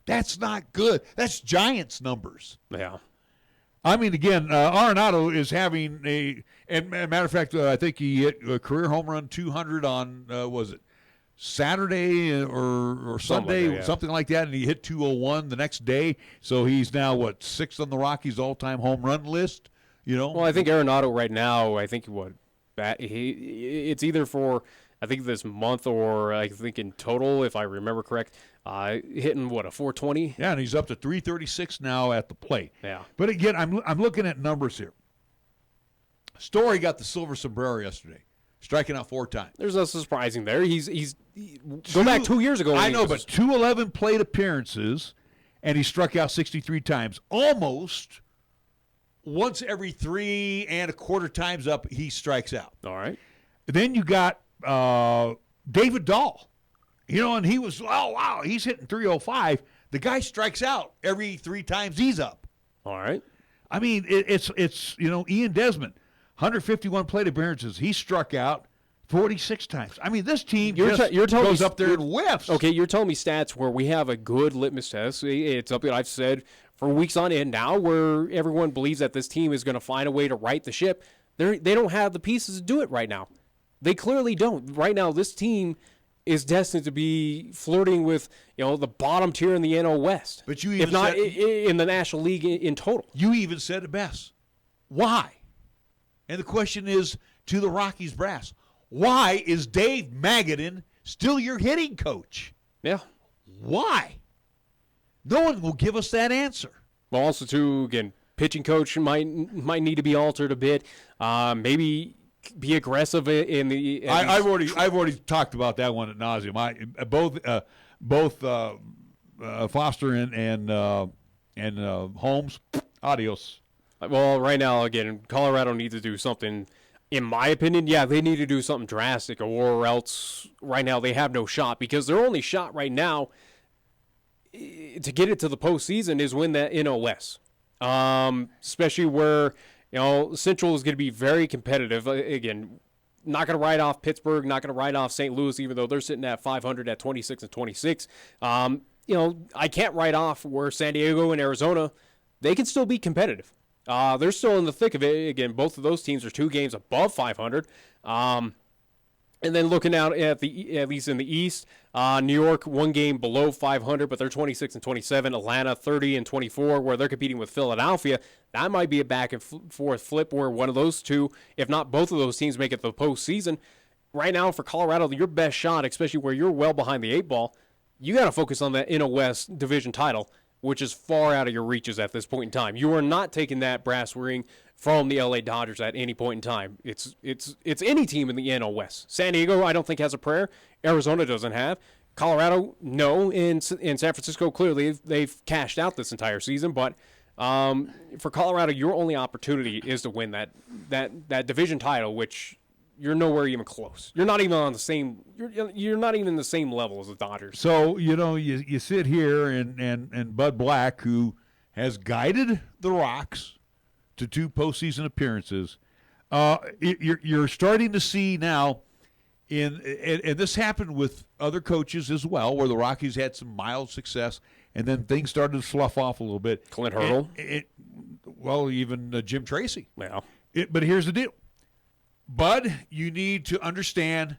Speaker 2: That's not good. That's Giants numbers.
Speaker 3: Yeah.
Speaker 2: I mean, again, Arenado is having matter of fact, I think he hit a career home run 200 on, was it Saturday or Sunday, something like that, and he hit 201 the next day. So he's now, sixth on the Rockies' all-time home run list,
Speaker 3: Well, I think Arenado right now, it's either for, I think this month, or I think in total, if I remember correct, hitting, a 420?
Speaker 2: Yeah, and he's up to 336 now at the plate.
Speaker 3: Yeah.
Speaker 2: But again, I'm looking at numbers here. Story got the silver sombrero yesterday, striking out 4 times.
Speaker 3: There's nothing surprising there. He's go back 2 years ago.
Speaker 2: I know, but 211 plate appearances, and he struck out 63 times. Almost once every 3 1/4 times up, he strikes out.
Speaker 3: All right.
Speaker 2: Then you got David Dahl. And he was, he's hitting 305. The guy strikes out every 3 times he's up.
Speaker 3: All right.
Speaker 2: I mean, it's Ian Desmond, 151 plate appearances. He struck out 46 times. I mean, this team goes up there and whiffs.
Speaker 3: Okay, you're telling me stats where we have a good litmus test. It's something I've said for weeks on end now, where everyone believes that this team is going to find a way to right the ship. They don't have the pieces to do it right now. They clearly don't. Right now, this team is destined to be flirting with, the bottom tier in the NL West.
Speaker 2: But you even
Speaker 3: if not in the National League in total.
Speaker 2: You even said it best. Why? And the question is to the Rockies brass, why is Dave Magadan still your hitting coach?
Speaker 3: Yeah.
Speaker 2: Why? No one will give us that answer.
Speaker 3: Well, also, too, again, pitching coach might need to be altered a bit. Maybe be aggressive in the.
Speaker 2: I've already talked about that one ad nauseum. Both Foster and Holmes, adios.
Speaker 3: Well, right now, again, Colorado needs to do something. In my opinion, they need to do something drastic, or else right now they have no shot, because their only shot right now to get it to the postseason is win that NL West. Especially where Central is going to be very competitive. Again, not going to write off Pittsburgh, not going to write off St. Louis, even though they're sitting at 500 at 26-26. I can't write off where San Diego and Arizona, they can still be competitive. They're still in the thick of it. Again, both of those teams are 2 games above 500. And then looking out at least in the East, New York 1 game below 500, but they're 26-27. Atlanta 30-24, where they're competing with Philadelphia. That might be a back and forth flip where one of those two, if not both of those teams, make it the postseason. Right now for Colorado, your best shot, especially where you're well behind the 8 ball, you got to focus on that NL West division title, which is far out of your reaches at this point in time. You are not taking that brass ring from the LA Dodgers at any point in time. It's any team in the NL West. San Diego, I don't think, has a prayer. Arizona doesn't have. Colorado, no. In San Francisco, clearly they've cashed out this entire season. But for Colorado, your only opportunity is to win that division title, which you're nowhere even close. You're not even on the same. You're not even the same level as the Dodgers.
Speaker 2: So you sit here and Bud Black, who has guided the Rocks to 2 postseason appearances, you're starting to see now. And this happened with other coaches as well, where the Rockies had some mild success, and then things started to slough off a little bit.
Speaker 3: Clint Hurdle.
Speaker 2: Even Jim Tracy.
Speaker 3: Yeah.
Speaker 2: But here's the deal. Bud, you need to understand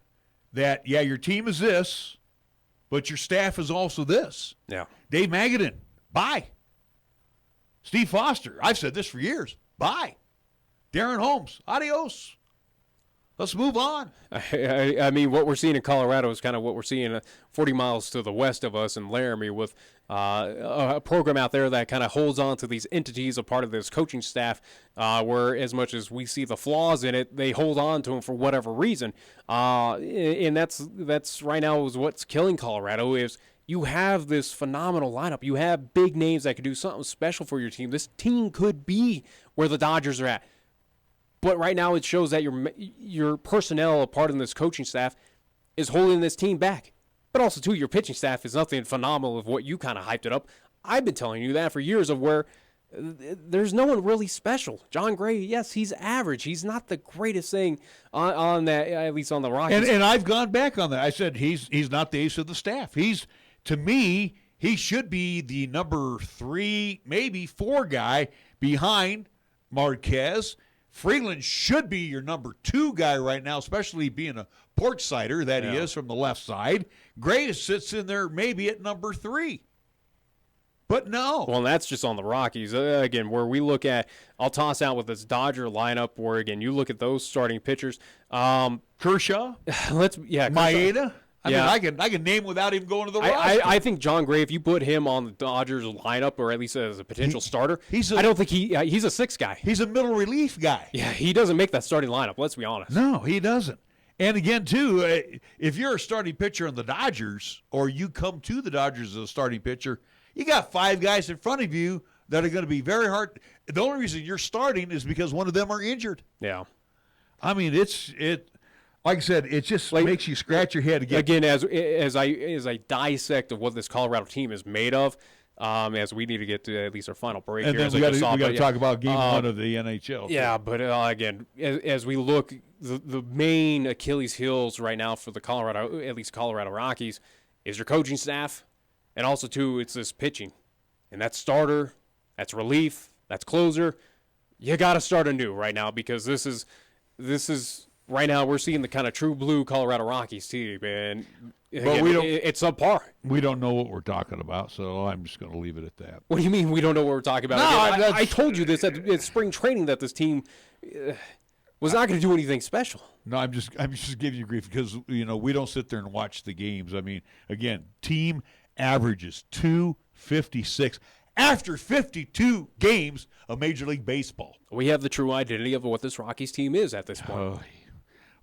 Speaker 2: that, your team is this, but your staff is also this.
Speaker 3: Yeah.
Speaker 2: Dave Magadan, bye. Steve Foster, I've said this for years, bye. Darren Holmes, adios. Let's move on.
Speaker 3: I mean, what we're seeing in Colorado is kind of what we're seeing 40 miles to the west of us in Laramie with a program out there that kind of holds on to these entities, a part of this coaching staff, where as much as we see the flaws in it, they hold on to them for whatever reason. And that's right now is what's killing Colorado is you have this phenomenal lineup. You have big names that could do something special for your team. This team could be where the Dodgers are at. But right now it shows that your personnel, a part of this coaching staff, is holding this team back. But also, too, your pitching staff is nothing phenomenal of what you kind of hyped it up. I've been telling you that for years of where there's no one really special. John Gray, yes, he's average. He's not the greatest thing on that, at least on the Rockies.
Speaker 2: And I've gone back on that. I said he's not the ace of the staff. To me, he should be the number 3, maybe 4 guy behind Marquez. Freeland should be your number 2 guy right now, especially being a port sider that he is from the left side. Gray sits in there maybe at number 3. But no.
Speaker 3: Well, and that's just on the Rockies. Again, where we look at, I'll toss out with this Dodger lineup where, again, you look at those starting pitchers.
Speaker 2: Kershaw?
Speaker 3: Maeda?
Speaker 2: I mean, I can name without even going to the roster.
Speaker 3: I think John Gray, if you put him on the Dodgers lineup, or at least as a potential starter, I don't think he's a 6 guy.
Speaker 2: He's a middle relief guy.
Speaker 3: Yeah, he doesn't make that starting lineup, let's be honest.
Speaker 2: No, he doesn't. And again, too, if you're a starting pitcher on the Dodgers, or you come to the Dodgers as a starting pitcher, you got 5 guys in front of you that are going to be very hard. The only reason you're starting is because one of them are injured.
Speaker 3: Yeah.
Speaker 2: I mean, like I said, it just makes you scratch your head again.
Speaker 3: Again, as I dissect of what this Colorado team is made of, as we need to get to at least our final break
Speaker 2: and
Speaker 3: here.
Speaker 2: And then we got to talk about Game 1 of the NHL.
Speaker 3: Yeah, but again, as we look, the main Achilles heels right now for the Colorado Rockies is your coaching staff, and also, too, it's this pitching. And that's starter, that's relief, that's closer. You got to start anew right now because this is right now we're seeing the kind of true blue Colorado Rockies team, and again, it's subpar.
Speaker 2: We don't know what we're talking about, so I'm just going to leave it at that.
Speaker 3: What do you mean we don't know what we're talking about?
Speaker 2: No,
Speaker 3: I told you this at spring training that this team was not going to do anything special.
Speaker 2: No, I'm just giving you grief because we don't sit there and watch the games. I mean, again, team averages 256 after 52 games of Major League Baseball.
Speaker 3: We have the true identity of what this Rockies team is at this point.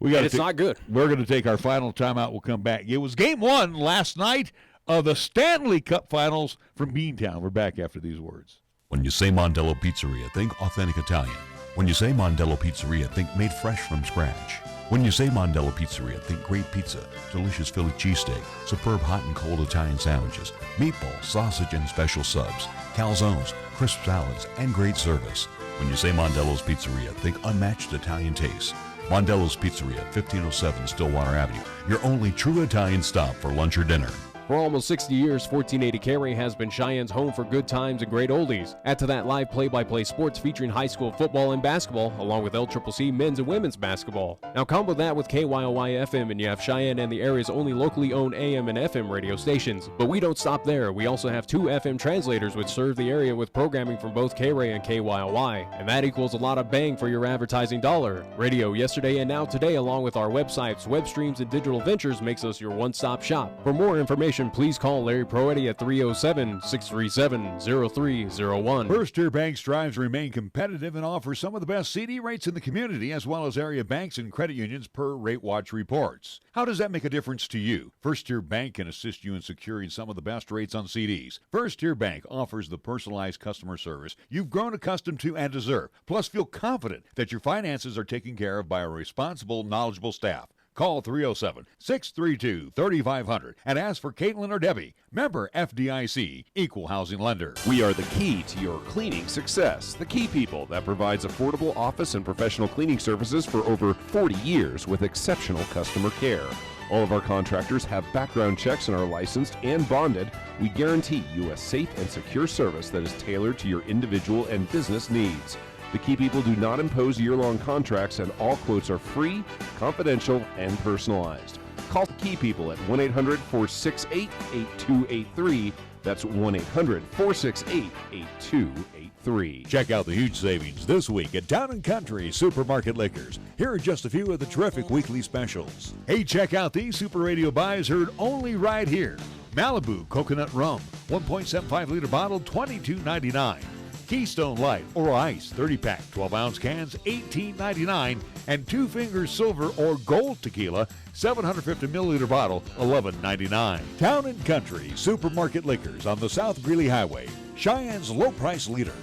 Speaker 2: It's
Speaker 3: not good.
Speaker 2: We're going to take our final timeout. We'll come back. It was Game 1 last night of the Stanley Cup Finals from Beantown. We're back after these words.
Speaker 10: When you say Mondello Pizzeria, think authentic Italian. When you say Mondello Pizzeria, think made fresh from scratch. When you say Mondello Pizzeria, think great pizza, delicious Philly cheesesteak, superb hot and cold Italian sandwiches, meatballs, sausage, and special subs, calzones, crisp salads, and great service. When you say Mondello's Pizzeria, think unmatched Italian taste. Mondello's Pizzeria, 1507 Stillwater Avenue, your only true Italian stop for lunch or dinner.
Speaker 3: For almost 60 years, 1480 KRAE has been Cheyenne's home for good times and great oldies. Add to that live play-by-play sports featuring high school football and basketball, along with LCCC men's and women's basketball. Now combo that with KYOY FM and you have Cheyenne and the area's only locally owned AM and FM radio stations. But we don't stop there. We also have 2 FM translators which serve the area with programming from both KRAE and KYOY. And that equals a lot of bang for your advertising dollar. Radio yesterday and now today, along with our websites, web streams, and digital ventures makes us your one-stop shop. For more information, information, please call Larry Proetti at 307-637-0301.
Speaker 2: First Tier Bank strives to remain competitive and offers some of the best CD rates in the community, as well as area banks and credit unions per Rate Watch reports. How does that make a difference to you? First Tier Bank can assist you in securing some of the best rates on CDs. First Tier Bank offers the personalized customer service you've grown accustomed to and deserve. Plus, feel confident that your finances are taken care of by a responsible, knowledgeable staff. Call 307-632-3500 and ask for Caitlin or Debbie. Member FDIC, Equal Housing Lender.
Speaker 17: We are the key to your cleaning success. The Key People that provides affordable office and professional cleaning services for over 40 years with exceptional customer care. All of our contractors have background checks and are licensed and bonded. We guarantee you a safe and secure service that is tailored to your individual and business needs. The Key People do not impose year-long contracts, and all quotes are free, confidential, and personalized. Call the Key People at 1-800-468-8283. That's 1-800-468-8283.
Speaker 2: Check out the huge savings this week at Town & Country Supermarket Liquors. Here are just a few of the terrific weekly specials. Hey, check out these Super Radio buys heard only right here. Malibu Coconut Rum, 1.75-liter bottle, $22.99. Keystone Light or Ice 30-pack 12-ounce cans $18.99, and Two Fingers Silver or Gold Tequila 750-milliliter bottle $11.99. Town & Country Supermarket Liquors on the South Greeley Highway, Cheyenne's low price leader.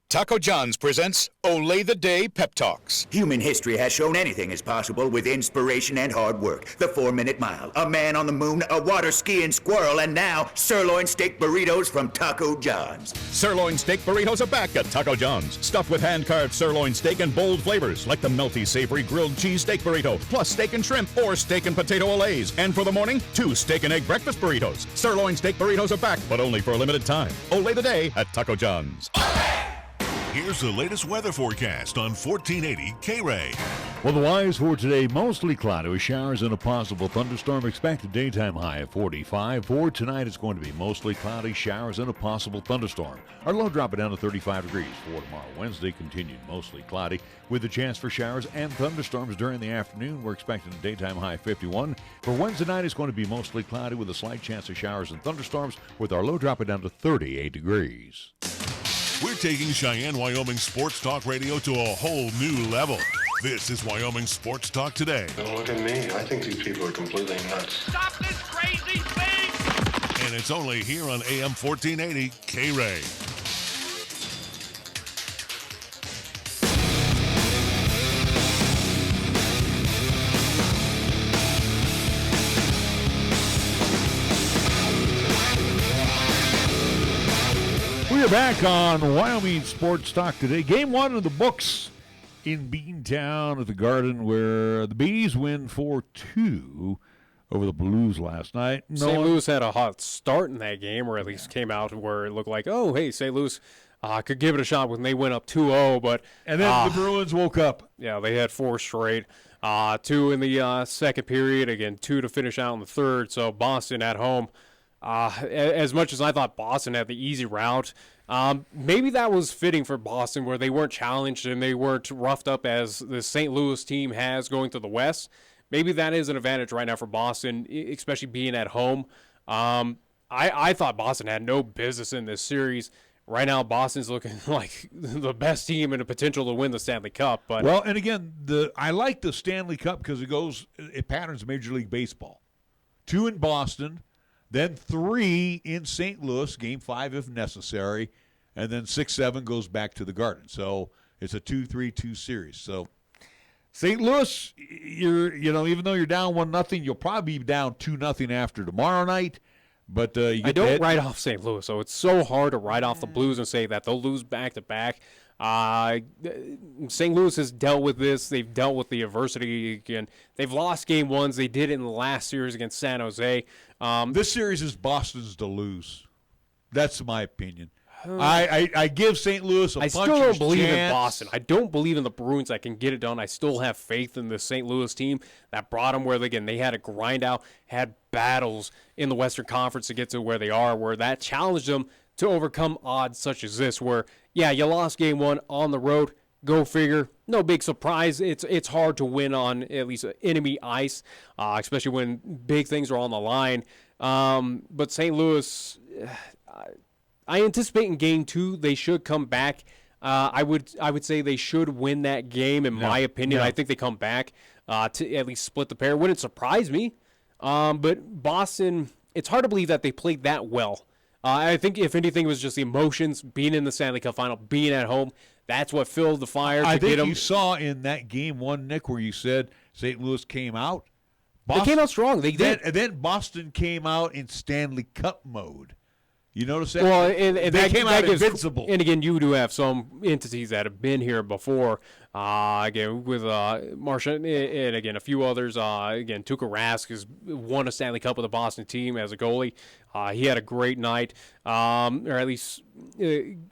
Speaker 18: Taco John's presents Olay the Day Pep Talks.
Speaker 12: Human history has shown anything is possible with inspiration and hard work. The 4-minute mile, a man on the moon, a water skiing squirrel, and now sirloin steak burritos from Taco John's.
Speaker 11: Sirloin steak burritos are back at Taco John's. Stuffed with hand-carved sirloin steak and bold flavors like the melty, savory grilled cheese steak burrito, plus steak and shrimp or steak and potato olays. And for the morning, 2 steak and egg breakfast burritos. Sirloin steak burritos are back, but only for a limited time. Olay the Day at Taco John's.
Speaker 1: Here's the latest weather forecast on 1480 KRAE.
Speaker 2: Well, the wise for today, mostly cloudy with showers and a possible thunderstorm. Expected daytime high of 45. For tonight, it's going to be mostly cloudy, showers, and a possible thunderstorm. Our low dropping down to 35 degrees. For tomorrow, Wednesday, continued mostly cloudy with a chance for showers and thunderstorms during the afternoon. We're expecting a daytime high of 51. For Wednesday night, it's going to be mostly cloudy with a slight chance of showers and thunderstorms, with our low dropping down to 38 degrees.
Speaker 1: We're taking Cheyenne, Wyoming Sports Talk Radio to a whole new level. This is Wyoming Sports Talk Today.
Speaker 19: Don't look at me. I think these people are completely nuts.
Speaker 1: Stop this crazy thing! And it's only here on AM 1480 KRAE.
Speaker 2: We're back on Wyoming Sports Talk today. Game 1 of the books in Beantown at the Garden, where the Bees win 4-2 over the Blues last night.
Speaker 3: St. Louis had a hot start in that game, or at least came out where it looked like, oh, hey, St. Louis could give it a shot when they went up 2-0. But
Speaker 2: and then the Bruins woke up.
Speaker 3: Yeah, they had 4 straight. 2 in the second period, again, 2 to finish out in the third. So Boston at home. As much as I thought Boston had the easy route, maybe that was fitting for Boston, where they weren't challenged and they weren't roughed up as the St. Louis team has going to the West. Maybe that is an advantage right now for Boston, especially being at home. I thought Boston had no business in this series. Right now, Boston's looking like the best team and the potential to win the Stanley Cup. But
Speaker 2: well, and again, I like the Stanley Cup because it patterns Major League Baseball. 2 in Boston. Then 3 in St. Louis, Game 5 if necessary, and then 6-7 goes back to the Garden. So it's a 2-3-2 series. So St. Louis, even though you're down 1-0, you'll probably be down 2-0 after tomorrow night. But
Speaker 3: I don't write off St. Louis, so it's so hard to write off the Blues and say that they'll lose back to back. St. Louis has dealt with this. They've dealt with the adversity again. They've lost game 1s. They did it in the last series against San Jose.
Speaker 2: This series is Boston's to lose. That's my opinion. I give St. Louis a puncher's chance.
Speaker 3: I still don't believe in Boston. I don't believe in the Bruins that can get it done. I still have faith in the St. Louis team that brought them where they had to grind out, had battles in the Western Conference to get to where they are, where that challenged them to overcome odds such as this, where, yeah, you lost game 1 on the road. Go figure. No big surprise. It's hard to win on at least enemy ice, especially when big things are on the line. But St. Louis, I anticipate in game 2 they should come back. I would say they should win that game, in my opinion. I think they come back to at least split the pair. Wouldn't surprise me. But Boston, it's hard to believe that they played that well. I think, if anything, it was just the emotions, being in the Stanley Cup final, being at home. That's what filled the fire to get them.
Speaker 2: You saw in that game 1, Nick, where you said St. Louis came out.
Speaker 3: They came out strong. They did.
Speaker 2: And then Boston came out in Stanley Cup mode. You notice that?
Speaker 3: Well, and
Speaker 2: they came out invincible.
Speaker 3: And again, you do have some entities that have been here before. Again, with Marcia and again a few others. Again, Tuukka Rask has won a Stanley Cup with the Boston team as a goalie. He had a great night, or at least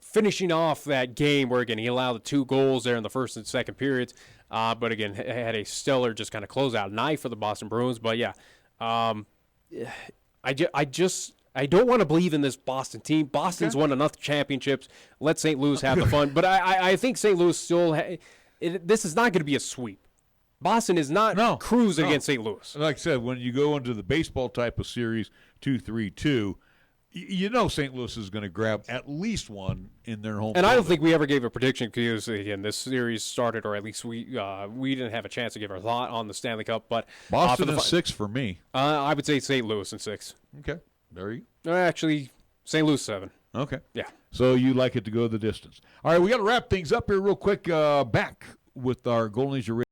Speaker 3: finishing off that game where, again, he allowed the 2 goals there in the first and second periods. But again, had a stellar just kind of closeout night for the Boston Bruins. But yeah, I don't want to believe in this Boston team. Boston's won enough championships. Let St. Louis have the fun. But I think St. Louis still this is not going to be a sweep. Boston is not cruising against St. Louis.
Speaker 2: Like I said, when you go into the baseball type of series, 2-3-2, you know St. Louis is going to grab at least one in their home.
Speaker 3: And I don't think we ever gave a prediction because, again, this series started, or at least we didn't have a chance to give our thought on the Stanley Cup. But
Speaker 2: Boston in 6 for me.
Speaker 3: I would say St. Louis in 6.
Speaker 2: Okay. There you
Speaker 3: go. Actually, St. Louis 7.
Speaker 2: Okay.
Speaker 3: Yeah.
Speaker 2: So you like it to go the distance. All right, we got to wrap things up here real quick. Back with our Golden Age